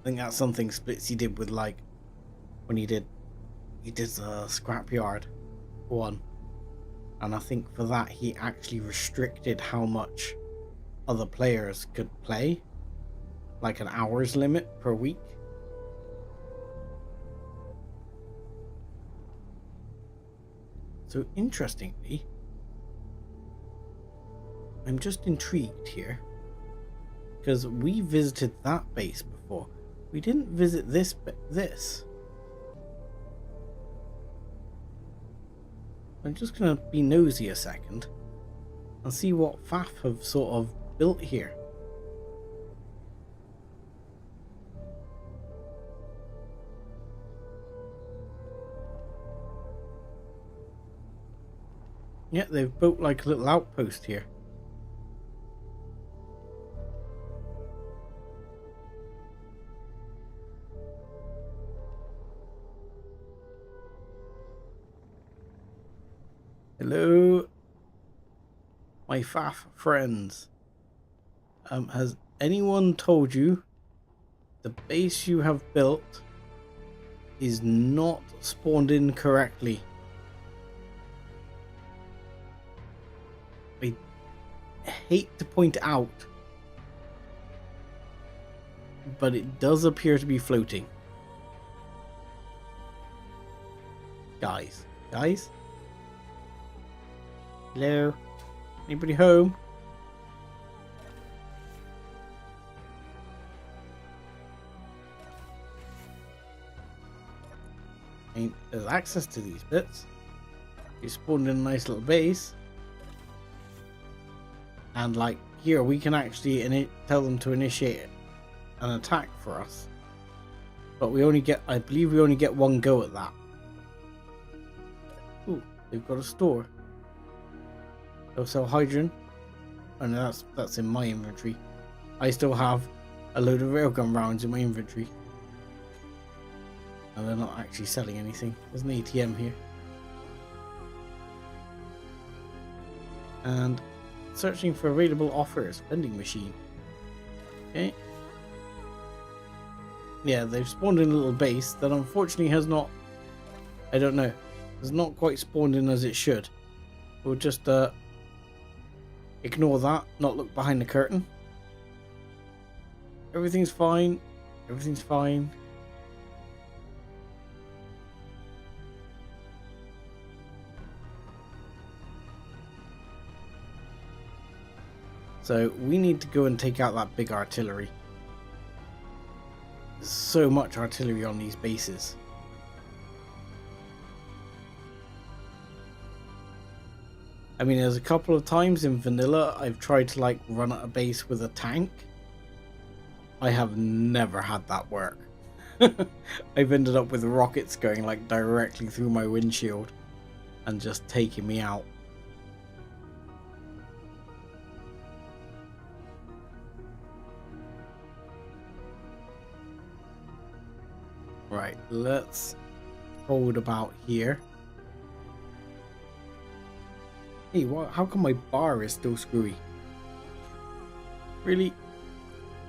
that's something Splitsy did with, like, when he did the scrapyard one, and I think for that he actually restricted how much other players could play, like an hours limit per week. So interestingly, I'm just intrigued here because we visited that base before. We didn't visit this. I'm just gonna be nosy a second and see what Faf have sort of built here. Yeah, they've built like a little outpost here. Hello, my Faf friends. Has anyone told you the base you have built is not spawned in correctly? I hate to point out, but it does appear to be floating. Guys? Hello? Anybody home? I mean, there's access to these bits. You spawned in a nice little base. And like here, we can actually tell them to initiate an attack for us. But we only get, I believe we only get one go at that. Ooh, they've got a store. They'll sell hydrogen. Oh no, that's in my inventory. I still have a load of railgun rounds in my inventory. And they're not actually selling anything. There's an ATM here. And searching for available offers. Vending machine. Okay. Yeah, they've spawned in a little base that unfortunately has not, I don't know, has not quite spawned in as it should. We'll just ignore that, not look behind the curtain. Everything's fine. Everything's fine. So we need to go and take out that big artillery. There's so much artillery on these bases. I mean, there's a couple of times in vanilla I've tried to like run at a base with a tank. I have never had that work. I've ended up with rockets going like directly through my windshield and just taking me out. Right, let's hold about here. Hey, what? How come my bar is still screwy? Really?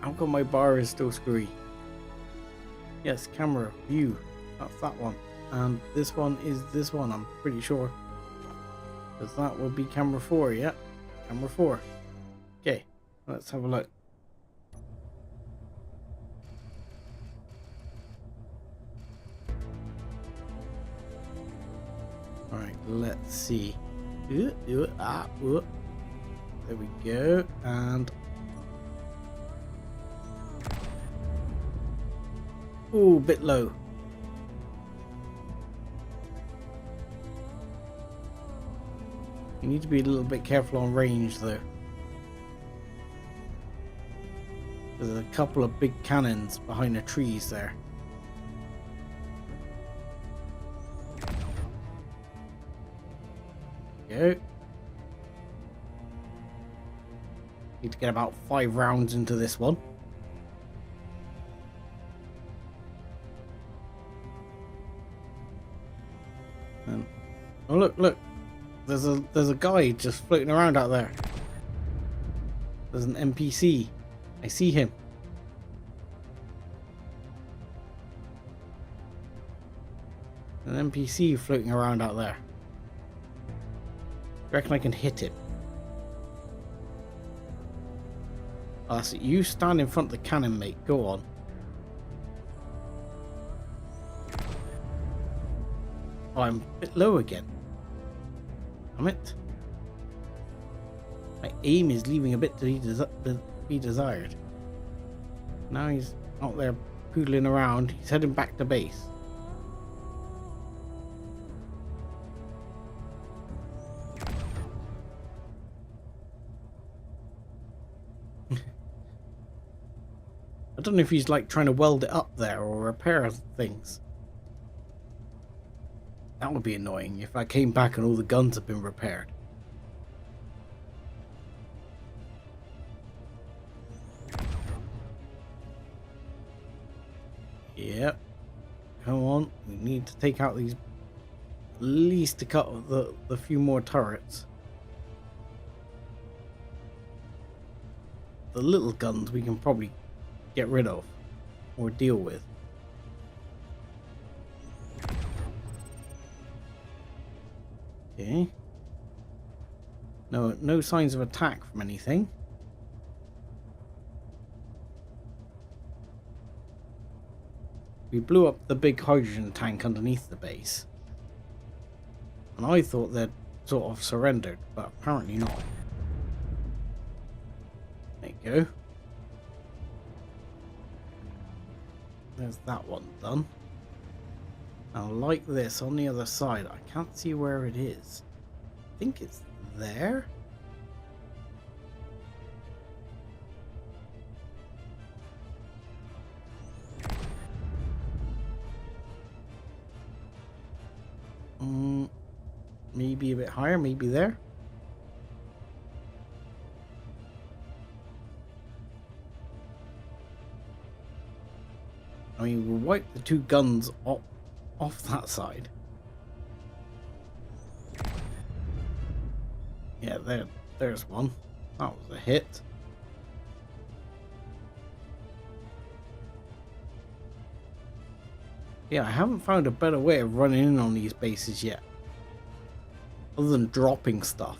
How come my bar is still screwy? Yes, camera, view. That's that one. And this one is this one, I'm pretty sure. Because that would be camera 4, yeah? Camera 4. Okay, let's have a look. Alright, let's see. There we go. And oh, bit low. You need to be a little bit careful on range though. There's a couple of big cannons behind the trees there. Go. Need to get about 5 rounds into this one. And oh look. There's a guy just floating around out there. There's an NPC. I see him. An NPC floating around out there. I reckon I can hit him. Oh, that's it. You stand in front of the cannon, mate. Go on. Oh, I'm a bit low again. Damn it. My aim is leaving a bit to be desired. Now he's out there poodling around. He's heading back to base. I don't know if he's like trying to weld it up there or repair things. That would be annoying if I came back and all the guns have been repaired. Yep. Come on. We need to take out these, at least a couple of the few more turrets. The little guns we can probably get rid of or deal with. Okay. No signs of attack from anything. We blew up the big hydrogen tank underneath the base. And I thought they'd sort of surrendered, but apparently not. There you go. There's that one done. Now, like this, on the other side, I can't see where it is. I think it's there. Maybe a bit higher, maybe there. I mean, we'll wipe the 2 guns off that side. Yeah, there's one. That was a hit. Yeah, I haven't found a better way of running in on these bases yet. Other than dropping stuff.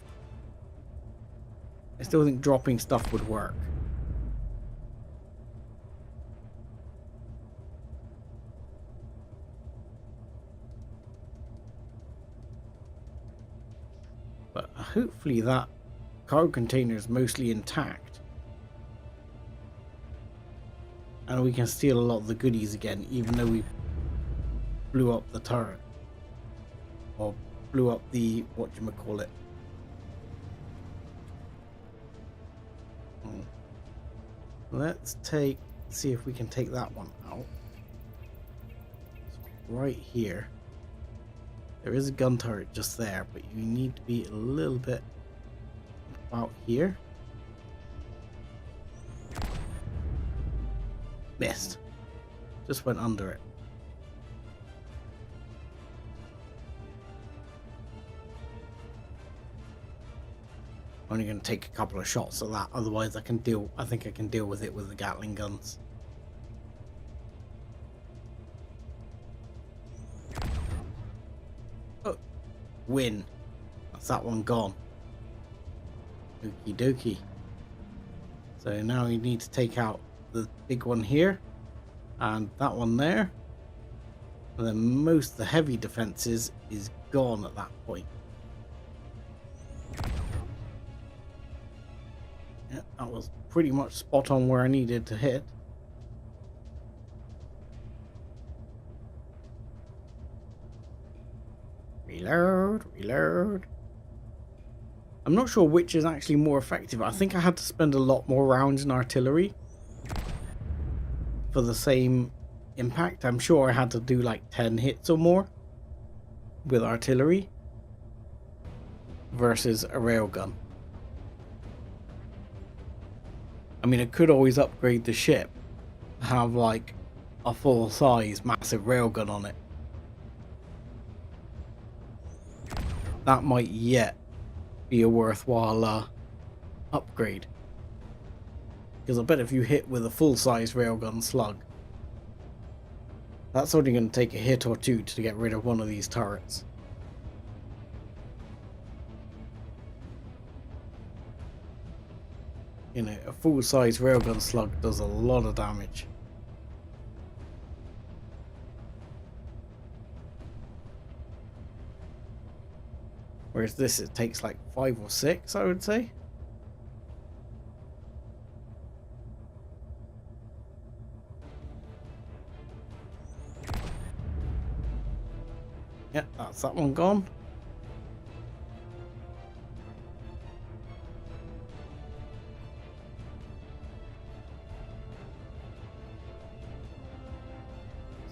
I still think dropping stuff would work. But hopefully that cargo container is mostly intact. And we can steal a lot of the goodies again, even though we blew up the turret. Or blew up the, whatchamacallit. Let's see if we can take that one out. Right here. There is a gun turret just there, but you need to be a little bit about here. Missed. Just went under it. Only going to take a couple of shots of that, otherwise I think I can deal with it with the Gatling guns. Oh, win. That's that one gone. Okie dokie. So now we need to take out the big one here and that one there. And then most of the heavy defenses is gone at that point. Yeah, that was pretty much spot on where I needed to hit. Reload, reload. I'm not sure which is actually more effective. I think I had to spend a lot more rounds in artillery for the same impact. I'm sure I had to do like 10 hits or more with artillery versus a railgun. I mean, I could always upgrade the ship, have like a full-size massive railgun on it. That might yet be a worthwhile upgrade. Because I bet if you hit with a full-size railgun slug, that's only going to take a hit or two to get rid of one of these turrets. You know, a full-size railgun slug does a lot of damage. Whereas this, it takes like 5 or 6, I would say. Yeah, that's that one gone.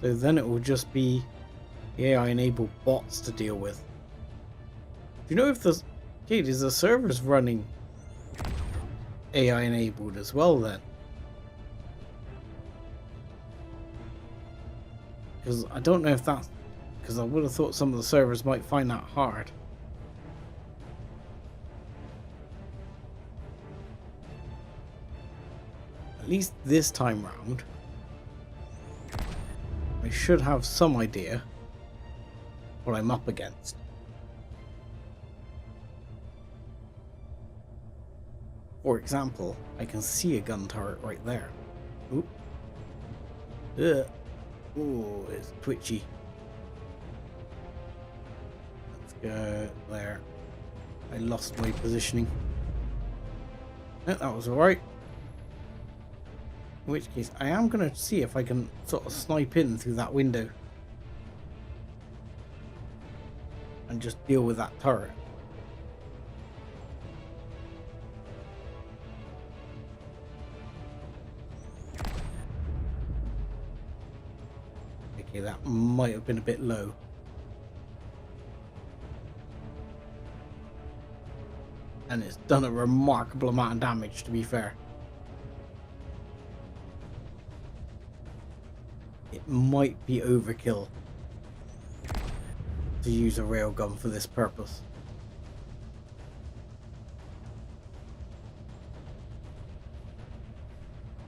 So then it will just be the AI-enabled bots to deal with. Do you know if the... Okay, is the servers running AI-enabled as well then? Because I don't know if that's... Because I would have thought some of the servers might find that hard. At least this time round, I should have some idea what I'm up against. For example, I can see a gun turret right there. Oop. Ugh. Ooh, it's twitchy. Let's go there. I lost my positioning. No, that was alright. In which case, I am going to see if I can sort of snipe in through that window. And just deal with that turret. Okay, that might have been a bit low. And it's done a remarkable amount of damage, to be fair. It might be overkill to use a railgun for this purpose.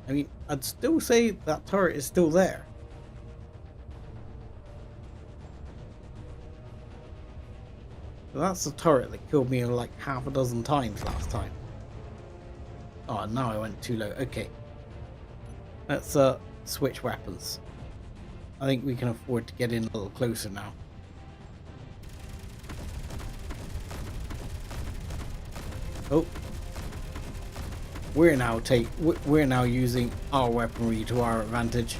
I mean, I'd still say that turret is still there. So that's the turret that killed me like half a dozen times last time. Oh, now I went too low. Okay. Let's switch weapons. I think we can afford to get in a little closer now. Oh. We're now using our weaponry to our advantage.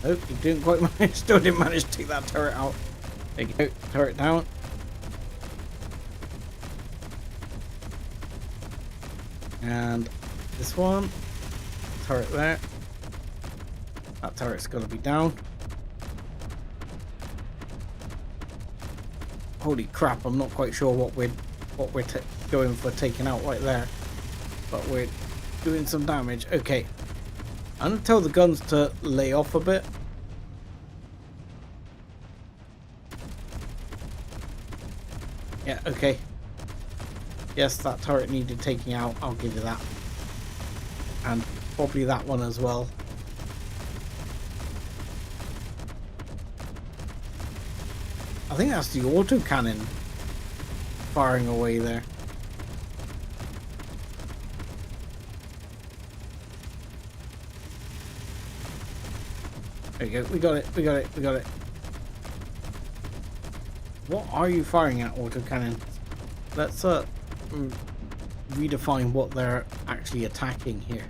Oh, he didn't quite manage, still didn't manage to take that turret out. There you go, turret down. And this one, turret there. That turret's got to be down. Holy crap! I'm not quite sure what we're going for taking out right there, but we're doing some damage. Okay, I'm gonna tell the guns to lay off a bit. Yeah. Okay. Yes, that turret needed taking out, I'll give you that. And probably that one as well. I think that's the autocannon firing away there. There you go, we got it, we got it, we got it. What are you firing at, autocannon? Let's redefine what they're actually attacking here.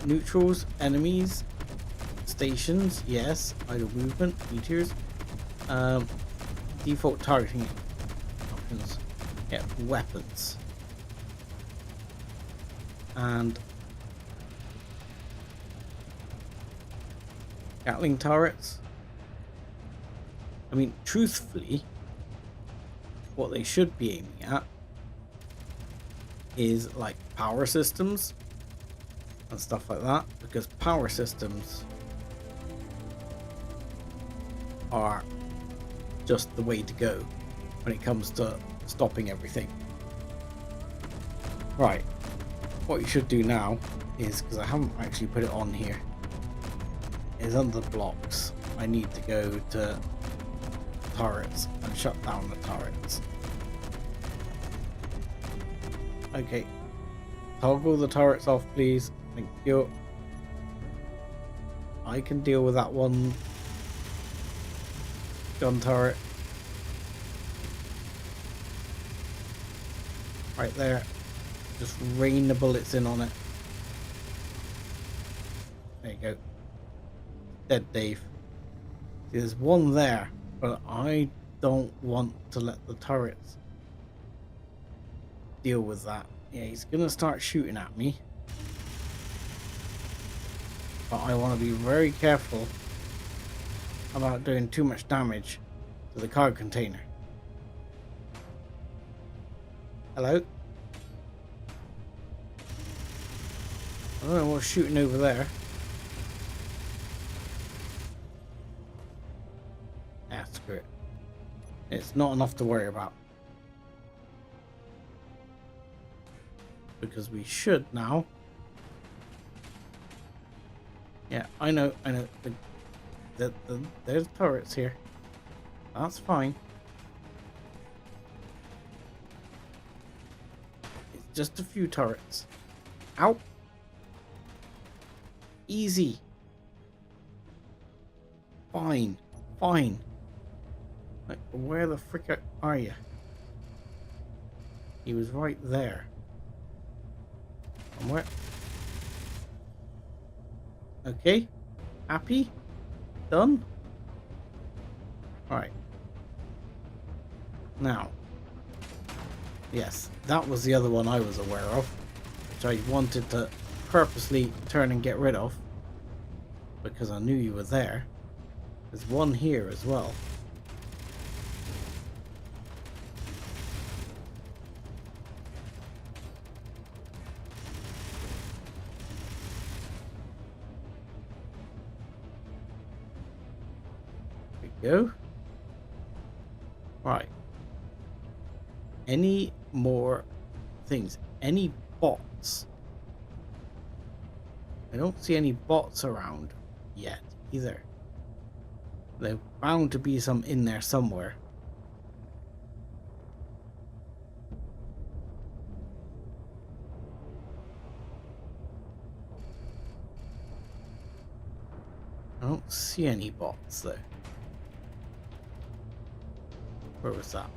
Neutrals, enemies, stations, yes. Idle movement, meteors. Default targeting options. Yeah, weapons. And Gatling turrets. I mean, truthfully, what they should be aiming at is like power systems and stuff like that, because power systems are just the way to go when it comes to stopping everything. Right, what you should do now is, because I haven't actually put it on here, is under blocks I need to go to turrets and shut down the turrets. Okay, toggle the turrets off, please. Thank you. I can deal with that one gun turret right there. Just rain the bullets in on it. There you go. Dead Dave. See, there's one there, but I don't want to let the turrets deal with that. Yeah, he's gonna start shooting at me, but I want to be very careful about doing too much damage to the cargo container. Hello? I don't know what's shooting over there. Ah, screw it. It's not enough to worry about. Because we should now. Yeah, I know. There's turrets here. That's fine. It's just a few turrets. Ow! Easy. Fine. Fine. Like, where the frick are you? He was right there. Somewhere. Okay. Happy? Done? Alright. Now. Yes, that was the other one I was aware of, which I wanted to purposely turn and get rid of, because I knew you were there. There's one here as well. Go. Right. Any more things? Any bots? I don't see any bots around yet either. There's bound to be some in there somewhere. I don't see any bots though. Where was that?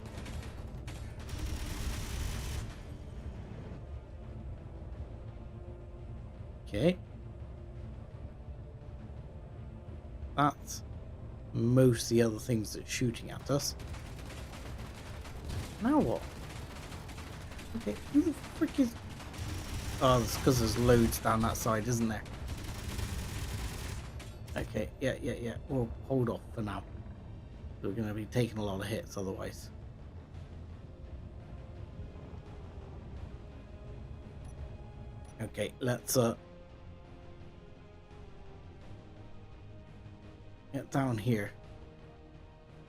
Okay. That's most of the other things that's shooting at us. Now what? Okay, who the frick is... Oh, it's because there's loads down that side, isn't there? Okay, yeah. We'll hold off for now. We're going to be taking a lot of hits otherwise. Okay, let's get down here.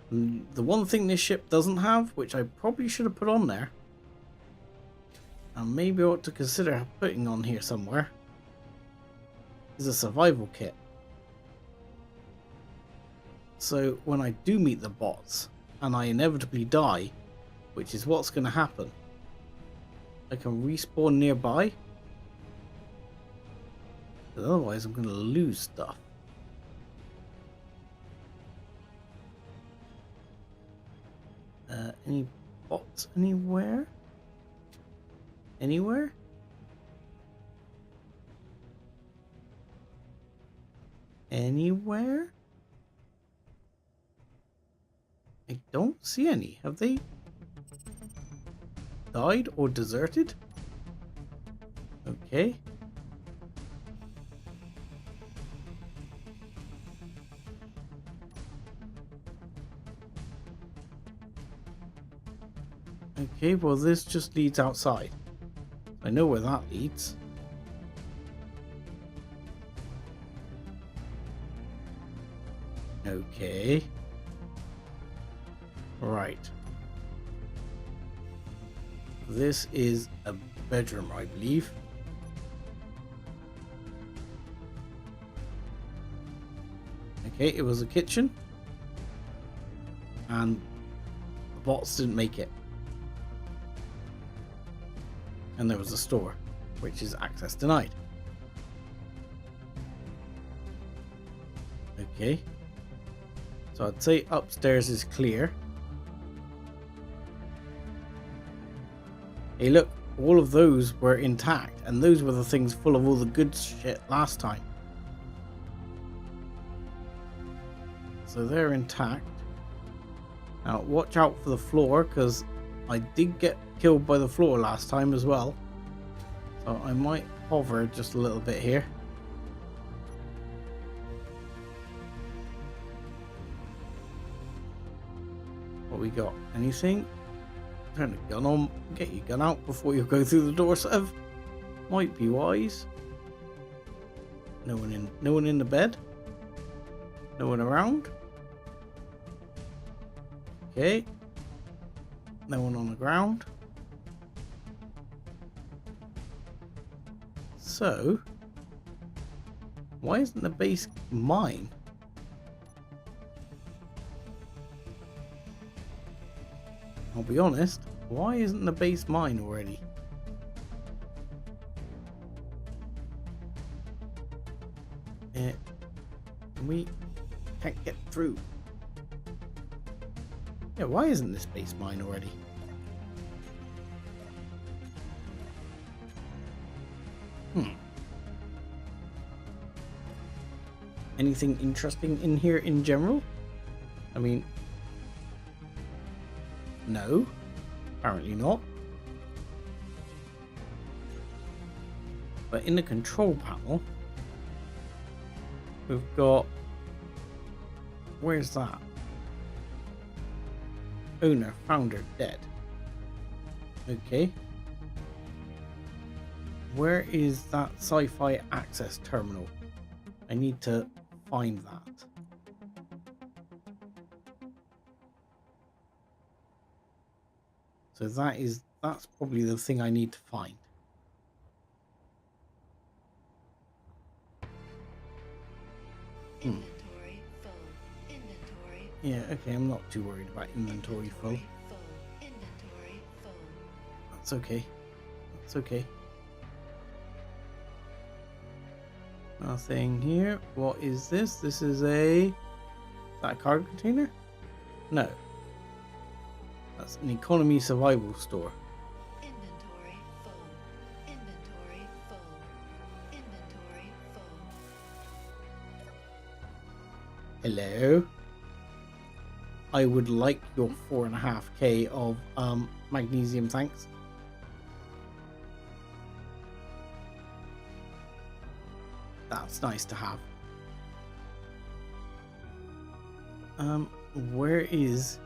The one thing this ship doesn't have, which I probably should have put on there, and maybe I ought to consider putting on here somewhere, is a survival kit. So when I do meet the bots and I inevitably die, which is what's going to happen, I can respawn nearby. But otherwise I'm going to lose stuff. Any bots anywhere? Anywhere? Anywhere? I don't see any. Have they died or deserted? Okay. Okay, well this just leads outside. I know where that leads. Okay. Right. This is a bedroom, I believe. Okay, it was a kitchen. And the bots didn't make it. And there was a store, which is access denied. Okay. So I'd say upstairs is clear. Hey look, all of those were intact, and those were the things full of all the good shit last time. So they're intact. Now watch out for the floor, because I did get killed by the floor last time as well. So I might hover just a little bit here. What we got? Anything? Turn the gun on. Get your gun out before you go through the door, Sev. Might be wise. No one in the bed. No one around. Okay. No one on the ground. So, why isn't the base mine? I'll be honest, why isn't the base mine already? We can't get through. Yeah, why isn't this base mine already? Anything interesting in here in general? I mean, no, apparently not. But in the control panel, we've got, where's that? Owner, founder, dead. Okay. Where is that sci-fi access terminal? I need to find that. So that's probably the thing I need to find. Inventory full. Inventory. Yeah, okay, I'm not too worried about inventory full. Inventory full. That's okay. That's okay. Nothing here. What is this? This is is that a cargo container? No. That's an economy survival store. Inventory full. Inventory full. Inventory full. Hello. I would like your 4.5k of magnesium, thanks. That's nice to have. Where is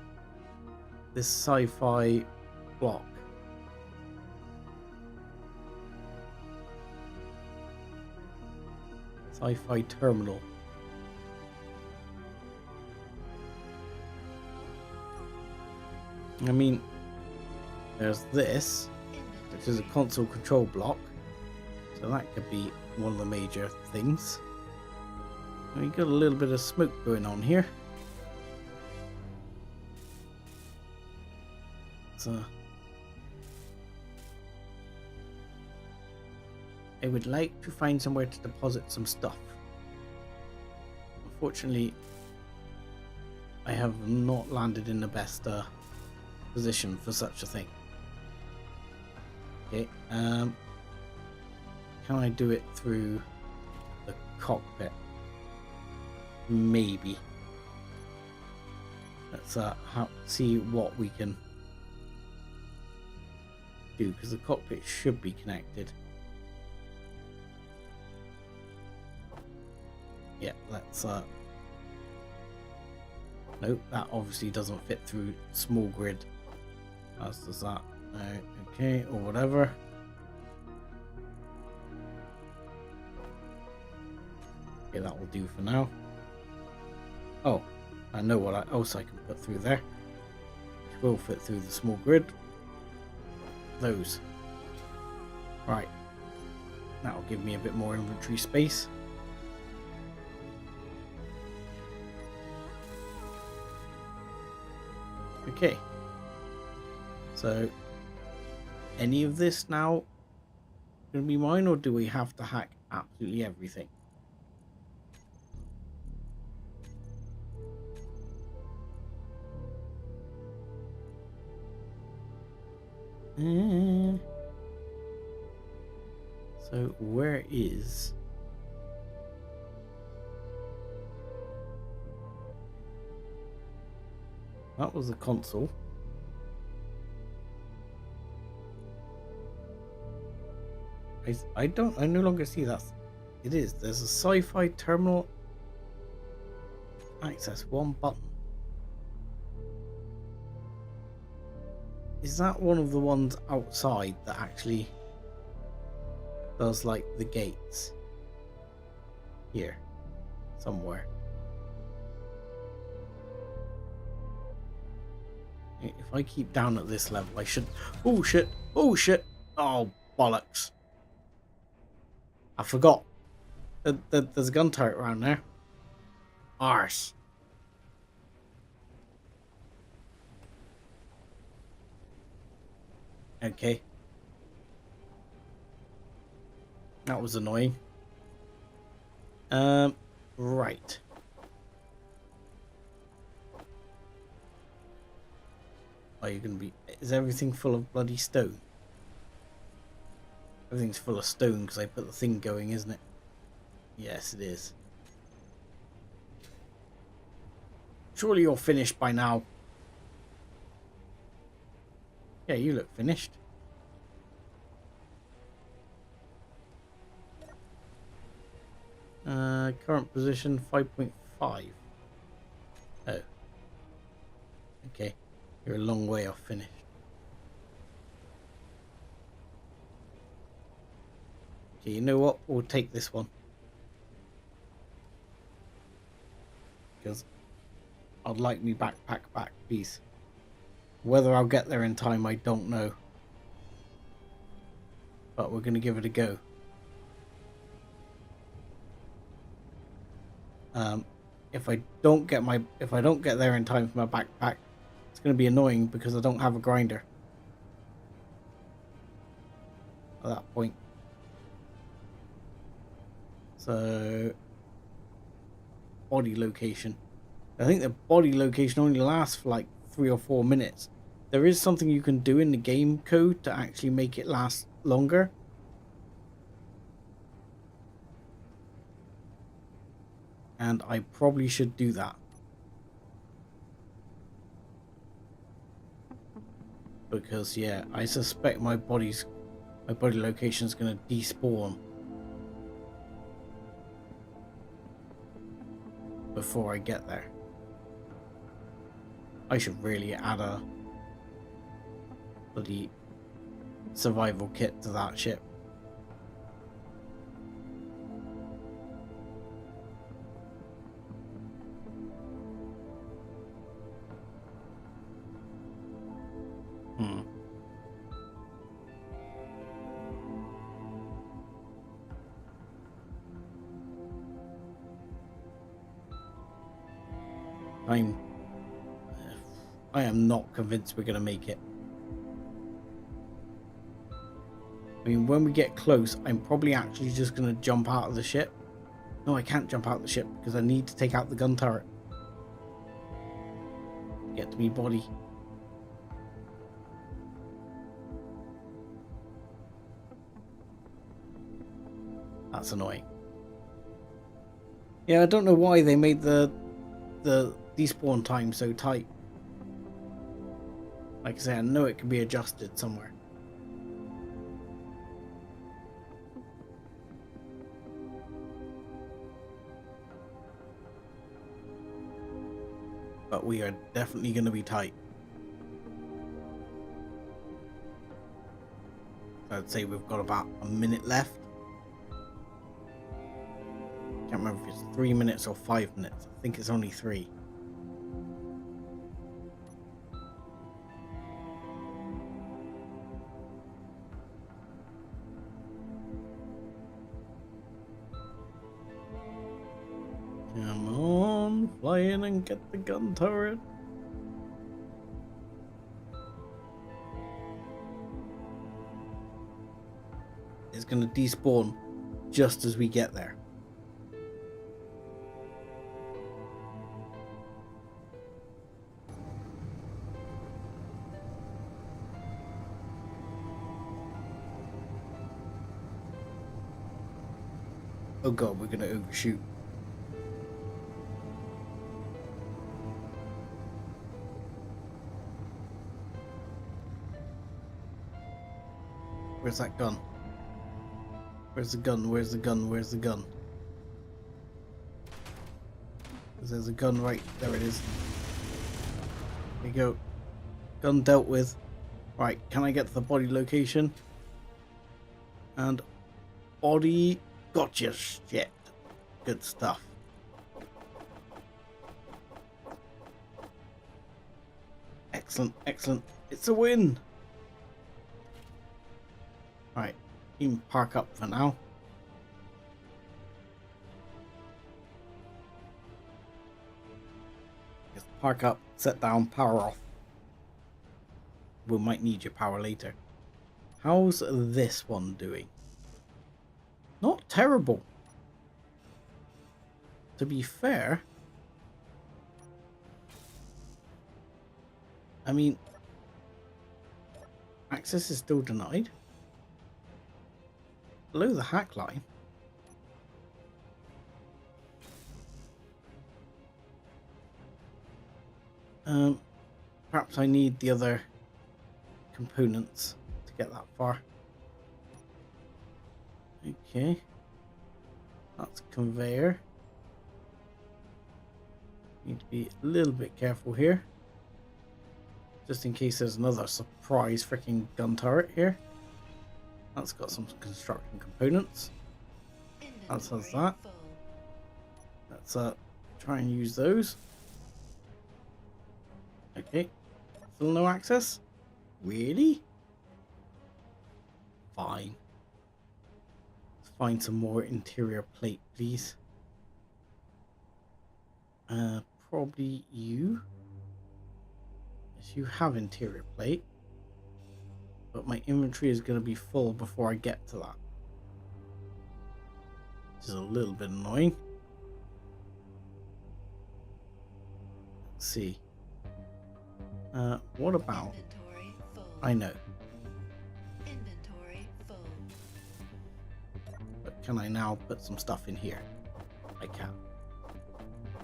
this sci-fi block? Sci-fi terminal. I mean, there's this, which is a console control block. So that could be one of the major things. We got a little bit of smoke going on here. So I would like to find somewhere to deposit some stuff. Unfortunately, I have not landed in the best position for such a thing. Okay, can I do it through the cockpit? Maybe. Let's see what we can do, because the cockpit should be connected. Yeah, let's nope, that obviously doesn't fit through small grid, as does that. Okay, or whatever. Okay, that will do for now. Oh, I know what else I can put through there, which will fit through the small grid. Those. Right. That'll give me a bit more inventory space. Okay. So, any of this now going to be mine, or do we have to hack absolutely everything? So where is that? Was the console. I no longer see that. It is. There's a sci-fi terminal access, one button. Is that one of the ones outside that actually does like the gates? Here, somewhere. If I keep down at this level, I should. Oh shit! Oh shit! Oh bollocks! I forgot. There's a gun turret around there. Arse. Okay. That was annoying. Right. Are you gonna be... Is everything full of bloody stone? Everything's full of stone because I put the thing going, isn't it? Yes, it is. Surely you're finished by now. Yeah, you look finished. Current position 5.5. Oh. Okay. You're a long way off finished. Okay, you know what? We'll take this one. Because I'd like me backpack back, please. Whether I'll get there in time, I don't know. But we're going to give it a go. If I don't get there in time for my backpack, it's going to be annoying because I don't have a grinder at that point. So, body location. I think the body location only lasts for like 3 or 4 minutes. There is something you can do in the game code to actually make it last longer. And I probably should do that. Because yeah, I suspect my body location is going to despawn before I get there. I should really add a bloody survival kit to that ship. I am not convinced we're going to make it. I mean, when we get close, I'm probably actually just going to jump out of the ship. No, I can't jump out of the ship because I need to take out the gun turret. Get to me body. That's annoying. Yeah, I don't know why they made the despawn time so tight. Like I say, I know it can be adjusted somewhere. But we are definitely going to be tight. I'd say we've got about a minute left. Can't remember if it's 3 minutes or 5 minutes. I think it's only 3. Come on, fly in and get the gun turret. It's going to despawn just as we get there. Oh god, we're going to overshoot. Where's that gun? Where's the gun? Where's the gun? Where's the gun? There's a gun right there. It is. There you go. Gun dealt with. Right, can I get to the body location? And body. Gotcha. Shit. Good stuff. Excellent, excellent. It's a win. Right, you can park up for now. Just park up, set down, power off. We might need your power later. How's this one doing? Not terrible. To be fair, I mean, access is still denied. Below the hack line. Perhaps I need the other components to get that far. Okay. That's conveyor. Need to be a little bit careful here. Just in case there's another surprise freaking gun turret here. That's got some construction components. That says that. Let's try and use those. Okay. Still no access? Really? Fine. Let's find some more interior plate, please. Probably you. Yes, you have interior plate. But my inventory is going to be full before I get to that. Which is a little bit annoying. Let's see. What about... Inventory full. I know. Inventory full. But can I now put some stuff in here? I can. There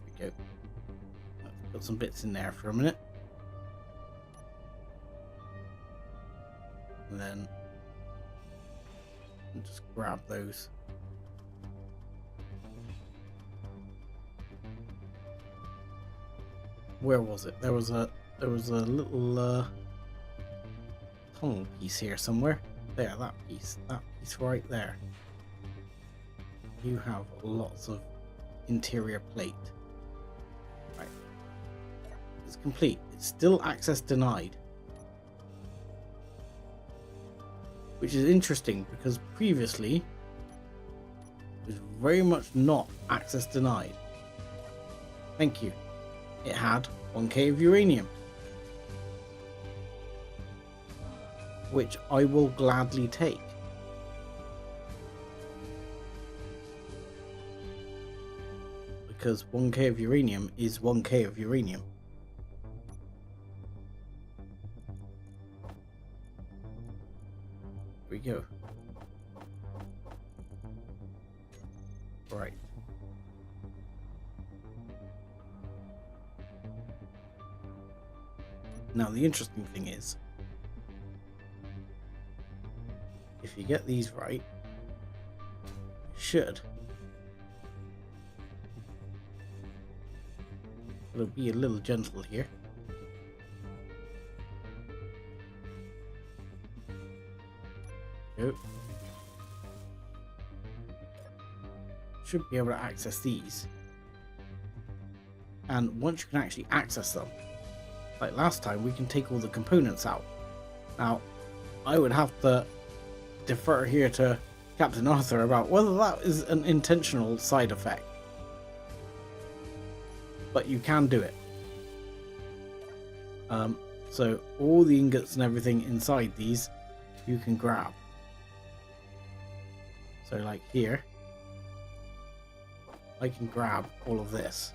we go. Let's put some bits in there for a minute. And then I'll just grab those. Where was it? There was a little tunnel piece here somewhere. There, that piece right there. You have lots of interior plate. Right. It's complete. It's still access denied. Which is interesting because previously it was very much not access denied. Thank you. It had 1k of uranium, which I will gladly take. Because 1k of uranium is 1k of uranium. Here we go. Right. Now the interesting thing is, if you get these right, you should. It'll be a little gentle here. Go. Should be able to access these. And once you can actually access them, like last time, we can take all the components out. Now, I would have to defer here to Captain Arthur about whether that is an intentional side effect. But you can do it. So all the ingots and everything inside these, you can grab. So like here, I can grab all of this.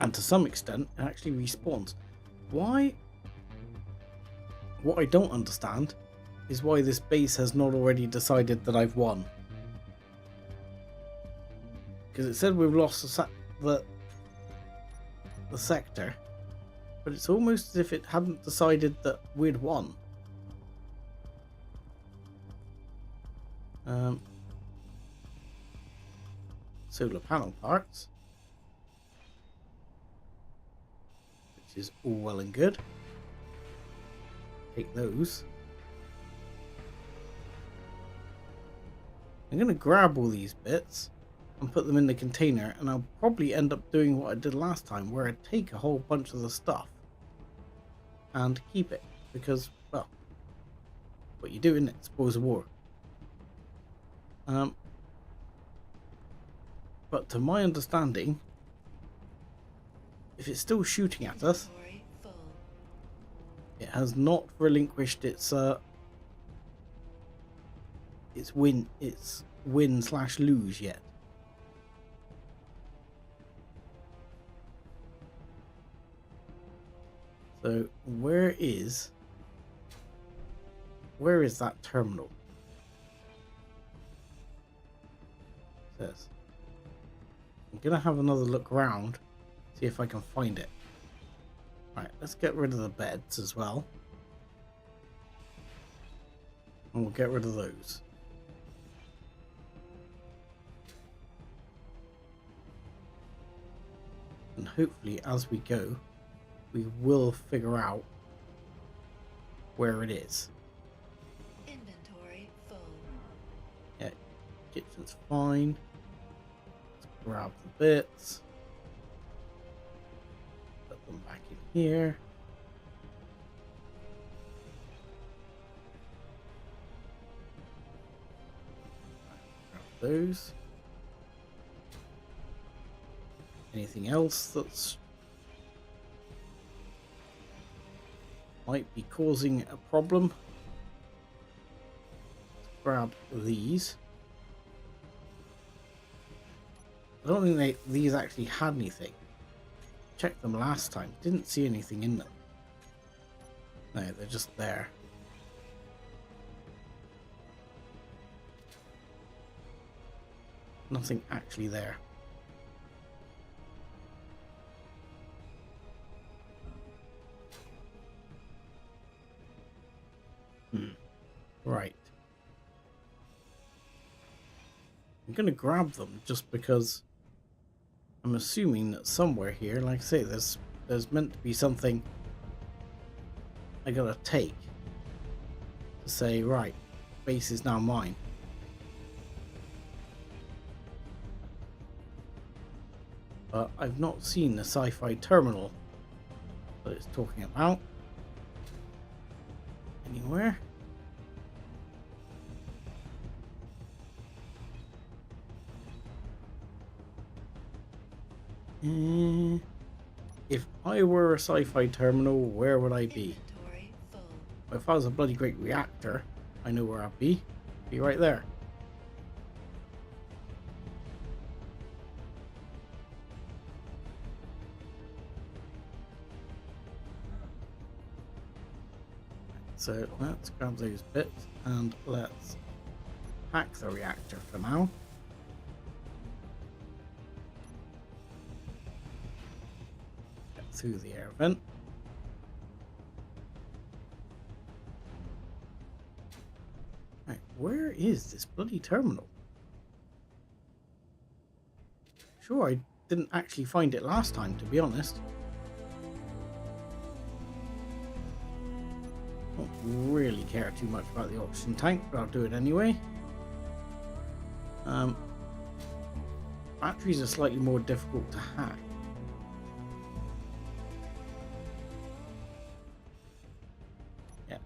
And to some extent, it actually respawns. Why? What I don't understand is why this base has not already decided that I've won. Because it said we've lost the sector, but it's almost as if it hadn't decided that we'd won. Solar panel parts, which is all well and good. Take those. I'm going to grab all these bits and put them in the container, and I'll probably end up doing what I did last time, where I take a whole bunch of the stuff and keep it, because, well, what you do, isn't it? Spoils of war. But to my understanding, if it's still shooting at us, Inventory full. it has not relinquished its win/lose yet. So where is that terminal? It says. I'm gonna have another look around, see if I can find it. Right, let's get rid of the beds as well. And we'll get rid of those. And hopefully as we go, we will figure out where it is. Inventory full. Yeah, kitchen's fine. Let's grab the bits. Put them back in here. Grab those. Anything else that's might be causing a problem? Let's grab these. I don't think these actually had anything. Checked them last time. Didn't see anything in them. No, they're just there. Nothing actually there. Right. I'm going to grab them just because I'm assuming that somewhere here, like I say, there's meant to be something I gotta take to say, right, base is now mine. But I've not seen the sci-fi terminal that it's talking about anywhere. If I were a sci-fi terminal, where would I be? Inventory full. If I was a bloody great reactor, I know where I'd be. Be right there. So let's grab those bits and let's hack the reactor for now. Get through the air vent. Right, where is this bloody terminal? Sure, I didn't actually find it last time, to be honest. Don't really care too much about the oxygen tank, but I'll do it anyway. Batteries are slightly more difficult to hack. Yeah.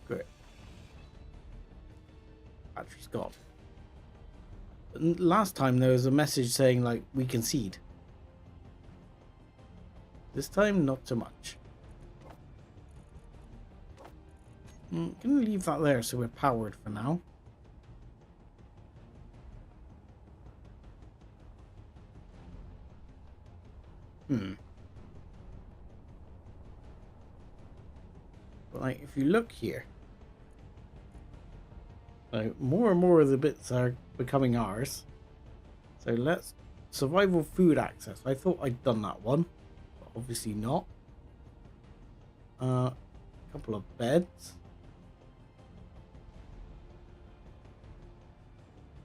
Great. Battery's gone. But last time there was a message saying, like, we concede. This time, not so much. I'm gonna leave that there so we're powered for now. But like, if you look here, like, more and more of the bits are becoming ours. So let's survival food access. I thought I'd done that one, but obviously not. A couple of beds.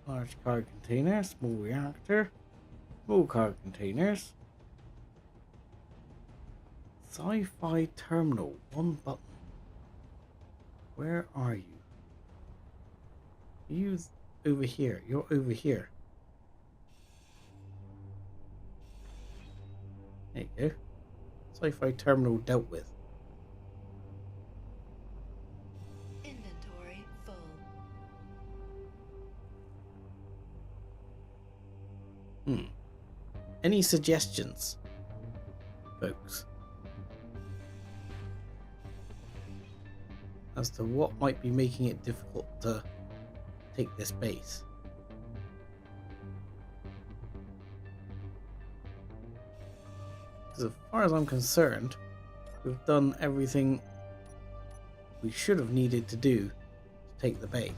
Large cargo container, small reactor, small cargo containers. Sci-fi terminal, one button. Where are you? You over here. You're over here. There you go. Sci-fi terminal dealt with. Inventory full. Any suggestions, folks, as to what might be making it difficult to take this base? Because as far as I'm concerned, we've done everything we should have needed to do to take the base.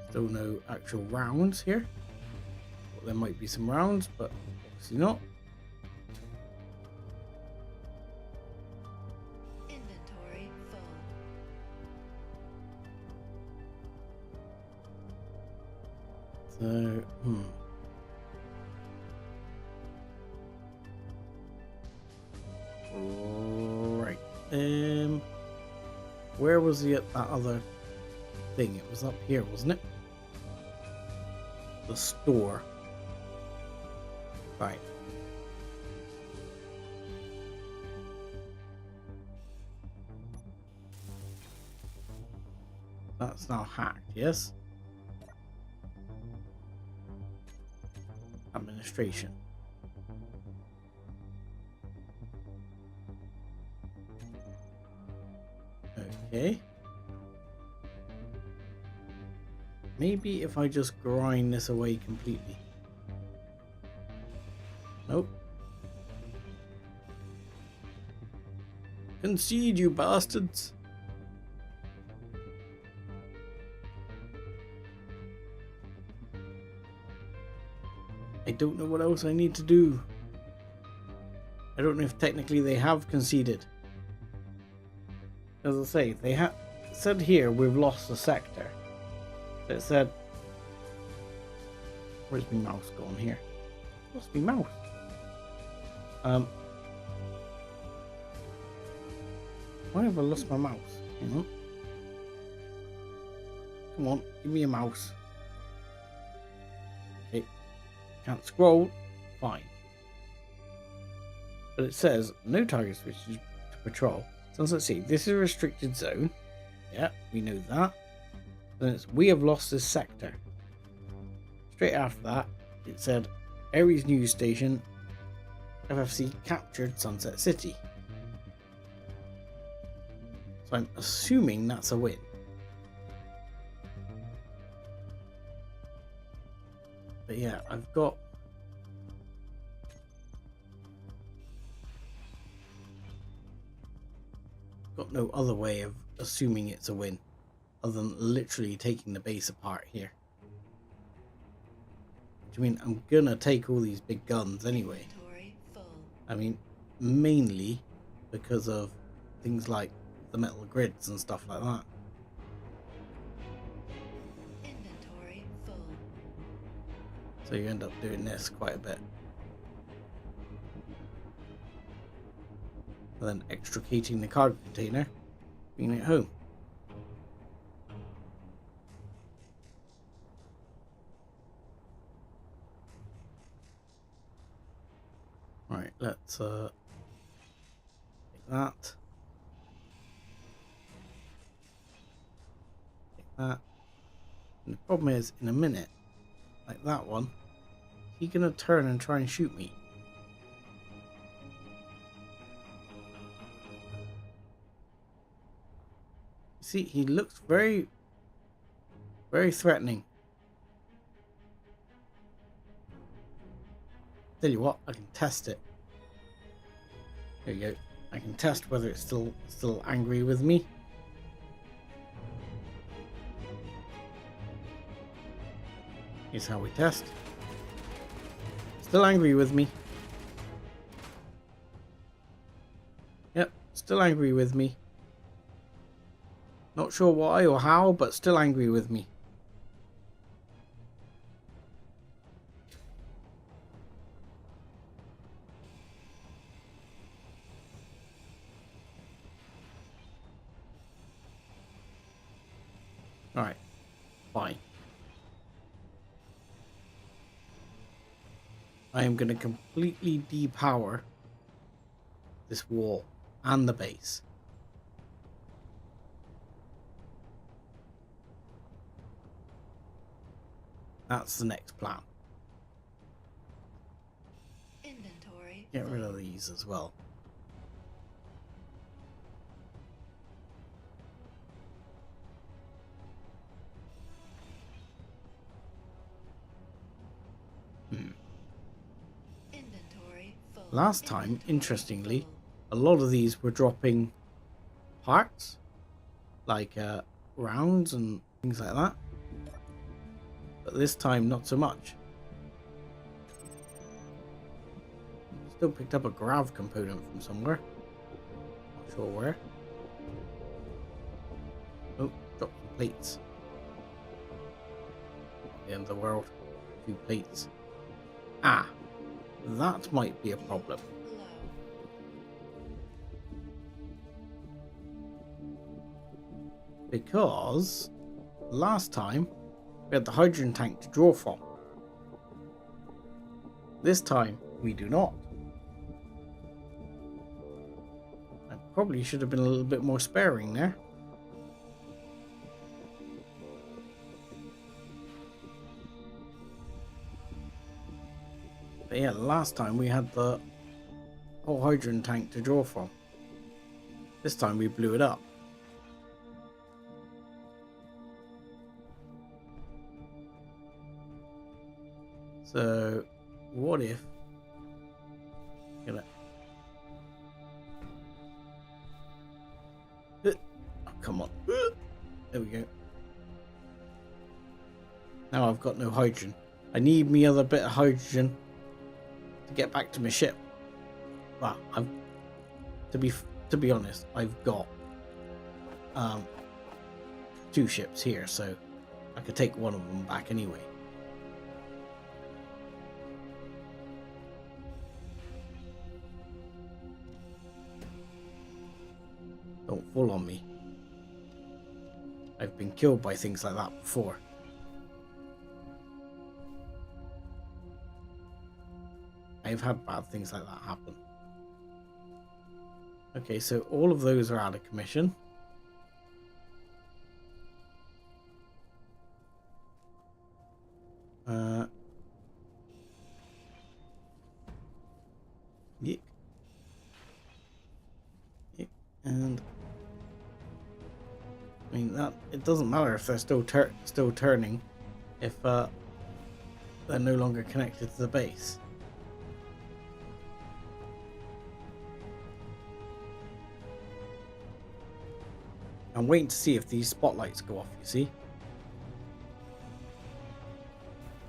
Still no actual rounds here. Well, there might be some rounds, but obviously not. Inventory full. So, right. Where was that other thing? It was up here, wasn't it? The store. Right. That's now hacked, yes? Administration. Okay. Maybe if I just grind this away completely. Nope. Concede, you bastards. I don't know what else I need to do. I don't know if technically they have conceded. As I say, they have said here we've lost a sector. So it said, where's my mouse gone here? Lost my mouse. Why have I lost my mouse? Hang on. Come on, give me a mouse. Okay. Can't scroll. Fine. But it says no target switches to patrol. So let's see. This is a restricted zone. Yeah, we know that. Then it's we have lost this sector. Straight after that, it said Ares news station. FFC captured Sunset City. So I'm assuming that's a win. But yeah, I've got got no other way of assuming it's a win other than literally taking the base apart here. Which, I mean, I'm gonna take all these big guns anyway. Inventory full. I mean, mainly because of things like the metal grids and stuff like that. Inventory full. So you end up doing this quite a bit. And then extricating the cargo container, bringing it home. Right, let's take that. Take that. And the problem is, in a minute, like that one, he's gonna turn and try and shoot me. See, he looks very, very threatening. Tell you what, I can test it. There you go. I can test whether it's still angry with me. Here's how we test. Still angry with me. Yep, still angry with me. Not sure why or how, but still angry with me. Alright, fine. I am going to completely depower this wall and the base. That's the next plan. Inventory Get rid full. of these as well. Inventory full. Last time, Inventory interestingly, full. a lot of these were dropping parts, like rounds and things like that. But this time, not so much. Still picked up a grav component from somewhere. Not sure where. Oh, dropped some plates. Not the end of the world. A few plates. Ah, that might be a problem. Low. Because last time we had the hydrogen tank to draw from. This time we do not. I probably should have been a little bit more sparing there. But yeah, last time we had the whole hydrogen tank to draw from. This time we blew it up. So, what if... Gonna... Oh, come on. There we go. Now I've got no hydrogen. I need me other bit of hydrogen to get back to my ship. Well, to be honest, I've got 2 ships here, so I could take one of them back anyway. Don't fall on me. I've been killed by things like that before. I've had bad things like that happen. Okay, so all of those are out of commission. Yick. Yick. And I mean that it doesn't matter if they're still turning if they're no longer connected to the base. I'm waiting to see if these spotlights go off, you see?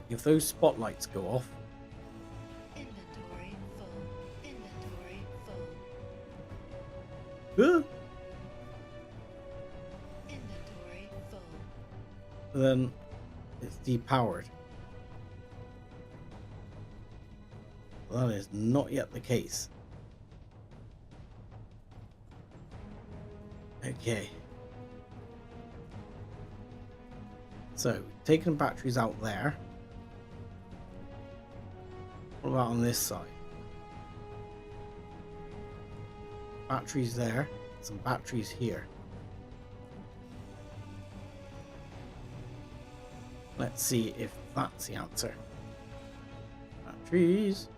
If those spotlights go off, Inventory full. Inventory full. Inventory full. then it's depowered. That is not yet the case. Okay. So, taking batteries out there. What about on this side? Batteries there, some batteries here. Let's see if that's the answer. Batteries.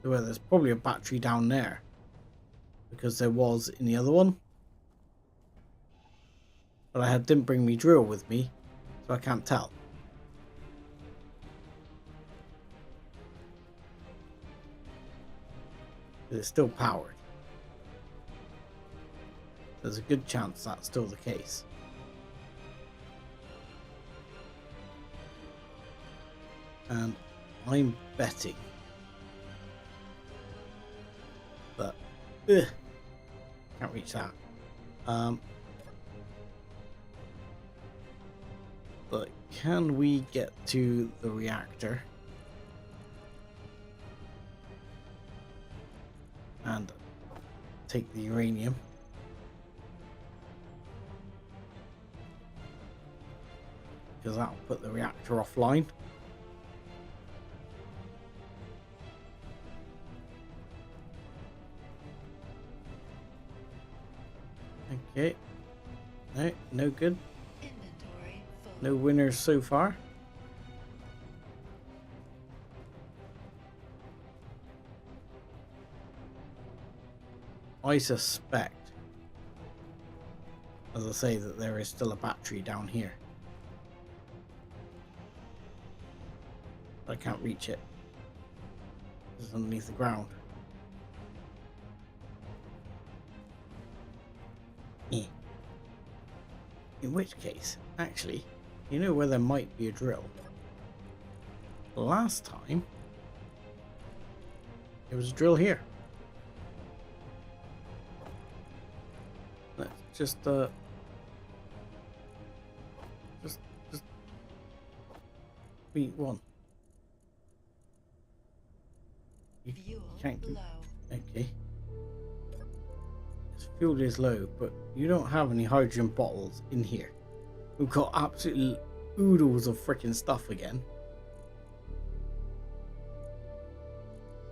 Well, there's probably a battery down there because there was in the other one, but I didn't bring me drill with me, so I can't tell. But it's still powered. There's a good chance that's still the case. And I'm betting that can't reach that. But can we get to the reactor and take the uranium? Because that'll put the reactor offline. Okay. No, no good. Inventory full. No winners so far. I suspect, as I say, that there is still a battery down here. But I can't reach it. It's underneath the ground. In which case, actually, you know where there might be a drill? Last time, there was a drill here. Let's just beat one. You Fuel can't keep... low. Okay. This fuel is low, but you don't have any hydrogen bottles in here. We've got absolutely oodles of freaking stuff again.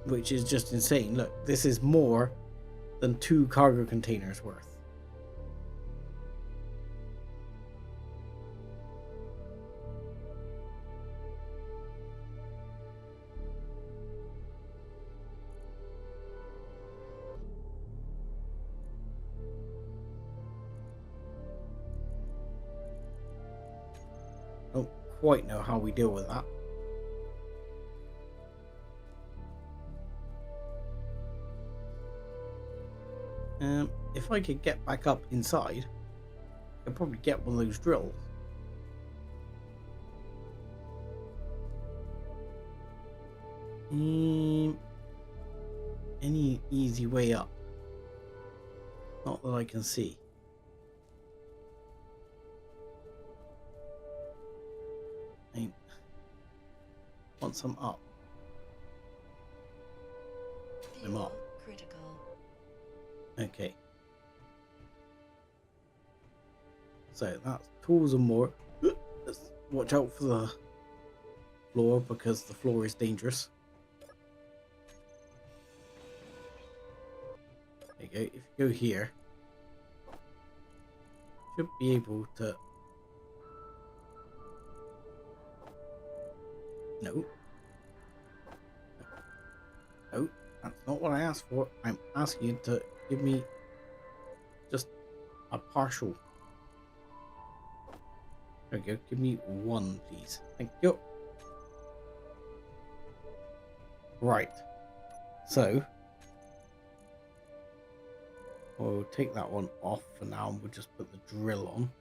Which is just insane. Look, this is more than 2 cargo containers worth. Don't quite know how we deal with that. If I could get back up inside, I could probably get one of those drills. Any easy way up? Not that I can see. Once I'm up, I'm up. Critical. Okay. So that's tools and more. Let's watch out for the floor because the floor is dangerous. There you go. If you go here, should be able to. No. No, that's not what I asked for. I'm asking you to give me just a partial. There we go. Give me one, please. Thank you. Right. So we'll take that one off for now and we'll just put the drill on.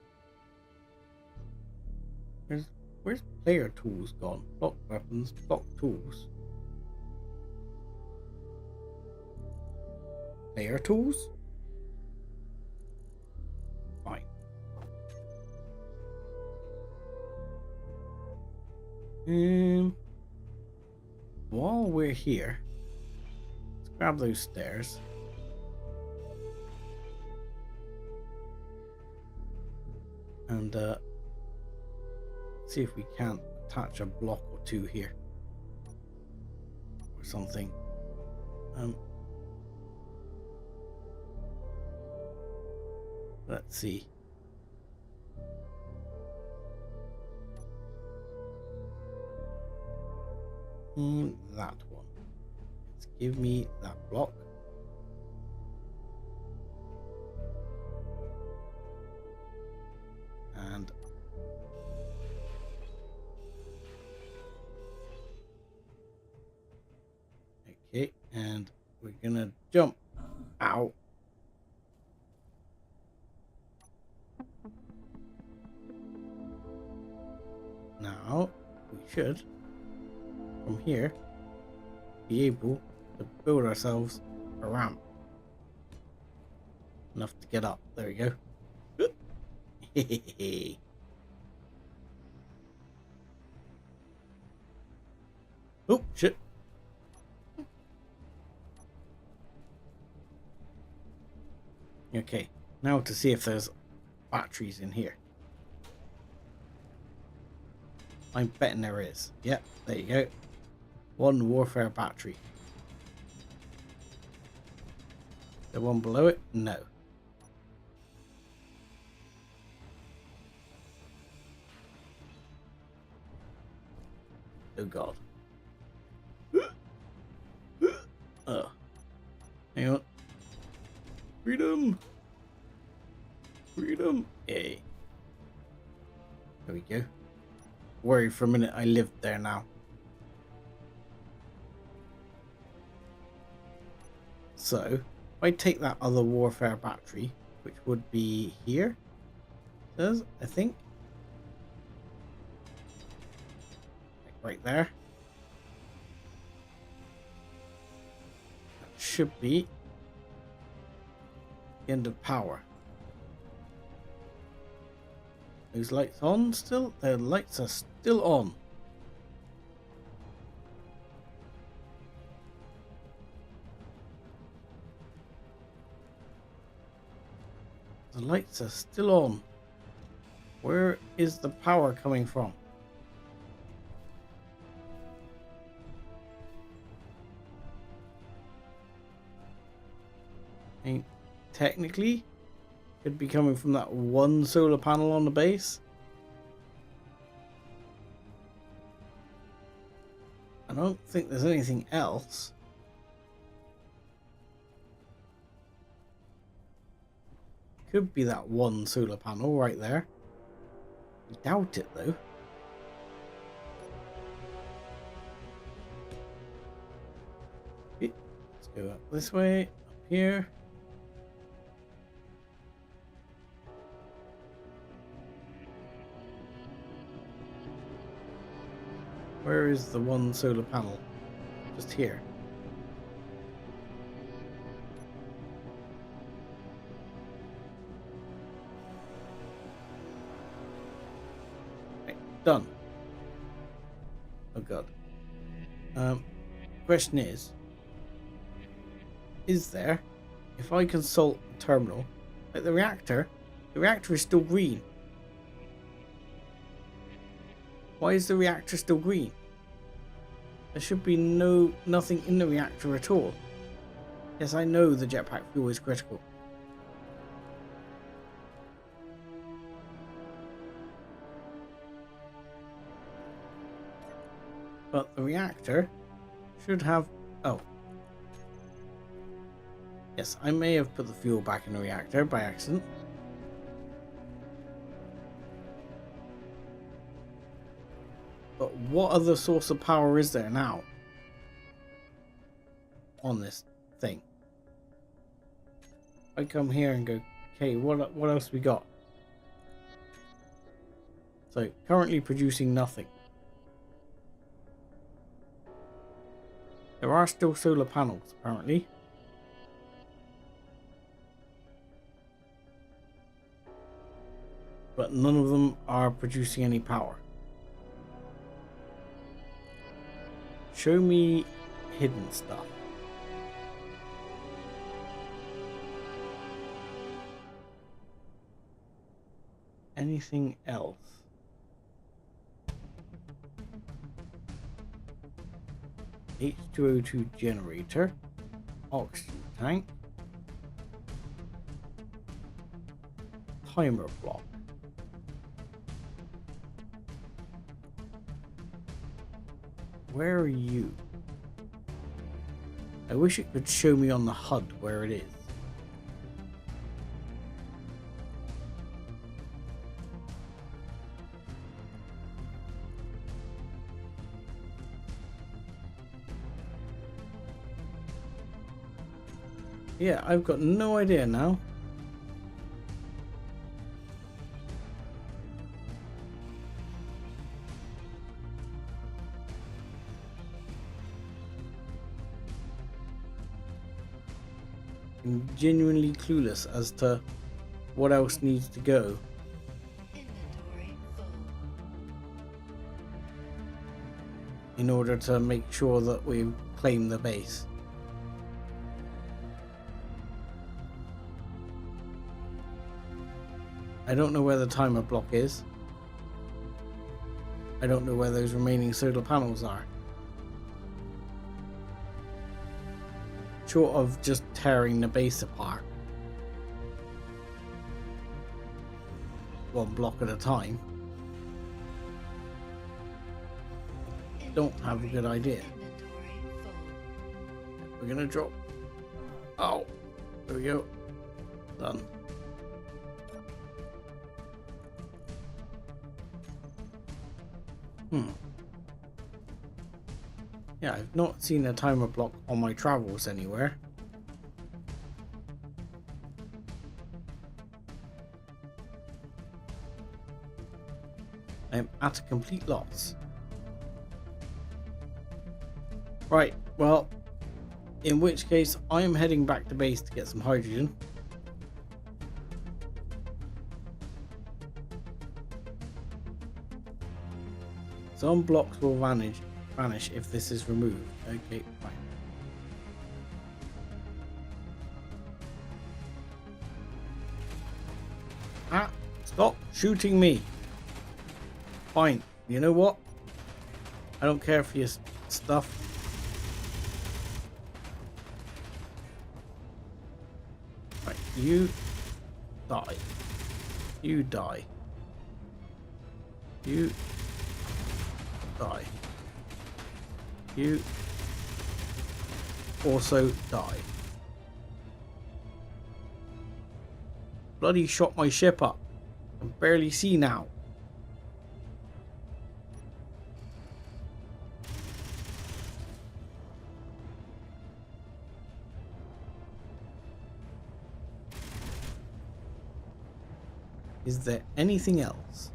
Where's player tools gone? Block weapons, block tools. Player tools? Fine. While we're here, let's grab those stairs. And see if we can't attach a block or two here. Or something. Let's see. That one. Let's give me that block. And okay, and we're gonna jump out. Now we should, from here, be able to build ourselves a ramp. Enough to get up. There we go. Oh, shit. Okay, now to see if there's batteries in here. I'm betting there is. Yep, there you go. One warfare battery. The one below it? No. Oh god. Oh. Hang on. Freedom! Freedom! Yay. There we go. Worried for a minute I lived there now. So, if I take that other warfare battery, which would be here, says, I think. Right there. That should be the end of power. Those lights on still? The lights are still on. The lights are still on. Where is the power coming from? I mean, technically, could be coming from that one solar panel on the base. I don't think there's anything else. Could be that one solar panel right there. I doubt it though. Okay, let's go up this way, up here. Where is the one solar panel? Just here. Right, done. Oh god. Question is there, if I consult the terminal, like the reactor is still green. Why is the reactor still green? There should be nothing in the reactor at all. Yes, I know the jetpack fuel is critical. But the reactor should have... Oh. Yes, I may have put the fuel back in the reactor by accident. what other source of power is there now on this thing? I come here and go, okay, what else we got? So currently producing nothing. There are still solar panels apparently. But none of them are producing any power. Show me hidden stuff. Anything else? H2O2 generator, oxygen tank, timer block. Where are you? I wish it could show me on the HUD where it is. Yeah, I've got no idea now. I'm genuinely clueless as to what else needs to go. Inventory full. In order to make sure that we claim the base. I don't know where the timer block is. I don't know where those remaining solar panels are. Short of just tearing the base apart. One block at a time. Don't have a good idea. Inventory full. We're gonna drop. Oh, there we go. Done. Yeah, I've not seen a timer block on my travels anywhere. I'm at a complete loss. Right, well, in which case I am heading back to base to get some hydrogen. Some blocks will vanish if this is removed. Okay, fine. Ah, stop shooting me. Fine, you know what? I don't care for your stuff. Right, you die. You die. You die. You also die. Bloody shot my ship up. I can barely see now. Is there anything else?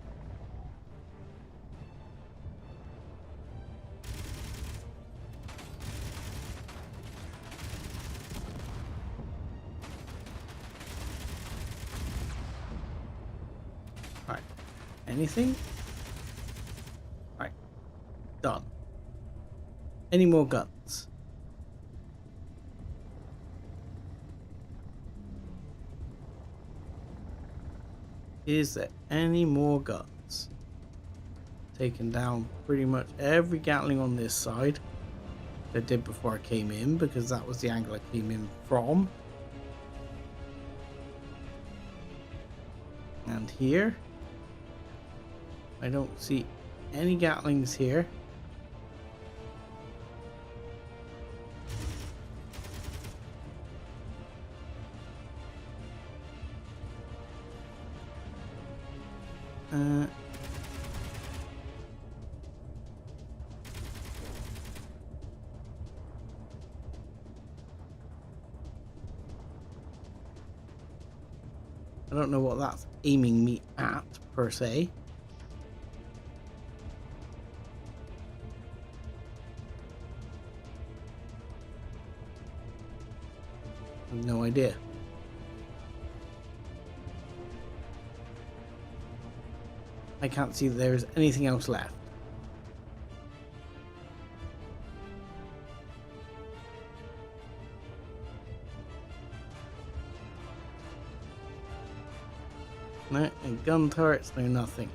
Right. Anything? Right. Done. Any more guns? Is there any more guns? Taken down pretty much every Gatling on this side. I did before I came in, because that was the angle I came in from. And here, I don't see any Gatlings here. I don't know what that's aiming me at, per se. I have no idea. I can't see that there's anything else left. No, and gun turrets, no nothing.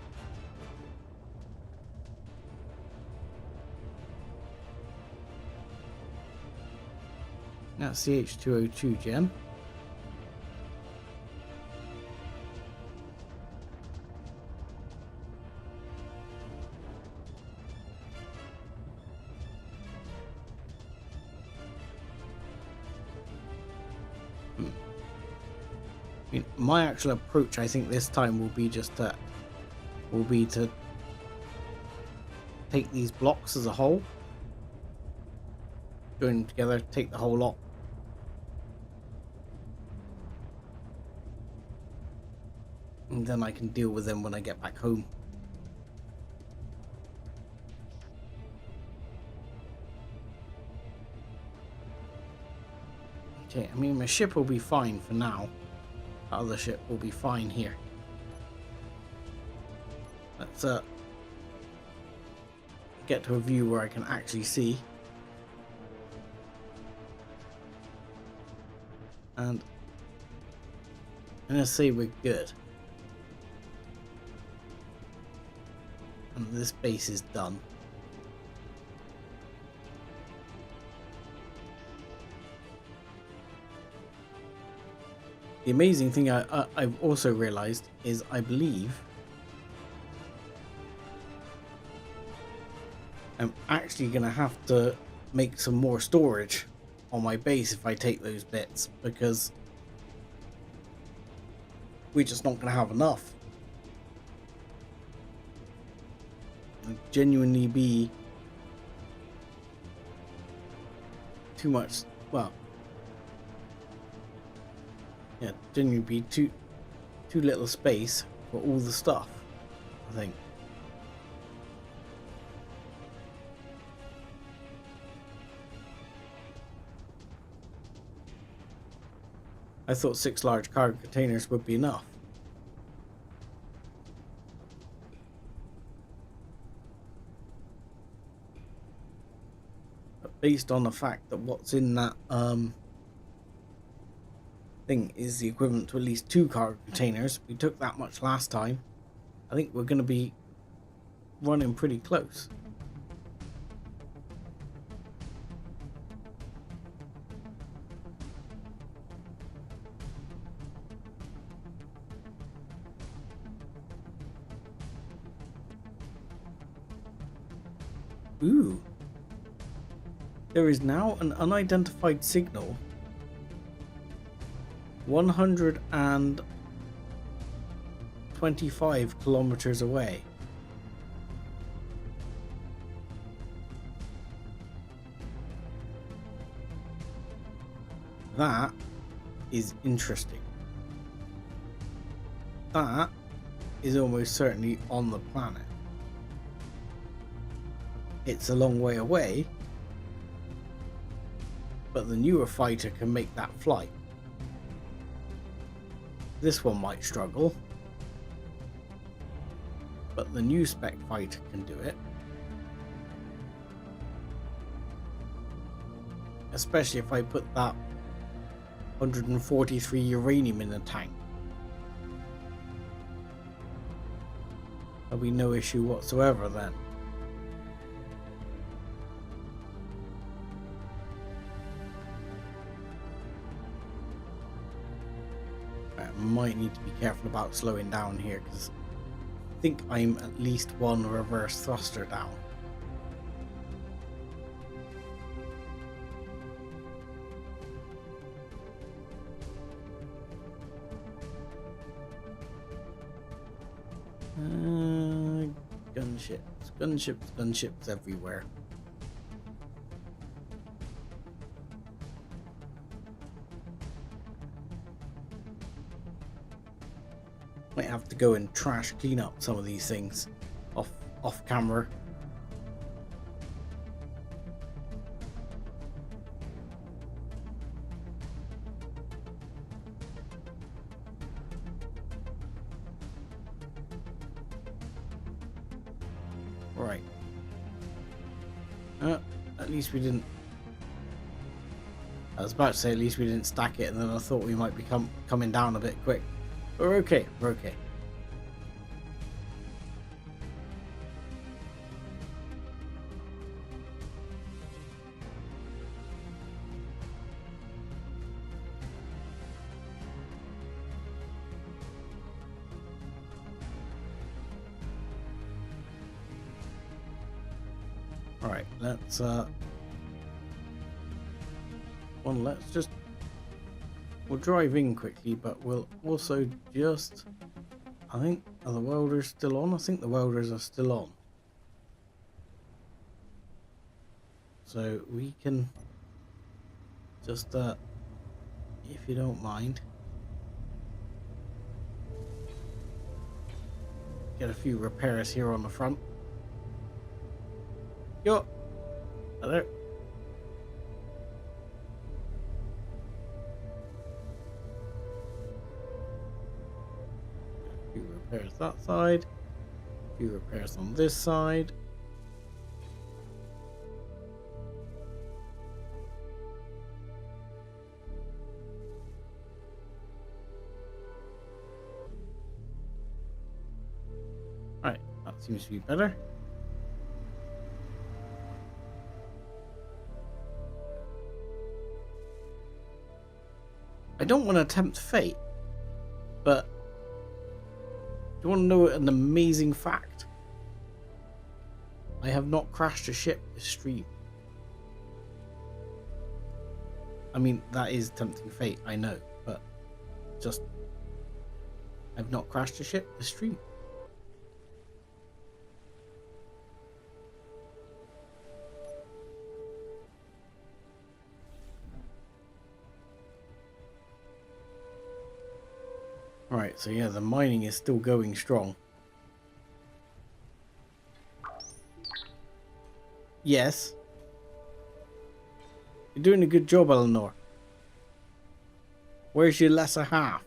That's CH202 gem. I mean, my actual approach, I think this time will be to take these blocks as a whole, join them together, take the whole lot, and then I can deal with them when I get back home. Okay, I mean, my ship will be fine for now. The other ship will be fine here. Let's get to a view where I can actually see. And I'm gonna say we're good. And this base is done. The amazing thing I've also realized is I believe I'm actually going to have to make some more storage on my base if I take those bits, because we're just not going to have enough. It'd genuinely be too much, well, yeah, genuinely be too little space for all the stuff, I think. I thought 6 large cargo containers would be enough. But based on the fact that what's in that thing is the equivalent to at least 2 cargo containers, we took that much last time, I think we're going to be running pretty close. Ooh. There is now an unidentified signal 125 kilometers away. That is interesting. That is almost certainly on the planet. It's a long way away, but the newer fighter can make that flight. This one might struggle, but the new spec fighter can do it. Especially if I put that 143 uranium in the tank. There'll be no issue whatsoever then. I might need to be careful about slowing down here, because I think I'm at least 1 reverse thruster down. Gunships everywhere. Might have to go and trash clean up some of these things off camera. Right. At least we didn't. I was about to say at least we didn't stack it, and then I thought we might be coming down a bit quick. But we're okay. We're okay. All right. Let's we'll drive in quickly, but we'll also just, I think, are the welders still on? I think the welders are still on. So we can just, if you don't mind, get a few repairs here on the front. Yo! Hello. A few repairs that side. A few repairs on this side. Right, that seems to be better. I don't want to tempt fate, but do you want to know an amazing fact? I have not crashed a ship this stream. I mean, that is tempting fate, I know, but just, I've not crashed a ship this stream. Right, so yeah, the mining is still going strong. Yes. You're doing a good job, Eleanor. Where's your lesser half?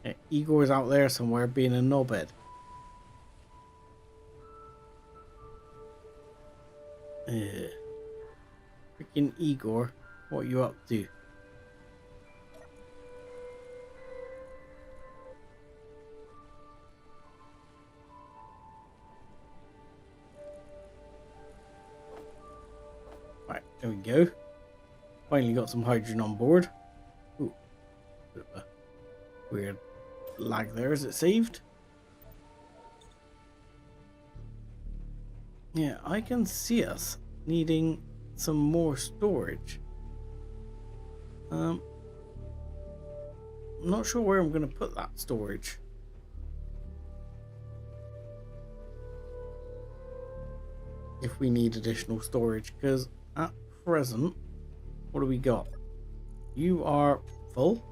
Yeah, Igor's out there somewhere being a knobhead. Freaking Igor, what are you up to? Right, there we go. Finally got some hydrogen on board. Ooh, bit of a weird lag there. Is it saved? Yeah, I can see us needing some more storage. I'm not sure where I'm going to put that storage. If we need additional storage, because at present, what do we got? You are full.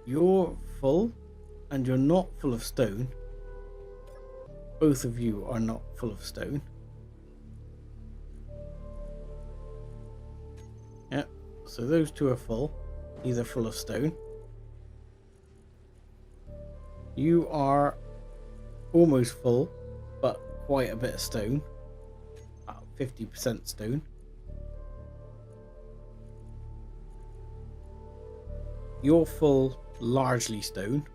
You're full, and you're not full of stone. Both of you are not full of stone. Yeah, so those two are full, either full of stone. You are almost full, but quite a bit of stone. About 50% stone. You're full, largely stone.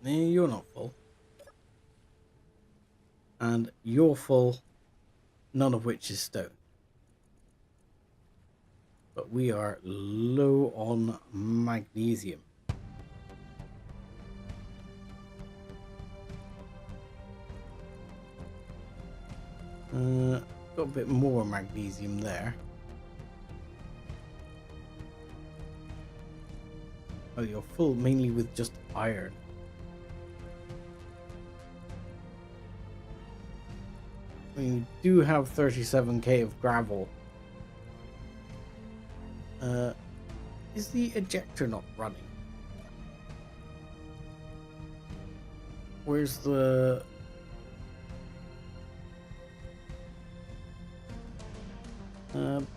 You're not full. And you're full, none of which is stone. But we are low on magnesium. Got a bit more magnesium there. Oh, you're full mainly with just iron. We do have 37k of gravel. Is the ejector not running? Where's the...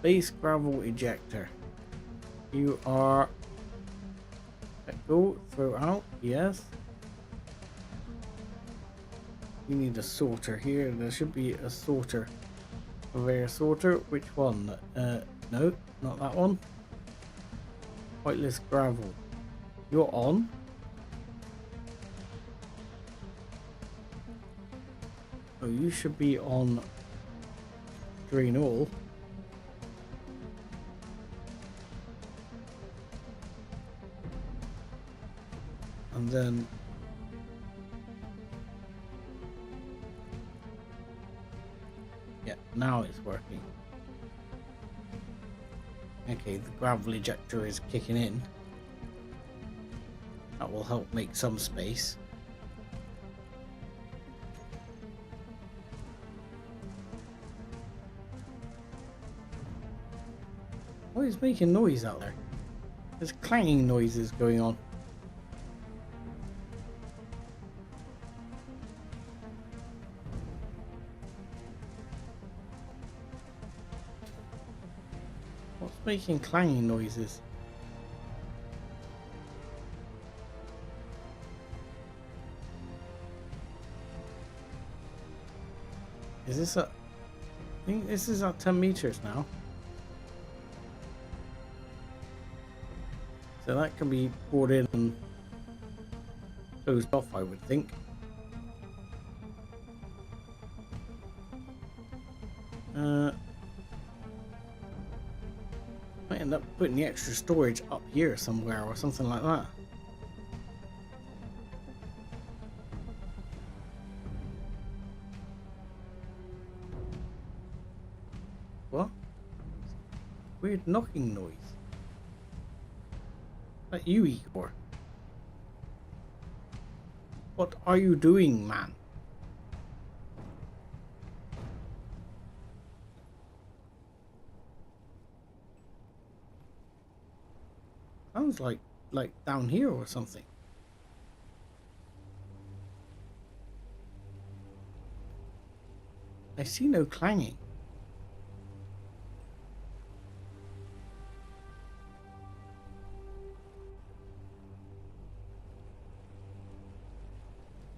base gravel ejector? You are... Let go, throw out, yes. You need a sorter here. There should be a sorter. Conveyor sorter. Which one? No, not that one. Whitelist gravel. You're on. Oh, you should be on green all. And then yeah, now it's working. Okay, the gravel ejector is kicking in. That will help make some space. What is making noise out there? There's clanging noises going on. What's making clanging noises? Is this a... I think this is at 10 meters now. So that can be brought in and closed off, I would think. Might end up putting the extra storage up here somewhere or something like that. What? Weird knocking noise. Is that you, Igor? What are you doing, man? Sounds like down here or something. I see no clanging.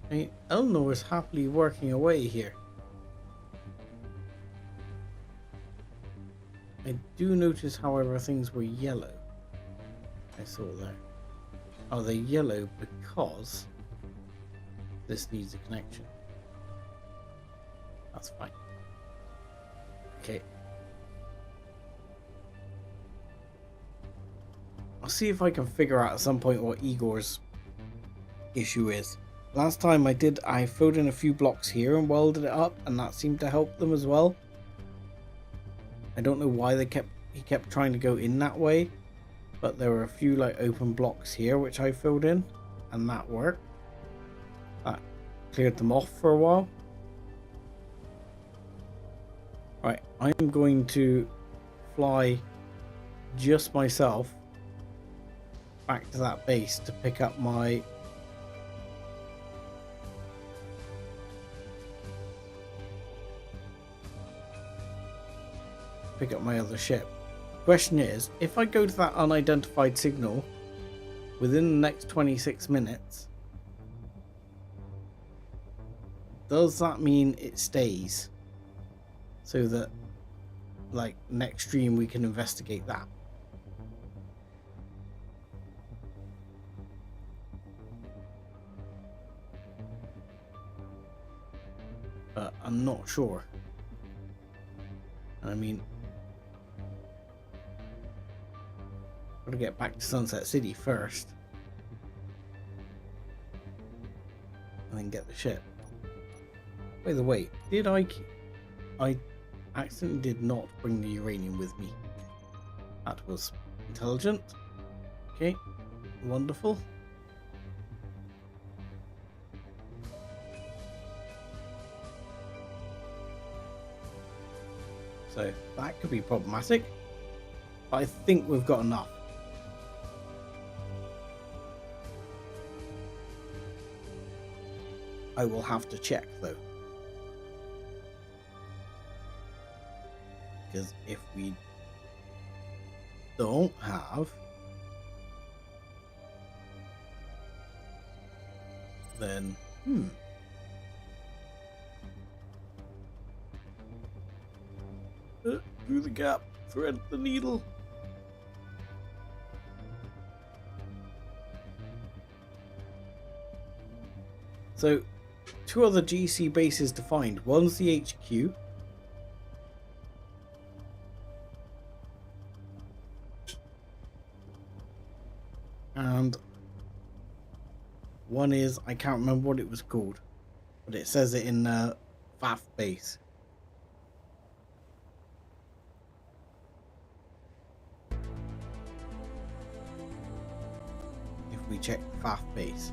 I mean, Eleanor is happily working away here. I do notice, however, things were yellow. I saw there. Oh, they're yellow because this needs a connection. That's fine. Okay. I'll see if I can figure out at some point what Igor's issue is. Last time I filled in a few blocks here and welded it up, and that seemed to help them as well. I don't know why he kept trying to go in that way, but there were a few like open blocks here which I filled in, and that worked. That cleared them off for a while. Right, I'm going to fly just myself back to that base to pick up my other ship. Question is, if I go to that unidentified signal within the next 26 minutes, does that mean it stays? So that, like, next stream we can investigate that. But I'm not sure. I mean, gotta get back to Sunset City first, and then get the ship. By the way, did I accidentally did not bring the uranium with me. That was intelligent. Okay, wonderful. So that could be problematic. But I think we've got enough. I will have to check though. Because if we don't have, then through the gap, thread the needle. So, two other GC bases to find. One's the HQ. And one is, I can't remember what it was called, but it says it in FAF base. If we check FAF base.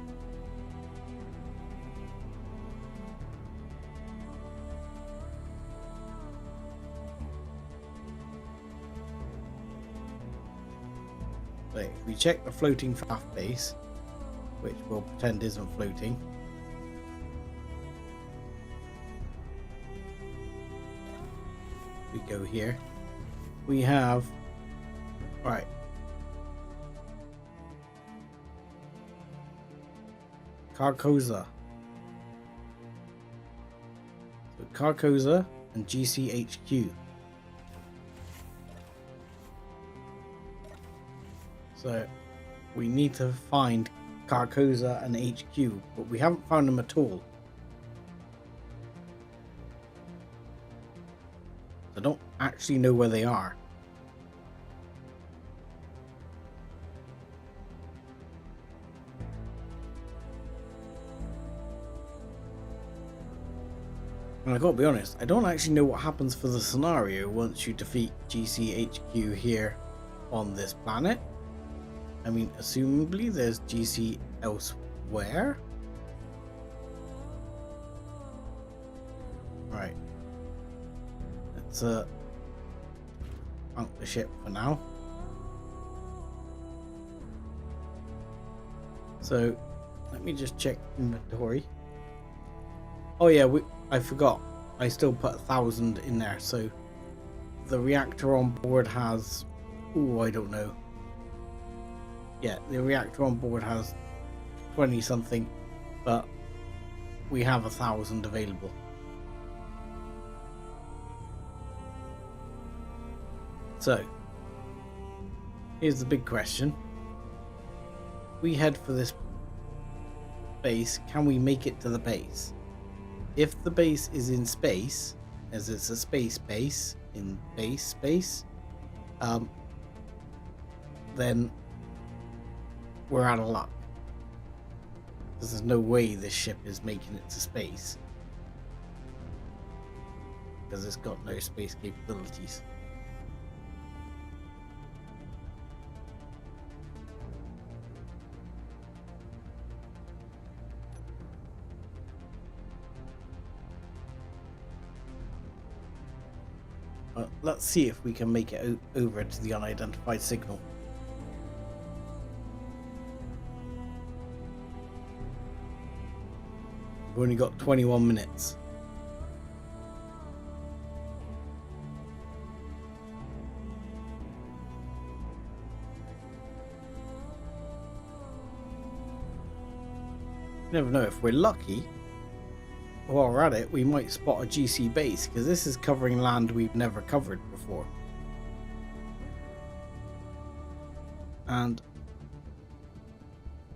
So if we check the floating FAF base, which we'll pretend isn't floating, we go here, we have, right, Carcosa. So Carcosa and GCHQ. So we need to find Carcosa and HQ, but we haven't found them at all. I don't actually know where they are. And I gotta be honest, I don't actually know what happens for the scenario once you defeat GCHQ here on this planet. I mean, assumably there's GC elsewhere. Right. Let's bunk the ship for now. So let me just check inventory. Oh yeah, I forgot. I still put 1,000 in there. So the reactor on board has, oh, I don't know. Yeah, the reactor on board has 20 something, but we have 1,000 available. So here's the big question. We head for this base. Can we make it to the base? If the base is in space, as it's a space base in space, then we're out of luck. Because there's no way this ship is making it to space. Because it's got no space capabilities. Let's see if we can make it over to the unidentified signal. We've only got 21 minutes. You never know, if we're lucky, while we're at it, we might spot a GC base, because this is covering land we've never covered before. And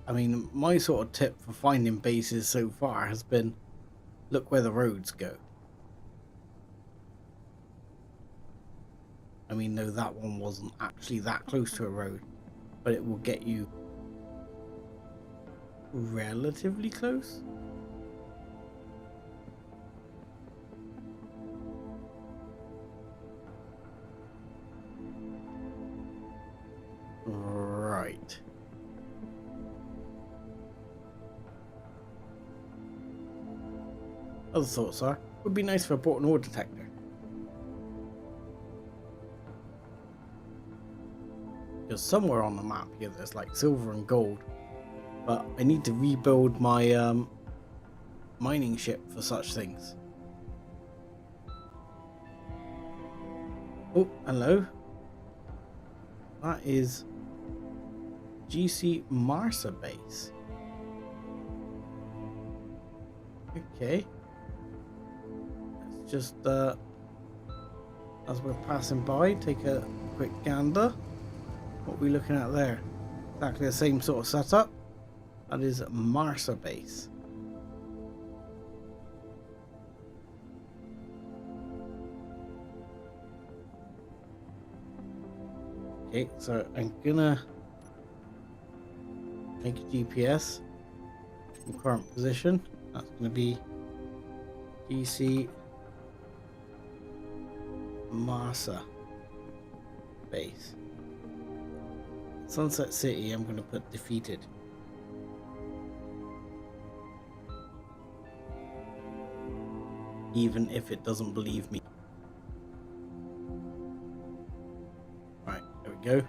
I mean, my sort of tip for finding bases so far has been, look where the roads go. I mean, no, that one wasn't actually that close to a road, but it will get you relatively close. Right. Other thoughts are, would be nice for a port and ore detector. Because somewhere on the map here there's like silver and gold. But I need to rebuild my mining ship for such things. Oh, hello. That is GC Marsa base. Okay. Let's just, as we're passing by, take a quick gander. What are we looking at there? Exactly the same sort of setup. That is Marsa base. Okay, so I'm gonna make a GPS from current position. That's gonna be GC Marsa base. Sunset City, I'm gonna put defeated. Even if it doesn't believe me. Right, there we go.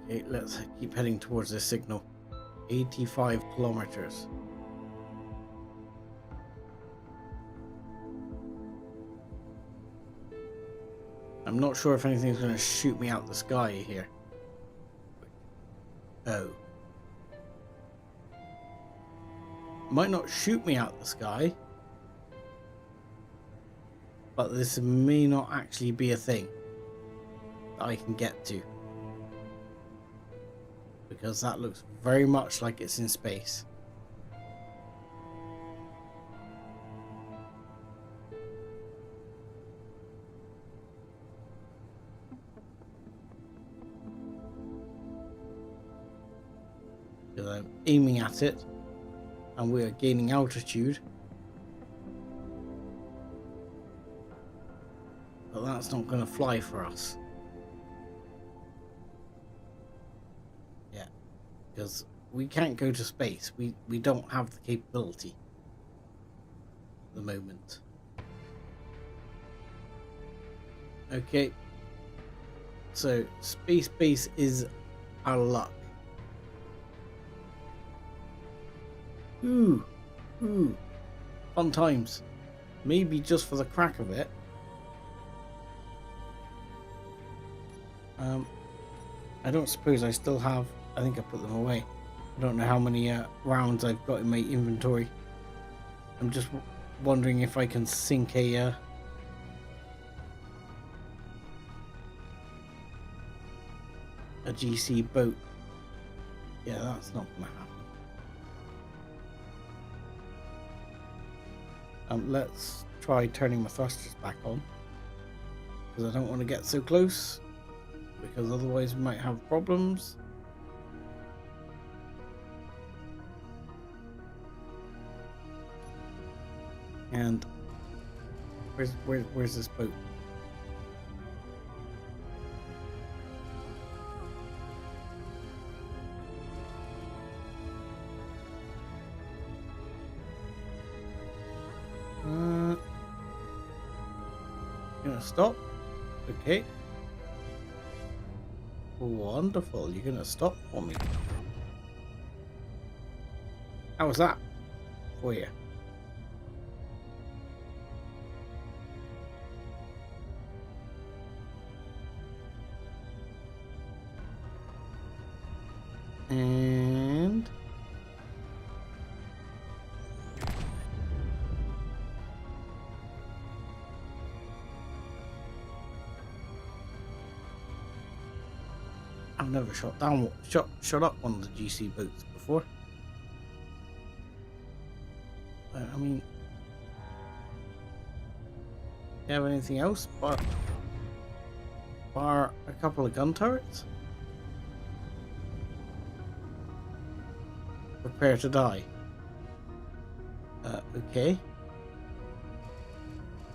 Okay, let's keep heading towards this signal. 85 kilometers. I'm not sure if anything's going to shoot me out the sky here. Oh. Might not shoot me out the sky, but this may not actually be a thing that I can get to. Because that looks very much like it's in space. Because I'm aiming at it and we are gaining altitude. But that's not going to fly for us. Yeah, because we can't go to space. We don't have the capability at the moment. Okay. So space base is our luck. Ooh, fun times. Maybe just for the crack of it. I don't suppose I still have. I think I put them away. I don't know how many rounds I've got in my inventory. I'm just wondering if I can sink a GC boat. Yeah, that's not gonna happen. Let's try turning my thrusters back on, because I don't want to get so close, because otherwise we might have problems. And where's this boat? Gonna stop. Okay. Wonderful. You're gonna stop for me. How was that for you? And I've never shot up one of the GC boats before. I mean, do you have anything else but bar a couple of gun turrets? Prepare to die. Okay.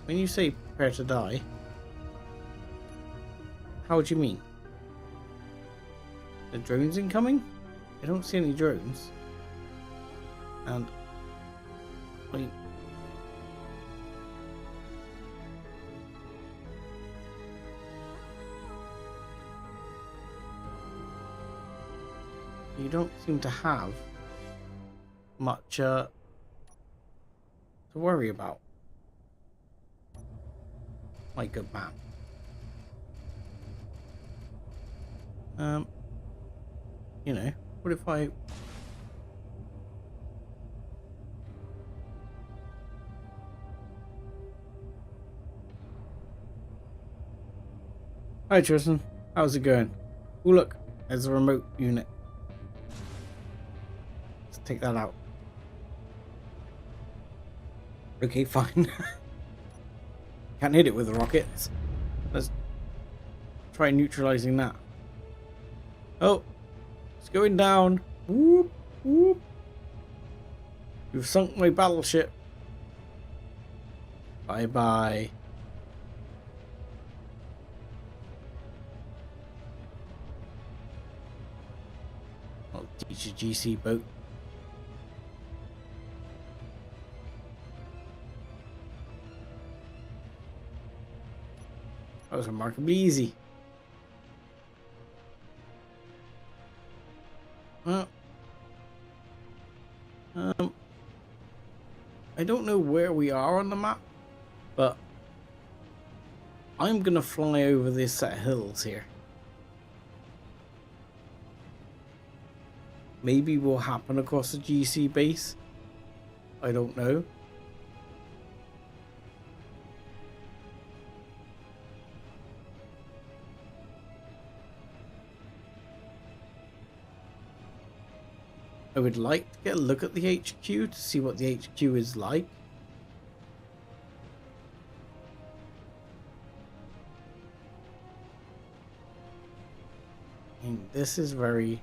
When you say prepare to die, how would you mean? The drones incoming? I don't see any drones. And I mean, you don't seem to have much to worry about, my good man. You know, what if I... Hi Tristan, how's it going? Oh look, there's a remote unit. Let's take that out. Okay, fine. Can't hit it with the rockets. Let's try neutralizing that. Oh, it's going down. Whoop, whoop. You've sunk my battleship. Bye bye. I'll teach a GC boat. That was remarkably easy. Well, I don't know where we are on the map, but I'm gonna fly over this set of hills here. Maybe we'll happen across a GC base. I don't know. I would like to get a look at the HQ to see what the HQ is like. And this is very,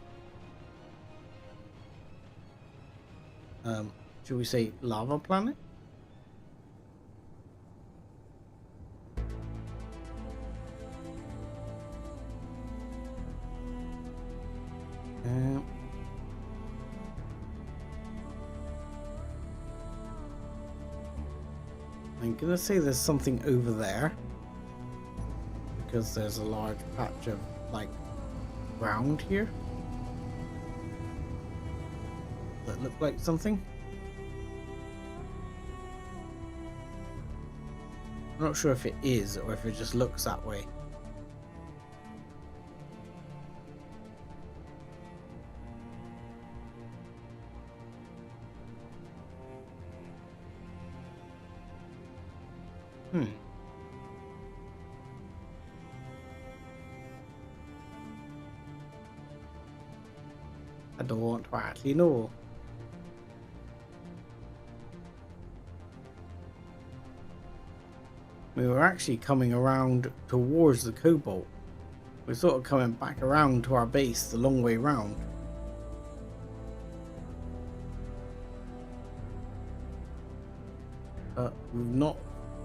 should we say lava planet? I'm gonna say there's something over there because there's a large patch of like ground here that look like something. I'm not sure if it is or if it just looks that way. I don't actually know. We were actually coming around towards the cobalt. We're sort of coming back around to our base the long way round. But we've not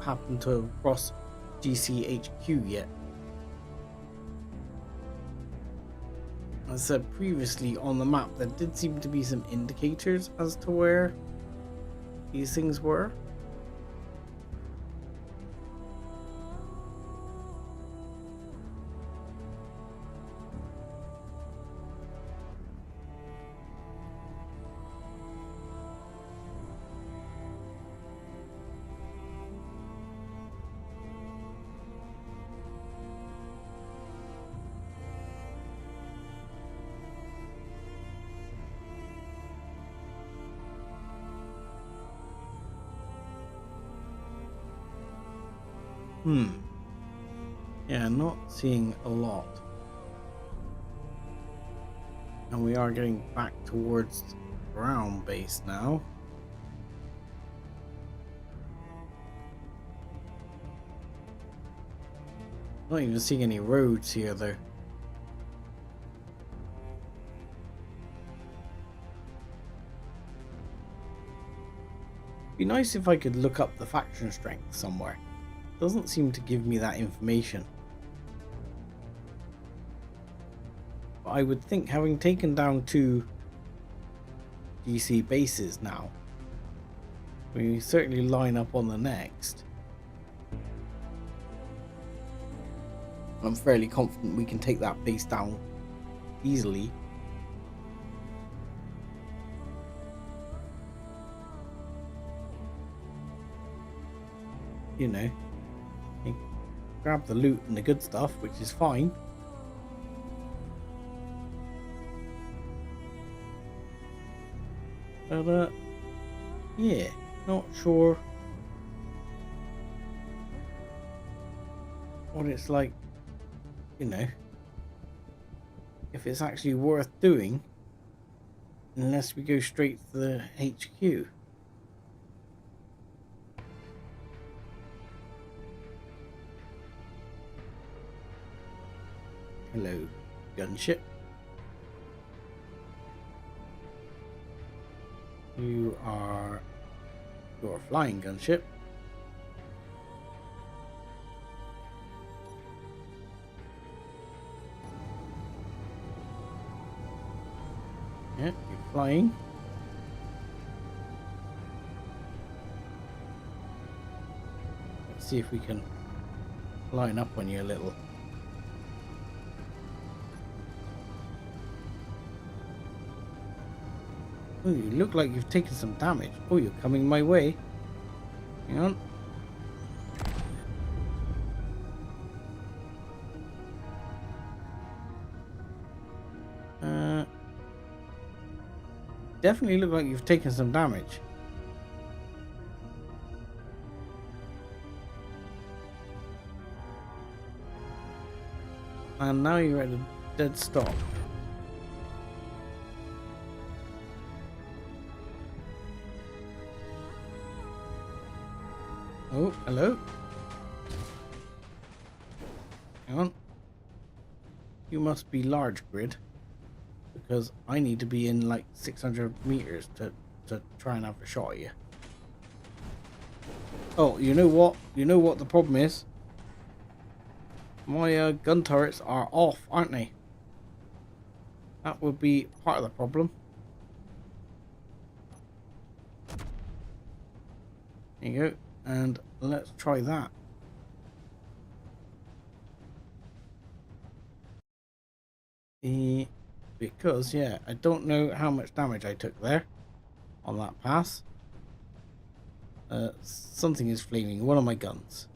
happened to cross GCHQ yet. As I said previously on the map, there did seem to be some indicators as to where these things were. Yeah, not seeing a lot. And we are getting back towards the ground base now. Not even seeing any roads here though. Be nice if I could look up the faction strength somewhere. Doesn't seem to give me that information. But I would think having taken down 2 GC bases now. We certainly line up on the next. I'm fairly confident we can take that base down easily. You know, you grab the loot and the good stuff, which is fine. But yeah, not sure what it's like, you know, if it's actually worth doing unless we go straight to the HQ. Hello, gunship. You're a flying gunship. Yeah, you're flying. Let's see if we can line up on you a little. Oh, you look like you've taken some damage. Oh, you're coming my way. Hang on. Definitely look like you've taken some damage. And now you're at a dead stop. Oh, hello. Hang on. You must be large grid, because I need to be in like 600 meters to try and have a shot at you. Oh, you know what? You know what the problem is? My gun turrets are off, aren't they? That would be part of the problem. There you go. And let's try that. Because, yeah, I don't know how much damage I took there on that pass. Something is flaming. One of my guns.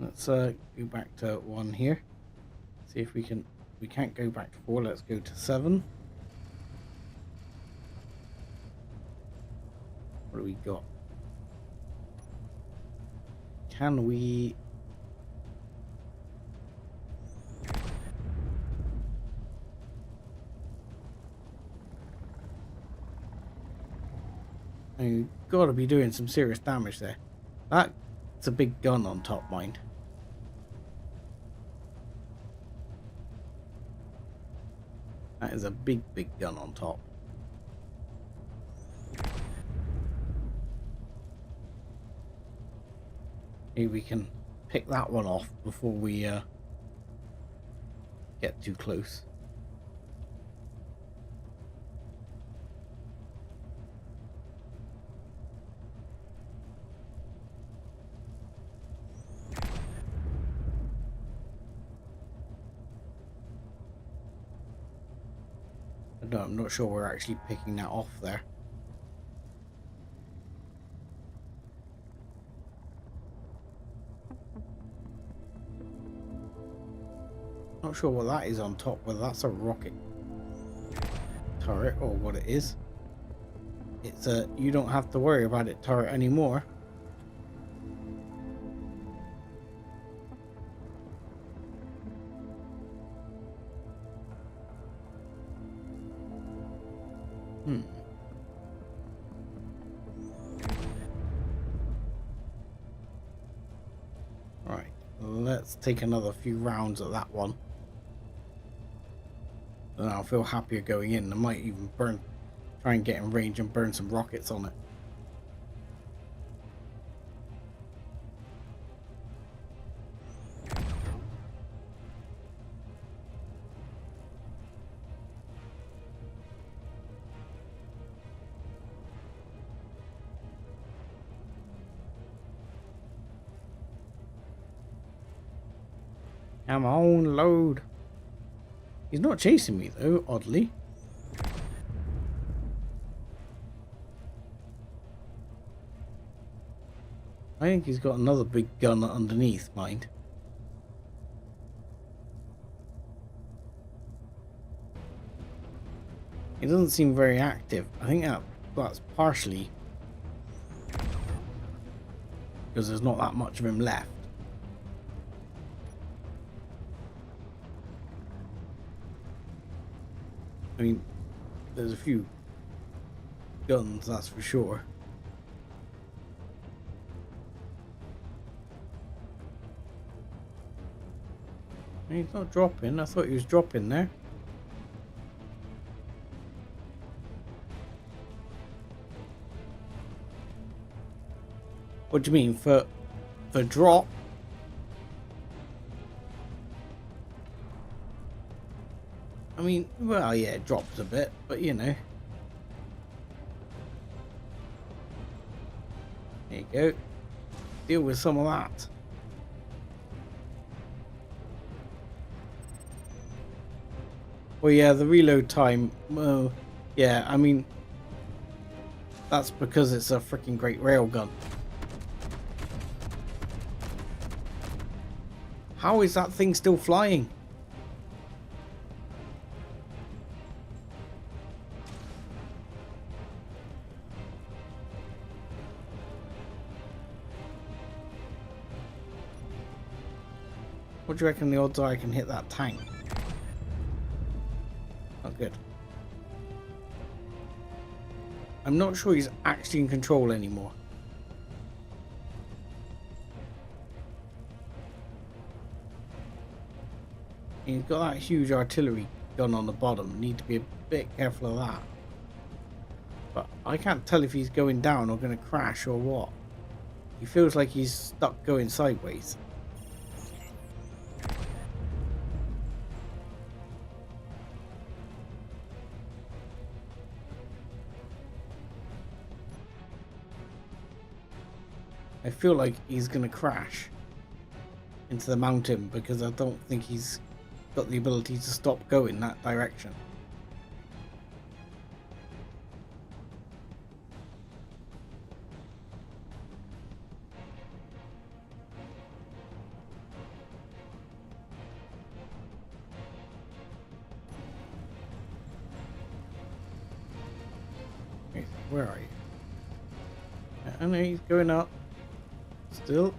Let's go back to 1 here. See if we can. We can't go back to 4. Let's go to 7. What do we got? Can we? You gotta be doing some serious damage there. That's a big gun on top, mind. That is a big gun on top. Maybe we can pick that one off before we get too close. No, I'm not sure we're actually picking that off there. Not sure what that is on top, whether that's a rocket turret or what it is. It's a you don't have to worry about it turret anymore. Right, let's take another few rounds at that one. Then I'll feel happier going in. I might even try and get in range and burn some rockets on it. Come on, load. He's not chasing me though, oddly. I think he's got another big gun underneath, mind. He doesn't seem very active. I think that's partially because there's not that much of him left. I mean, there's a few guns, that's for sure. He's not dropping. I thought he was dropping there. What do you mean for drop? I mean, well, yeah, it drops a bit, but you know. There you go. Deal with some of that. Well, yeah, the reload time. Well, yeah, I mean, that's because it's a freaking great railgun. How is that thing still flying? What do you reckon the odds are I can hit that tank? Not good. I'm not sure he's actually in control anymore. He's got that huge artillery gun on the bottom. Need to be a bit careful of that. But I can't tell if he's going down or going to crash or what. He feels like he's stuck going sideways. I feel like he's going to crash into the mountain because I don't think he's got the ability to stop going that direction. Okay, where are you? I know he's going up. Still.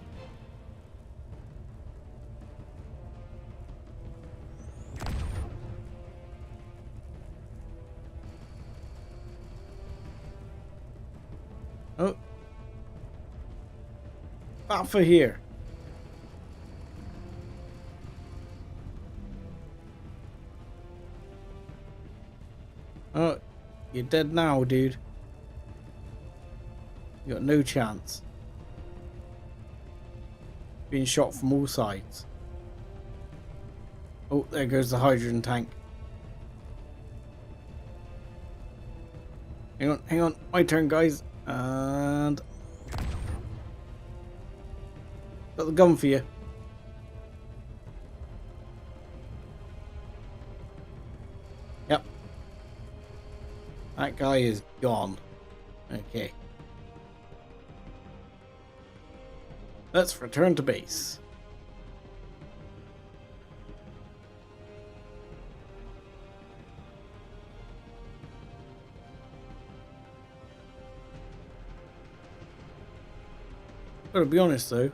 Oh. Not for here. Oh, you're dead now, dude. You got no chance. Being shot from all sides. Oh, there goes the hydrogen tank. Hang on, my turn, guys. And got the gun for you. Yep. That guy is gone. Okay. Let's return to base. Gotta be honest though.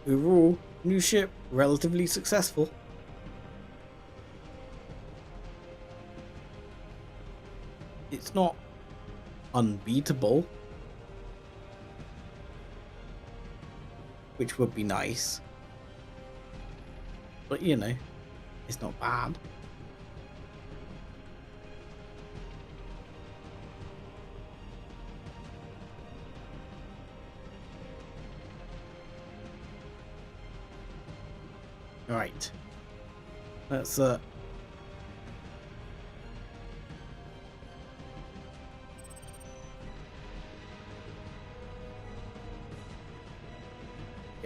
Overall, new ship, relatively successful. It's not unbeatable, which would be nice, but you know, it's not bad. Right, let's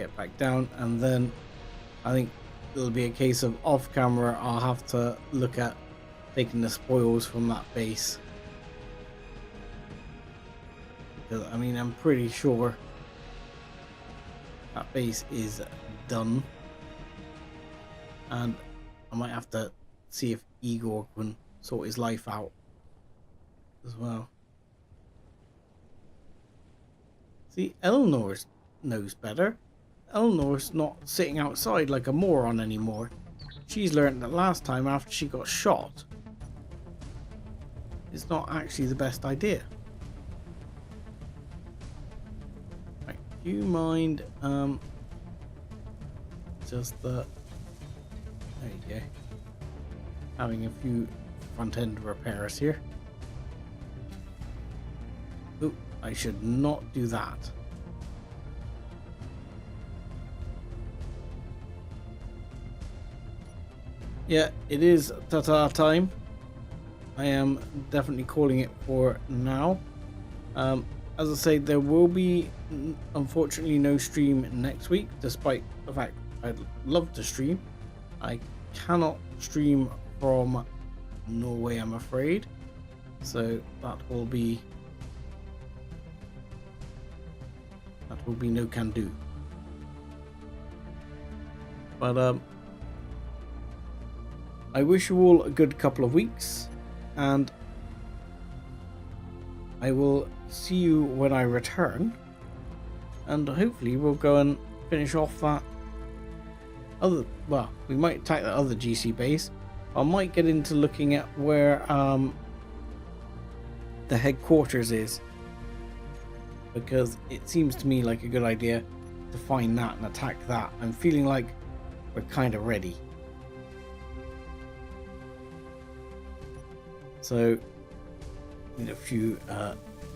get back down, and then I think it'll be a case of off camera I'll have to look at taking the spoils from that base, because I mean I'm pretty sure that base is done, and I might have to see if Igor can sort his life out as well. See, Eleanor knows better. Eleanor's not sitting outside like a moron anymore. She's learned that last time after she got shot, it's not actually the best idea. Right, do you mind just there you go, having a few front end repairs here. Ooh, I should not do that. Yeah, it is ta-ta time. I am definitely calling it for now. As I say, there will be unfortunately no stream next week, despite the fact I'd love to stream. I cannot stream from Norway, I'm afraid. So that will be no can do. But I wish you all a good couple of weeks, and I will see you when I return, and hopefully we'll go and finish off that other, well, we might attack that other GC base. I might get into looking at where the headquarters is, because it seems to me like a good idea to find that and attack that. I'm feeling like we're kind of ready. So, need a few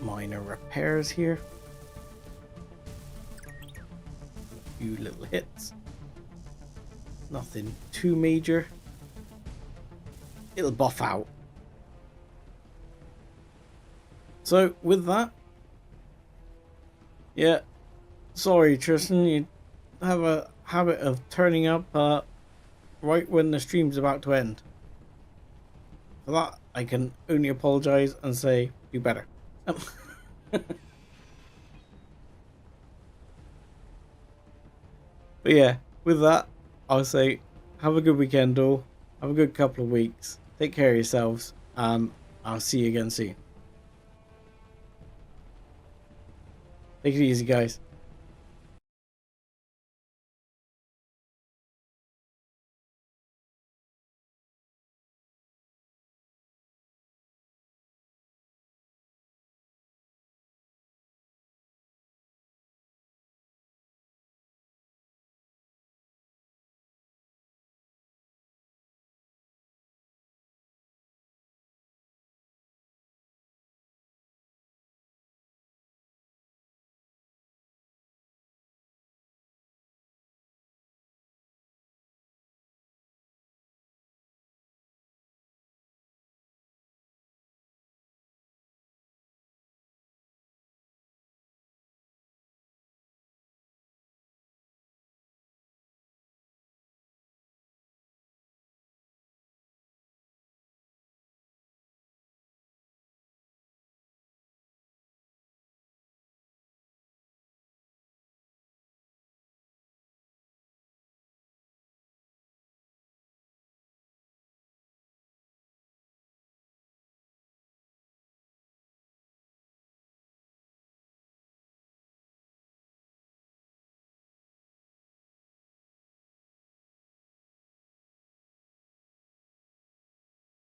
minor repairs here. A few little hits. Nothing too major. It'll buff out. So, with that, yeah, sorry Tristan, you have a habit of turning up right when the stream's about to end. For that, I can only apologize and say, do better. But yeah, with that, I'll say, have a good weekend all. Have a good couple of weeks. Take care of yourselves, and I'll see you again soon. Take it easy, guys.